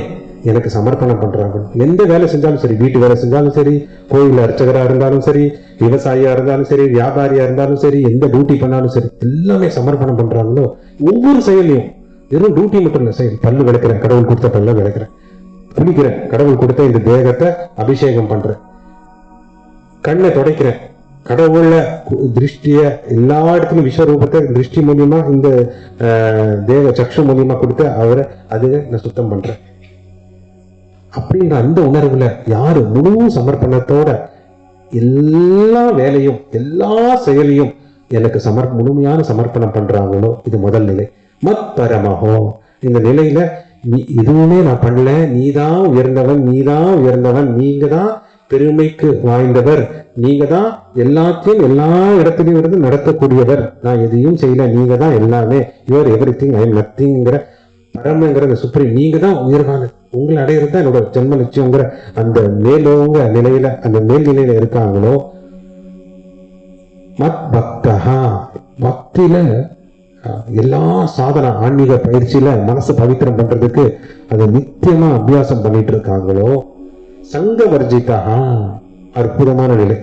எனக்கு சமர்ப்பணம் பண்றாங்க, எந்த வேலை செஞ்சாலும் சரி, வீட்டு வேலை செஞ்சாலும் சரி, கோயில் அர்ச்சகரா இருந்தாலும் சரி, விவசாயியா இருந்தாலும் சரி, வியாபாரியா இருந்தாலும் சரி, எந்த டியூட்டி பண்ணாலும் சரி, எல்லாமே சமர்ப்பணம் பண்றாங்களோ ஒவ்வொரு செயலையும். வெறும் டியூட்டி மட்டும் இல்லை, செயல். பல்லு விளக்குறேன், கடவுள் கொடுத்த பல்ல விளக்குறேன். குளிக்கிறேன், கடவுள் கொடுத்த இந்த தேகத்தை அபிஷேகம் பண்றேன். கண்ணை துடைக்கிறேன், கடவுள திருஷ்டிய எல்லா இடத்துலயும் விஸ்வரூபத்தை திருஷ்டி மூலியமா இந்த தேவ சக்ஷு மூலியமா கொடுத்து அவரை அது நான் சுத்தம் பண்றேன் அப்படின்ற அந்த உணர்வுல யாரு முழு சமர்ப்பணத்தோட எல்லா வேலையும் எல்லா செயலையும் எனக்கு முழுமையான சமர்ப்பணம் பண்றாங்களோ இது முதல் நிலை. மத் பரமஹோ, இந்த நிலையில எதுவுமே நான் பண்ணல, நீதான் உயர்ந்தவன், நீதான் உயர்ந்தவன், நீங்க தான் பெருமைக்கு வாய்ந்தவர், நீங்க தான் எல்லாத்தையும் எல்லா இடத்துலயும் இருந்து நடத்தக்கூடியவர், நான் எதையும் செய்யல, நீங்க தான் எல்லாமே, யுவர் எவ்ரிதிங் ஐ எம் நத்திங்கிற பரமங்கிற அந்த சுப்ரீம், நீங்க தான் உயர்வான, உங்களை அடையிறது தான் என்னோட ஜென்ம லட்சியங்கிற அந்த மேலோங்க நிலையில அந்த மேல்நிலையில இருக்காங்களோ. மத் பக்தஹா, பக்தியில எல்லா சாதன ஆன்மீக பயிற்சியில மனசு பவித்திரம் பண்றதுக்கு அதை நித்தியமா அபியாசம் பண்ணிட்டு இருக்காங்களோ. சங்க வர்ஜிதா, அற்புதமான நிலை.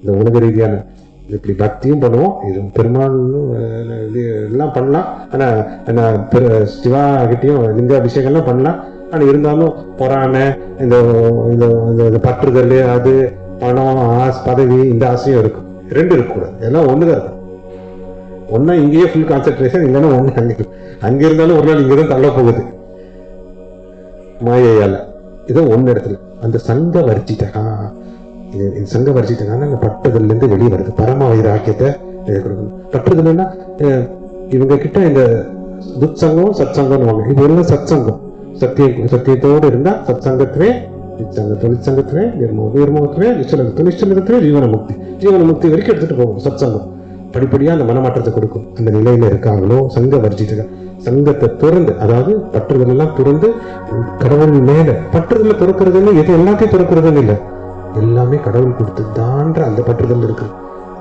இந்த உலக ரீதியான இப்படி பக்தியும் பண்ணுவோம், இது பெருமாள் எல்லாம் பண்ணலாம், ஆனா சிவா கிட்டையும் லிங்காபிஷேகம்லாம் பண்ணலாம். ஆனா இருந்தாலும் பொறாமை, இந்த பற்றுதல், அது பணம், பதவி, இந்த ஆசையும் இருக்கும். ரெண்டு இருக்கக்கூடாது, எல்லாம் ஒண்ணுதான் இருக்கும். ஒன்னா இங்கேயே ஃபுல் கான்சென்ட்ரேஷன், இல்லைன்னா ஒண்ணு அங்க இருந்தாலும் ஒரு நாள் இங்கதான் தள்ள போகுது மாயையால. இதோ ஒன்னு இடத்துல அந்த சங்க வர்ஜிதகா, சங்க வர்ஜிதகான அந்த பட்டுதல்ல இருந்து வெளியே வருது. பரம வைராக்கியத்தை கொடுக்கணும். பட்டுதல்னா இவங்க கிட்ட இந்த துத்சங்கம் சத்சங்கம் வாங்க, இது எல்லாம் சத்சங்கம். சத்தியத்தோடு இருந்தா சத்சங்கத்திலே தொழிற்சங்கத்திலே நிர்மோகத்திலே நிச்சலத்திலே ஜீவன முக்தி, ஜீவன முக்தி வரைக்கும் எடுத்துட்டு போகும் சத்சங்கம். படிப்படியா அந்த மனமாற்றத்தை கொடுக்கும். அந்த நிலையில இருக்காங்களோ சங்க வர்ஜிதக, சங்கத்தை துறந்து, அதாவது பற்றுதல் எல்லாம் துறந்து கடவுள் மேல பற்றுதல துறக்கிறதுன்னு எது எல்லாத்தையும் துறக்கிறதுன்னு இல்லை, எல்லாமே கடவுள் கொடுத்ததான்ற அந்த பற்றுதல் இருக்கு.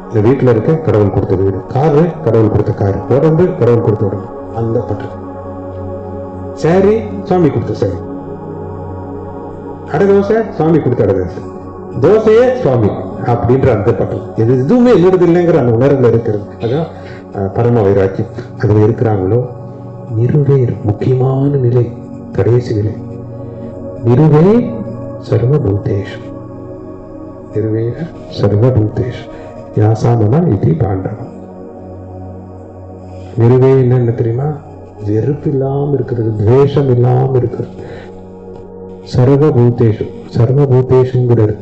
இந்த வீட்டுல இருக்க கடவுள் கொடுத்த வீடு, காரு கடவுள் கொடுத்த காரு, உடம்பு கடவுள் கொடுத்த உடம்பு, அந்த பற்று. சாரி சுவாமி கொடுத்த சாரி, அடதோசை சுவாமி கொடுத்த அடதோசை, தோசையே சுவாமி அப்படின்ற அந்த பற்று. எதுவுமே என்னது இல்லைங்கிற அந்த உணர்வுல இருக்கிறது, அதான் பரம வைராக்கியம். அதுல இருக்கிறாங்களோ. நிருவேர், முக்கியமான நிலை, கடைசி நிலை. நிருவே சர்வபூதேஷு, நிருவேர சர்வபூதேஷு யாசாமன இது பாண்டவம். நிருவே என்ன தெரியுமா? வெறுப்பு இல்லாம இருக்கிறது, துவேஷம் இல்லாம இருக்கிறது. சர்வபூதேஷு, சர்வபூதேஷுங்கிறது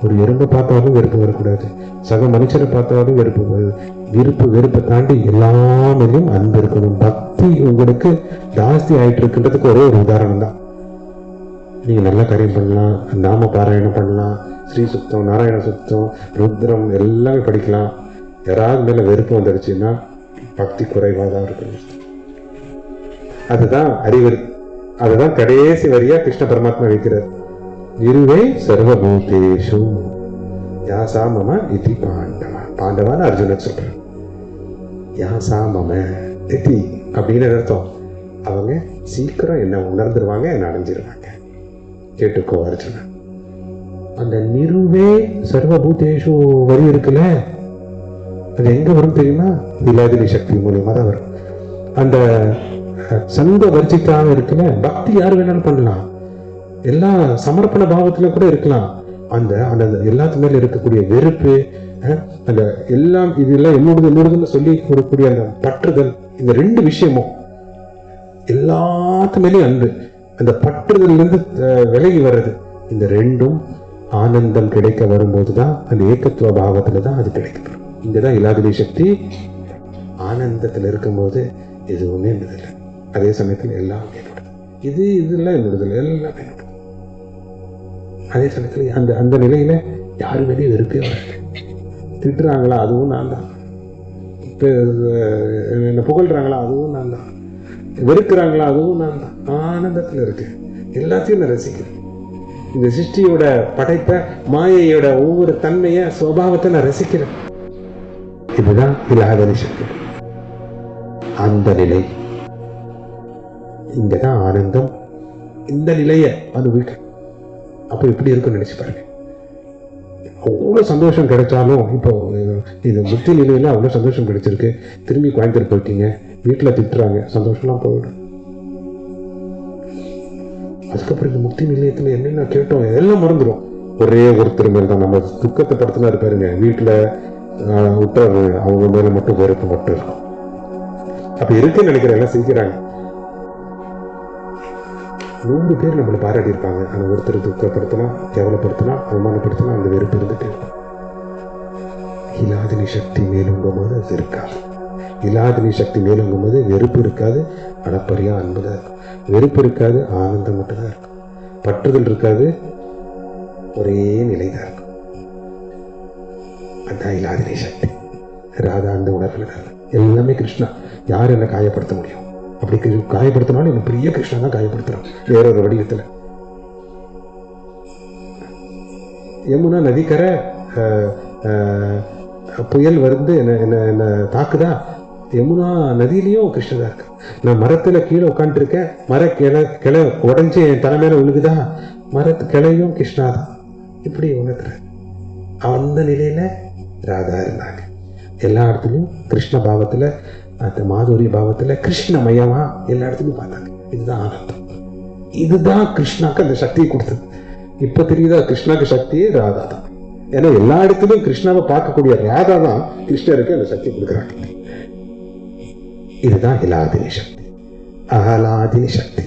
ஒரு எறும்பை பார்த்தாலும் வெறுப்பு வரக்கூடாது, சக மனுஷரை பார்த்தாலும் வெறுப்பை தாண்டி எல்லாமேயும் அன்பு இருக்கணும். பக்தி உங்களுக்கு ஜாஸ்தி ஆயிட்டு இருக்குன்றதுக்கு ஒரே ஒரு உதாரணம் தான். நீங்க நல்ல காரியம் பண்ணலாம், நாம பாராயணம் பண்ணலாம், ஸ்ரீ சுத்தம், நாராயண சுத்தம், ருத்ரம் எல்லாமே படிக்கலாம். யாராவது மேல வெறுப்பு வந்துடுச்சுன்னா பக்தி குறைவாதான் இருக்கணும். அதுதான் அறிவு. அதுதான் கடைசி வரியா கிருஷ்ண பரமாத்மா வைக்கிறார். இருவே சர்வபூதேஷு யாசா மம இதி பாண்டவா. பாண்டவான்னு அர்ஜுனன் சொல்றான். யாசா மம இதி அப்படின்னு அர்த்தம், அவங்க சீக்கிரம் என்ன உணர்ந்துருவாங்க, என்ன அடைஞ்சிருவாங்க. கேட்டுக்கோ அர்ஜுனன். அந்த நிருவே சர்வபூதேஷு வரி இருக்குல்ல, அது எங்க வரும் தெரியுமா? விலாதினி சக்தி மூலியமா தான் வரும். அந்த சங்க வர்ஜிக்காக இருக்குல்ல, பக்தி யார் வேணாலும் பண்ணலாம், எல்லா சமர்ப்பண பாவத்துல கூட இருக்கலாம். அந்த அந்த எல்லாத்து மேல இருக்கக்கூடிய வெறுப்பு, அந்த எல்லாம் இதெல்லாம் என்னோடதுன்னு சொல்லி கொடுக்கக்கூடிய அந்த பற்றுதல், இந்த ரெண்டு விஷயமும் எல்லாத்து மேலேயும் அன்பு, அந்த பற்றுதல் இருந்து விலகி வர்றது, இந்த ரெண்டும் ஆனந்தம் கிடைக்க வரும்போது தான் அந்த ஏகத்துவ பாவத்துல தான் அது கிடைக்கப்படும். இங்கதான் இலாதிரி சக்தி. ஆனந்தத்துல இருக்கும்போது எதுவுமே என்னதில்லை, அதே சமயத்துல எல்லாம் என்னோட, இதெல்லாம் என்னோடதில்லை, எல்லாம் என்னோட. அதே சமயத்துல அந்த நிலையில யாரும் வெளியே வெறுப்பே வராது. திட்டுறாங்களா, அதுவும் நான் தான். என்ன புகழ்றாங்களா, அதுவும் நான் தான். வெறுக்கிறாங்களா, அதுவும் நான் தான். ஆனந்தத்துல இருக்கு, எல்லாத்தையும் நான் ரசிக்கிறேன். இந்த சிருஷ்டியோட படைப்பை, மாயையோட ஒவ்வொரு தன்மைய, சுபாவத்தை நான் ரசிக்கிறேன். இதுதான் இலாதரி சக்தி. அந்த நிலை, இங்கதான் ஆனந்தம். இந்த நிலைய அனுபவிக்க அப்ப எப்படி இருக்குன்னு நினைச்சு பாருங்க. அவ்வளவு சந்தோஷம் கிடைச்சாலும், இப்போ இது முக்தி நிலையில அவ்வளவு சந்தோஷம் கிடைச்சிருக்கு, திரும்பி கோயம்புத்தூர் போயிட்டீங்க, வீட்டுல திட்டுறாங்க, சந்தோஷம்லாம் போயிடும். அதுக்கப்புறம் இந்த முக்தி நிலையத்துல என்னென்ன கேட்டோம் எல்லாம் மறந்துடும். ஒரே ஒருத்தர் மேல தான் நம்ம துக்கத்தை படுத்தினா இருப்பாருங்க, வீட்டுல விட்டுறாரு, அவங்க மேல மட்டும் வெறுப்பு மட்டும் இருக்கும். அப்ப இருக்குன்னு நினைக்கிற எல்லாம் சிரிக்கிறாங்க. 100 பேர் நம்மளை பாராட்டி இருப்பாங்க, ஆனா ஒருத்தர் துக்கப்படுத்தினா, கேவலப்படுத்தினா, அவமானப்படுத்தினா அந்த வெறுப்பு இருந்துட்டு இருக்கும். இலாதினி சக்தி மேலோங்கும் போது அது இருக்காது. இலாதினி சக்தி மேலோங்கும் போது வெறுப்பு இருக்காது, அளப்பரியா அன்புதான் இருக்கும். வெறுப்பு இருக்காது, ஆனந்தம் மட்டும்தான் இருக்கும். பற்றுதல் இருக்காது, ஒரே நிலைதான் இருக்கும். அதான் இலாதினி சக்தி. ராதா அந்த உணர்வுல எல்லாமே கிருஷ்ணா. யார் என்ன காயப்படுத்த முடியும்? அப்படி காயப்படுத்தினாலும் எனக்கு பெரிய கிருஷ்ணா தான் காயப்படுத்துறான், வேற ஒரு வடிவத்துல. யமுனா நதிக்கரை புயல் வந்து என்ன தாக்குதா, யமுனா நதியிலையும் கிருஷ்ணதா இருக்கு. நான் மரத்துல கீழே உட்காந்துட்டு இருக்கேன், கிளை உடஞ்சி என் தலைமையில விழுகுதா, மரத்து கிளையும் கிருஷ்ணா தான். இப்படி உணர்த்துற அந்த நிலையில ராதா இருந்தாங்க. எல்லா இடத்துலையும் கிருஷ்ண பாவத்துல, அந்த மாதுரிய பாவத்துல கிருஷ்ணமயமா எல்லா இடத்துலையும் பார்த்தாங்க. இதுதான் ஆனந்தம். இதுதான் கிருஷ்ணாக்கு அந்த சக்தியை கொடுத்தது. இப்ப தெரியுதா கிருஷ்ணாக்கு சக்தியே ராதா தான். ஏன்னா எல்லா இடத்துலையும் கிருஷ்ணாவை பார்க்கக்கூடிய ராதா தான் கிருஷ்ணருக்கு அந்த சக்தி கொடுக்குறாங்க. இதுதான் இலாதினி சக்தி, அகலாதினி சக்தி,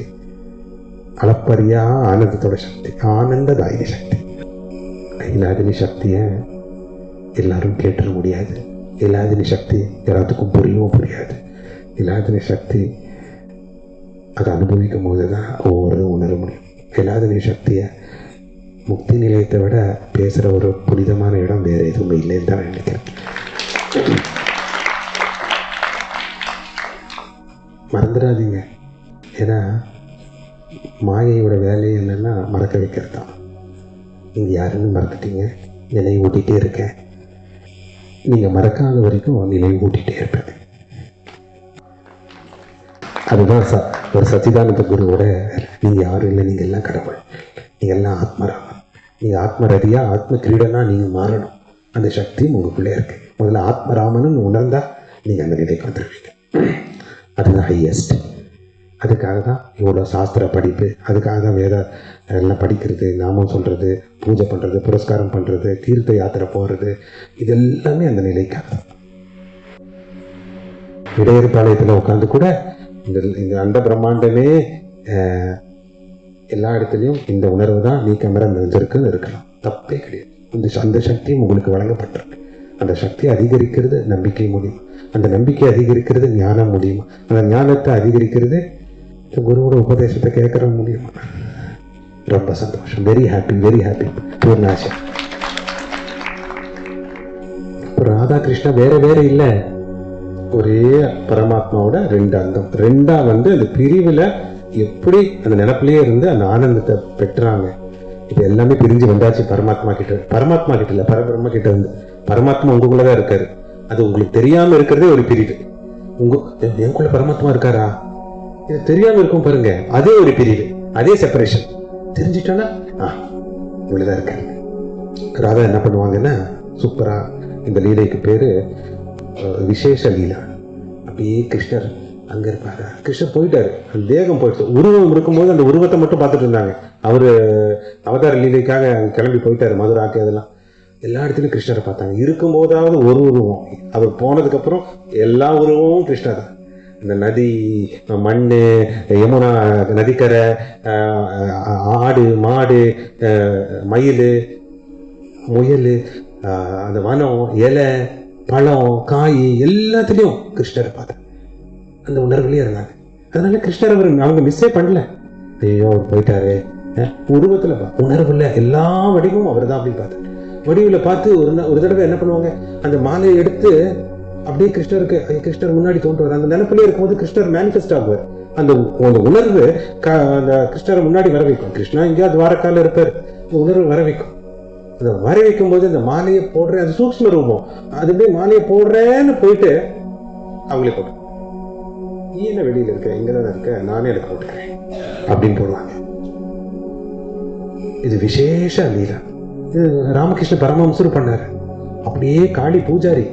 அளப்பரியா ஆனந்தத்தோட சக்தி, ஆனந்ததாயினி சக்தி. இலாதினி சக்திய எல்லாரும் கேட்டுற முடியாது. இலாதினி சக்தி எல்லாத்துக்கும் புரியவும் புரியாது. இலாதினி சக்தி அதை அனுபவிக்கும் போதுதான் ஒவ்வொரு உணர முடியும். இலாதினி சக்திய முக்தி நிலையத்தை விட பேசுற ஒரு புனிதமான இடம் வேற எதுவுமே இல்லைன்னு தான் நினைக்கிறேன். மறந்துடாதீங்க. ஏன்னா மாயையோட வேலை என்னன்னா மறக்க வைக்கிறது தான். நீங்க யாருன்னு மறந்துட்டீங்க, நினைவு ஊட்டிகிட்டே இருக்கேன். நீங்க மறக்காத வரைக்கும் நினைவு ஊட்டிகிட்டே இருப்பேன். அதுதான் ஒரு சச்சிதானந்த குருவோட, நீங்க யாரும் இல்லை, நீங்க எல்லாம் கடவுள், நீங்க எல்லாம் ஆத்மராமன், நீங்க ஆத்மரதியா ஆத்ம கிரீடனா நீங்க மாறணும். அந்த சக்தியும் உங்களுக்குள்ளே இருக்கு. முதல்ல ஆத்மராமன் உணர்ந்தா நீங்க அந்த நிலைக்கு வந்துருவீங்க. அதுதான் ஹையஸ்ட். அதுக்காக தான் இவ்வளோ சாஸ்திர படிப்பு, அதுக்காக தான் வேத எல்லாம் படிக்கிறது, நாமம் சொல்றது, பூஜை பண்றது, புரஸ்காரம் பண்றது, தீர்த்த யாத்திரை போறது, இது எல்லாமே அந்த நிலைக்காக தான். இடையற்பாளையத்தில் உட்காந்து கூட இந்த அந்த பிரம்மாண்டமே எல்லா இடத்துலையும் இந்த உணர்வு தான் நீக்கமர நிறைஞ்சிருக்குன்னு இருக்கலாம், தப்பே கிடையாது. அந்த சக்தியும் உங்களுக்கு வழங்கப்பட்டிருக்கு. அந்த சக்தியை அதிகரிக்கிறது நம்பிக்கை மூலியம், அந்த நம்பிக்கை அதிகரிக்கிறது ஞானம் மூலியமா, அந்த ஞானத்தை அதிகரிக்கிறது குருவோட உபதேசத்தை கேட்கற முடியுமா? ரொம்ப சந்தோஷம். Very happy, very happy. பூர்ணாசா. ராதாகிருஷ்ணா வேற வேற இல்ல, ஒரே பரமாத்மாவோட 2 அங்கம். 2ஆ வந்து அந்த பிரிவுல எப்படி அந்த நினைப்பிலேயே இருந்து அந்த ஆனந்தத்தை பெற்றாங்க. இது எல்லாமே பிரிஞ்சு வந்தாச்சு பரமாத்மா கிட்ட. பரமாத்மா கிட்ட இல்ல, பரபிரம்ம கிட்ட இருந்து. பரமாத்மா உங்களுக்குள்ளதான் இருக்காரு, அது உங்களுக்கு தெரியாம இருக்கிறதே ஒரு பிரிவு. எனக்குள்ள பரமாத்மா இருக்காரா, இது தெரியாம இருக்கும் பாருங்க, அதே ஒரு பிரிவு, அதே செப்பரேஷன். தெரிஞ்சிட்டோன்னா இவ்வளவுதான் இருக்காரு. ராதா என்ன பண்ணுவாங்கன்னா, சூப்பரா இந்த லீலைக்கு பேரு விசேஷ லீலா. அப்படியே கிருஷ்ணர் அங்க இருப்பாரு. கிருஷ்ணர் போயிட்டாரு, அந்த தேகம் போயிடுச்சு. உருவம் இருக்கும்போது அந்த உருவத்தை மட்டும் பார்த்துட்டு இருந்தாங்க. அவரு அவதார லீலைக்காக கிளம்பி போயிட்டாரு, மதுராக்கு அதெல்லாம். எல்லா இடத்துலையும் கிருஷ்ணரை பார்த்தாங்க. இருக்கும் போதாவது ஒரு உருவம், அவர் போனதுக்கு அப்புறம் எல்லா உருவமும் கிருஷ்ணர் தான். இந்த நதி, மண், யமுனா நதிக்கரை, ஆடு, மாடு, மயில், முயல், அந்த வனம், இலை, பழம், காய் எல்லாத்துலேயும் கிருஷ்ணரை பார்த்தேன். அந்த உணர்வுலேயே இருந்தாங்க. அதனால கிருஷ்ணர் அவங்க மிஸ்ஸே பண்ணல. ஐயோ அவர் போயிட்டாரு, உருவத்தில் உணர்வுல எல்லா வடிவும் அவர் தான் அப்படின்னு பார்த்தேன். வடிவில் பார்த்து ஒரு தடவை என்ன பண்ணுவாங்க, அந்த மாலையை எடுத்து அப்படியே கிருஷ்ணர் முன்னாடி தோன்றுவார். அந்த நினைப்பிலே இருக்கும்போது கிருஷ்ணர் மேனிஃபெஸ்ட் ஆகுவார். அந்த உணர்வு அந்த கிருஷ்ணரை முன்னாடி வர வைக்கும். கிருஷ்ணா இங்கே துவாரகால இருப்பார், உணர்வு வர வைக்கும். அதை வர வைக்கும் போது அந்த மாலையை போடுறேன், அது சூக்ஷ்ம ரூபம், அது அப்படியே மாலையை போடுறேன்னு போயிட்டு அவங்களே போட்டு, நீ என்ன வெளியில இருக்க, இங்கதான் இருக்க, நானே எனக்கு போட்டுக்கிறேன் அப்படின்னு போடுவாங்க. இது விசேஷ லீலா. இது ராமகிருஷ்ண பரமஹம்சர் பண்ணாரு. அப்படியே காளி பூஜாரி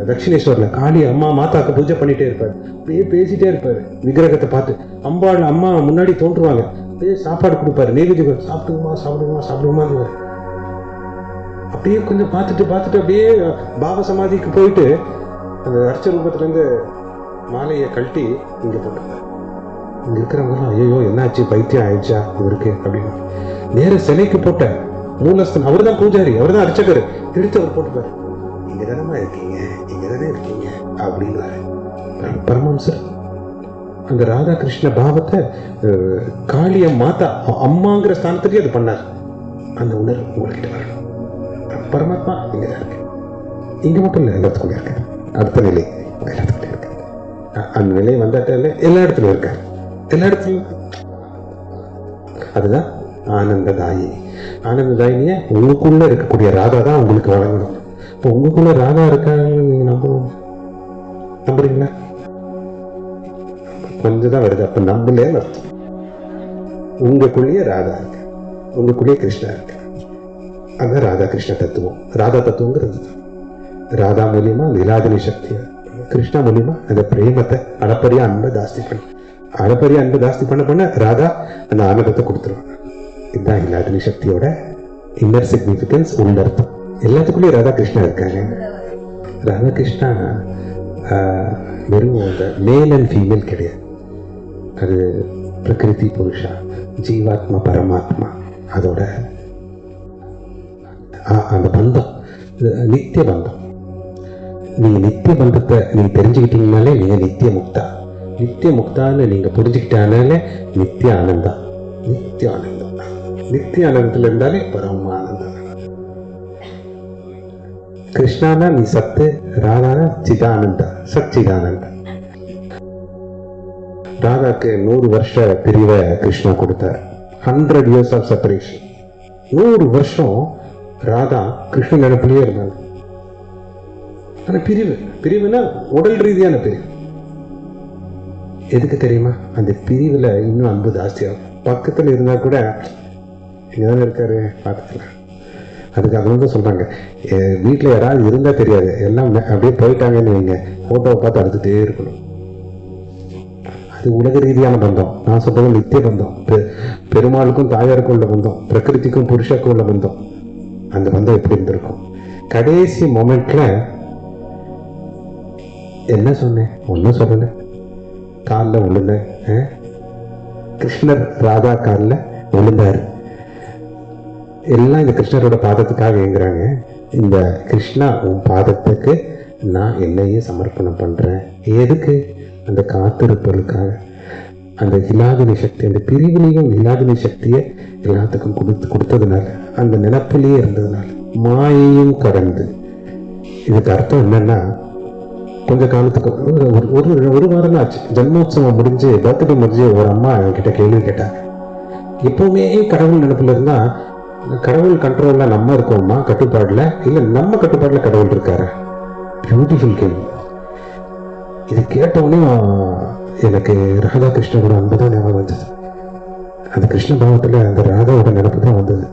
தட்சிணேஸ்வரில் காளி அம்மா மாதாக்கு பூஜை பண்ணிட்டே இருப்பாரு. அப்படியே பேசிட்டே இருப்பாரு விக்கிரகத்தை பார்த்து. அம்மா முன்னாடி தோன்றுவாங்க, அப்படியே சாப்பாடு கொடுப்பாரு, நெய்வேதியம், சாப்பிடுமா. அப்படியே கொஞ்சம் பார்த்துட்டு அப்படியே பாவ சமாதிக்கு போயிட்டு அந்த அர்ச்ச ரூபத்திலேருந்து மாலையை கழட்டி இங்கே போட்டுருந்தார். இங்கே இருக்கிறவங்கலாம் ஐயோ என்னாச்சு, பைத்தியம் ஆயிடுச்சா இவருக்கு அப்படின்னு நேர சிலைக்கு போட்ட மூலஸ்தன் அவர் தான் பூஜாரி, அவர் தான் அர்ச்சகர், எடுத்து அவர் போட்டுப்பாரு. இங்கே தானே இருக்கீங்க அப்படின்னு பரமஹம்சர் அந்த ராதாகிருஷ்ண பாவத்தை காளிய மாதா அம்மாங்கிற ஸ்தானத்துலேயே அது பண்ணார். அந்த உணர்வு உங்கள்கிட்ட வரணும். பரமாத்மா இங்கே தான் இருக்கு, இங்கே மட்டும் இல்லை, எல்லாத்துக்குள்ளே இருக்காரு. அடுத்த நிலை எல்லாத்துக்குள்ளே இருக்கு. அந்த நிலை வந்தாட்டால எல்லா இடத்துலையும் இருக்காரு, எல்லா இடத்துலையும். அதுதான் ஆனந்ததாயி. ஆனந்ததாயினிய உங்களுக்குள்ள இருக்கக்கூடிய ராதா தான் உங்களுக்கு வழங்கணும். இப்போ உங்களுக்குள்ள ராதா இருக்காங்க, நீங்க நம்புறீங்களா? கொஞ்சம் தான் வருது, அப்ப நம்பலே அர்த்தம். உங்களுக்குள்ளேயே ராதா இருக்கு, உங்களுக்குள்ளேயே கிருஷ்ணா இருக்கு. அதுதான் ராதா கிருஷ்ண தத்துவம். ராதா தத்துவங்கிறது ராதா மூலியமா லீலாதினி சக்தியா, கிருஷ்ணா மூலியமா அந்த பிரேமத்தை அளப்பரிய அன்பை ஜாஸ்தி பண்ண ராதா அந்த ஆனந்தத்தை கொடுத்துருவாங்க. இதுதான் லீலாதினி சக்தியோட இன்னர் சிக்னிபிகன்ஸ், உள்ளர்த்தம். எல்லாத்துக்குள்ளேயும் ராதா கிருஷ்ணா இருக்காங்க. ராதா கிருஷ்ணா வெறும் அந்த மேல் அண்ட் ஃபீமேல் கிடையாது. அது பிரகிருதி புருஷா, ஜீவாத்மா, பரமாத்மா, அதோட அந்த பந்தம் நித்திய பந்தம். நீங்க நித்திய பந்தத்தை நீங்க தெரிஞ்சுக்கிட்டீங்கனாலே நீங்க நித்திய முக்தான்னு நீங்க புரிஞ்சுக்கிட்டாலே நித்திய ஆனந்தம். நித்திய ஆனந்தத்துல இருந்தாலே பரம ஆனந்தம். கிருஷ்ணானா நீ சத்து, ராதானா சிதானந்தா, சச்சிதானந்தா. ராதாக்கு 100 வருஷ பிரிவை கிருஷ்ணா கொடுத்தார். 100 years ஆஃப் செப்பரேஷன். 100 வருஷம் ராதா கிருஷ்ண நினைப்பிலேயே இருந்தாங்க. ஆனா பிரிவுனா உடல் ரீதியான பிரிவு. எதுக்கு தெரியுமா? அந்த பிரிவுல இன்னும் அன்பு ஜாஸ்தியாகும். பக்கத்துல இருந்தா கூட இங்கதானே இருக்காரு பார்த்துக்கலாம். அதுக்கு தான் சொல்றாங்க, வீட்டுல யாராவது இருந்தா தெரியாது, எல்லாம் அப்படியே போயிட்டாங்கன்னு வைங்க, போட்டோவை பார்த்து அழுதுட்டே இருக்கணும். அது உலக ரீதியான பந்தம். நான் சொல்றது நித்திய பந்தம். பெருமாளுக்கும் தாயாருக்கும் உள்ள பந்தம், பிரகிருதிக்கும் புருஷருக்கும் உள்ள பந்தம். அந்த பந்தம் எப்படி இருந்திருக்கும்? கடைசி மொமெண்ட்ல என்ன சொன்னேன்? ஒன்னும் சொல்லல. காலில் விழுந்த கிருஷ்ணர் ராதா காலில் விழுந்தாரு. எல்லாம் இந்த கிருஷ்ணரோட பாதத்துக்காக ஏங்குறாங்க. இந்த கிருஷ்ணா உன் பாதத்துக்கு நான் என்னையே சமர்ப்பணம் பண்றேன். எதுக்கு? அந்த காத்திருப்பதற்காக. அந்த இலாதினி சக்தி, அந்த பிரிவினையும் இலாதினி சக்தியை எல்லாத்துக்கும் கொடுத்ததுனால, அந்த நினப்பிலேயே இருந்ததுனால, மாயையும் கடந்து. இதுக்கு அர்த்தம் என்னன்னா, கொஞ்ச காலத்துக்கு ஒரு வாரம் ஆச்சு, ஜன்மோத்சவம் முடிஞ்சு, பர்த்டே முடிஞ்சு, ஒரு அம்மா என்கிட்ட கேள்வி கேட்டாங்க. எப்பவுமே கடவுள் நினைப்புல இருந்தா கடவுள் கண்ட்ரோல்ல நம்ம இருக்கோமா, கட்டுப்பாடுல, இல்ல நம்ம கட்டுப்பாடுல கடவுள் இருக்காரு? பியூட்டிஃபுல் கேள்வி. இது கேட்டவுடனே எனக்கு ராதா கிருஷ்ணனோட அன்பு தான் ஞாபகம் வந்தது. அந்த கிருஷ்ண பாவத்துல அந்த ராதாவோட நினைப்பு தான் வந்தது.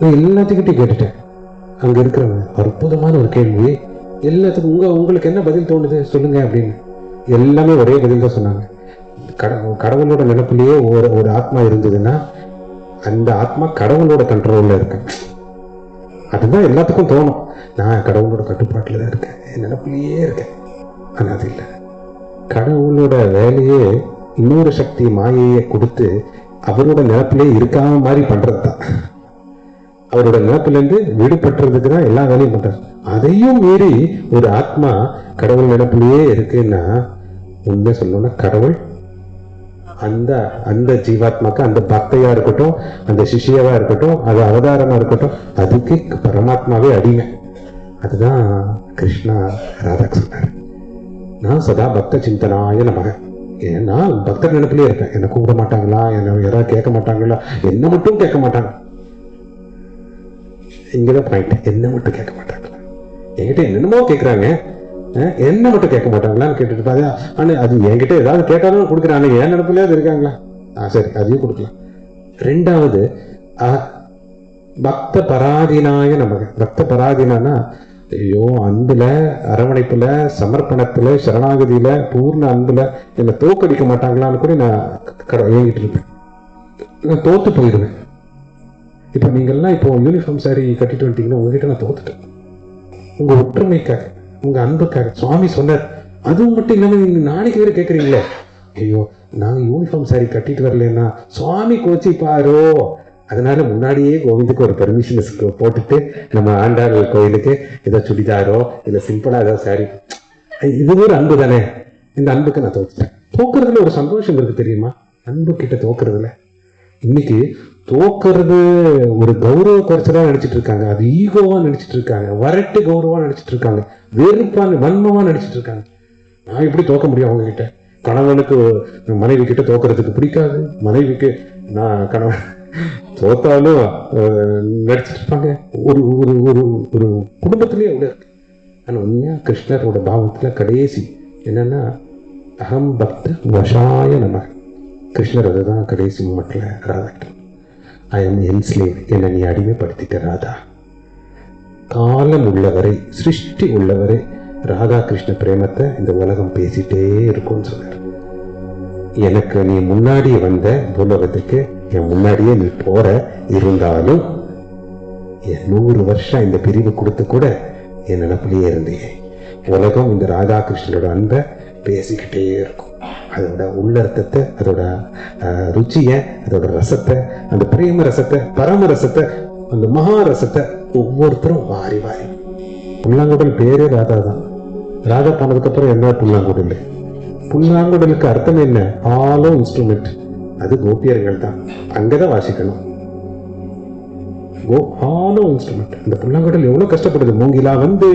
நான் எல்லாத்துக்கிட்டையும் கேட்டுட்டேன். அங்க இருக்கிறவங்க அற்புதமான ஒரு கேள்வி. எல்லாத்துக்கும் உங்களுக்கு என்ன பதில் தோணுது சொல்லுங்க அப்படின்னு. எல்லாமே ஒரே பதில் தான் சொன்னாங்க. கடவுளோட நினைப்புலயே ஒரு ஆத்மா இருந்ததுன்னா அந்த ஆத்மா கடவுளோட கண்ட்ரோல்ல இருக்கு. அதுதான் எல்லாத்துக்கும் தோணும். நான் கடவுளோட கட்டுப்பாட்டுல தான் இருக்கேன், என் நினைப்புலயே இருக்கேன். ஆனா அது இல்லை. கடவுளோட வேலையே இன்னொரு சக்தி மாயையை கொடுத்து அவரோட நினைப்பிலே இருக்காம மாதிரி பண்றது தான். அவரோட நினைப்பிலிருந்து விடுபட்டுறதுக்கு தான் எல்லா வேலையும் பண்றாரு. அதையும் மீறி ஒரு ஆத்மா கடவுள் நினைப்பிலேயே இருக்குன்னா உண்மை சொல்லணும்னா கடவுள் அந்த அந்த ஜீவாத்மாக்கு, அந்த பக்தையா இருக்கட்டும், அந்த சிஷியாவா இருக்கட்டும், அது அவதாரமா இருக்கட்டும், அதுக்கு பரமாத்மாவே அடிமை. அதுதான் கிருஷ்ணா ராதாக்கு சொன்னார், நான் சதா பக்த சிந்தனாய நமக. ஏன்னா பக்தர் நினைப்பிலே இருப்பேன். என்னை கூப்பிட மாட்டாங்களா, என்ன யாராவது கேட்க மாட்டாங்களா, என்ன மட்டும் கேட்க மாட்டாங்க. இங்கதான் பாயிண்ட், என்ன மட்டும் கேட்க மாட்டாங்களா. என்கிட்ட என்னென்னமோ கேட்கறாங்க, என்ன மட்டும் கேட்க மாட்டாங்களான்னு கேட்டுட்டு பாரு. ஆனா அது என்கிட்ட ஏதாவது கேட்டாலும் கொடுக்குறாங்க, ஏன் நினைப்பிலே இருக்காங்களா, சரி அதையும் கொடுக்கலாம். ரெண்டாவது பக்த பராதீனாய நமக. பக்த பராதீனானா ஐயோ அன்புல, அரவணைப்புல, சமர்ப்பணத்துல, சரணாகதியில, பூர்ண அன்புல என்னை தோக்கடிக்க மாட்டாங்களான்னு கூட நான் ஏங்கிட்டு இருப்பேன். நான் தோத்து போயிடுவேன். இப்ப நீங்கள்லாம் இப்போ யூனிஃபார்ம் சாரி கட்டிட்டு வந்துட்டீங்கன்னா உங்ககிட்ட நான் தோத்துட்டேன். உங்க ஒற்றுமைக்காக, உங்க அன்புக்காக சுவாமி சொன்னார். அதுவும் மட்டும் இல்லாம நீங்க நாளைக்கு வேற கேட்குறீங்களே, ஐயோ நாங்க யூனிஃபார்ம் சாரி கட்டிட்டு வரலன்னா சுவாமி கோச்சி பாரோ, அதனால முன்னாடியே கோவிந்துக்கு ஒரு பெர்மிஷன் போட்டுட்டு நம்ம ஆண்டாள் கோயிலுக்கு ஏதோ சுடிதாரோ இல்லை சிம்பிளா ஏதோ சாரி. இது ஒரு அன்பு தானே. இந்த அன்புக்கு நான் தோத்துட்டேன். தோக்குறதுல ஒரு சந்தோஷம் இருக்கு தெரியுமா, அன்பு கிட்ட தோக்குறதுல. இன்னைக்கு தோக்குறது ஒரு கௌரவ குறைச்சலா நினைச்சிட்டு இருக்காங்க, அது ஈகோவா நினைச்சிட்டு இருக்காங்க, வரட்டு கௌரவா நினைச்சிட்டு இருக்காங்க, வெறுப்பான வன்மமா நினைச்சிட்டு இருக்காங்க. நான் எப்படி தோக்க முடியும் அவங்க கிட்ட? கணவனுக்கு மனைவி கிட்ட தோக்குறதுக்கு பிடிக்காது, மனைவிக்கு நான் கணவன் தோத்தாலும் நடிச்சிட்டு இருப்பாங்க. ஒரு ஒரு ஒரு ஒரு குடும்பத்திலேயே அவ்வளோ இருக்கு. ஆனால் உண்மையா கிருஷ்ணரோட பாவத்துல கடைசி என்னன்னா அகம் பக்த வசாய நம. கிருஷ்ணர் அதுதான் கடைசி மூமெண்ட்ல ராதா, ஐ எம் என்ஸ்லேவ், என்னை நீ அடிமைப்படுத்திட்ட ராதா. காலம் உள்ளவரை, சிருஷ்டி உள்ளவரை ராதா கிருஷ்ண பிரேமத்தை இந்த உலகம் பேசிட்டே இருக்கும்னு சொன்னார். எனக்கு நீ முன்னாடி வந்த பூலோகத்துக்கு, என் முன்னாடியே நீ போற, இருந்தாலும் 100 வருஷம் இந்த பிரிவு கொடுத்து கூட என் நினப்பிலேயே இருந்தேன். உலகம் இந்த ராதா கிருஷ்ணனோட அன்பை பேசிக்கிட்டே இருக்கும். அதோட உள்ளர்த்தத்தை, அதோட ருச்சிய, அதோட ரசத்தை, அந்த பிரேம ரசத்தை, பரம ரசத்தை, அந்த மகா ரசத்தை ஒவ்வொருத்தரும் வாரி வாரி. புல்லாங்குடல் பேரே ராதா தான். ராதா போனதுக்கு அப்புறம் என்ன புல்லாங்குடல்? புல்லாங்குடலுக்கு அர்த்தம் என்ன? ஆலோ இன்ஸ்ட்ருமெண்ட். அது கோபியர்கள் தான், அங்கதான் வாசிக்கணும். ஆலோ இன்ஸ்ட்ருமெண்ட். அந்த புல்லாங்குடல் எவ்வளவு கஷ்டப்படுது. மூங்கிலா வந்து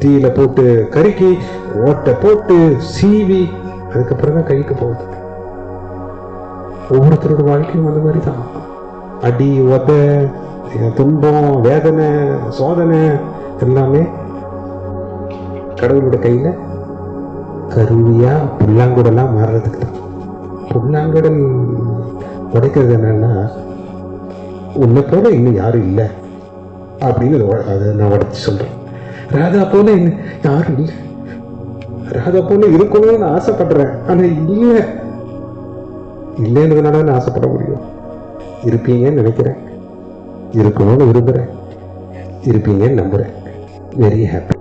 தீயில போட்டு கருக்கி, ஓட்டை போட்டு சீவி, அதுக்கப்புறம் தான் கைக்கு போகுது. ஒவ்வொருத்தரோட வாழ்க்கையும் அந்த மாதிரி தான். அடி, உத, துன்பம், வேதனை, சோதனை எல்லாமே கடவுளோட கையில கருவியா புல்லாங்குடலா மாறுறதுக்கு தான். புல்லாங்குடல் உடைக்கிறது என்னன்னா, உன்னை போல இன்னும் யாரும் இல்லை அப்படின்னு அதை நான் உடைச்சு சொல்றேன். ராதா போல இன்னும் யாரும் இல்லை. ராதா போல இருக்கணும்னு ஆசைப்படுறேன், ஆனா இல்லை, இல்லைன்றதுனால நான் ஆசைப்பட முடியும். இருப்பீங்கன்னு நினைக்கிறேன், இருக்கணும்னு விரும்புறேன், இருப்பீங்கன்னு நம்புறேன். Very happy.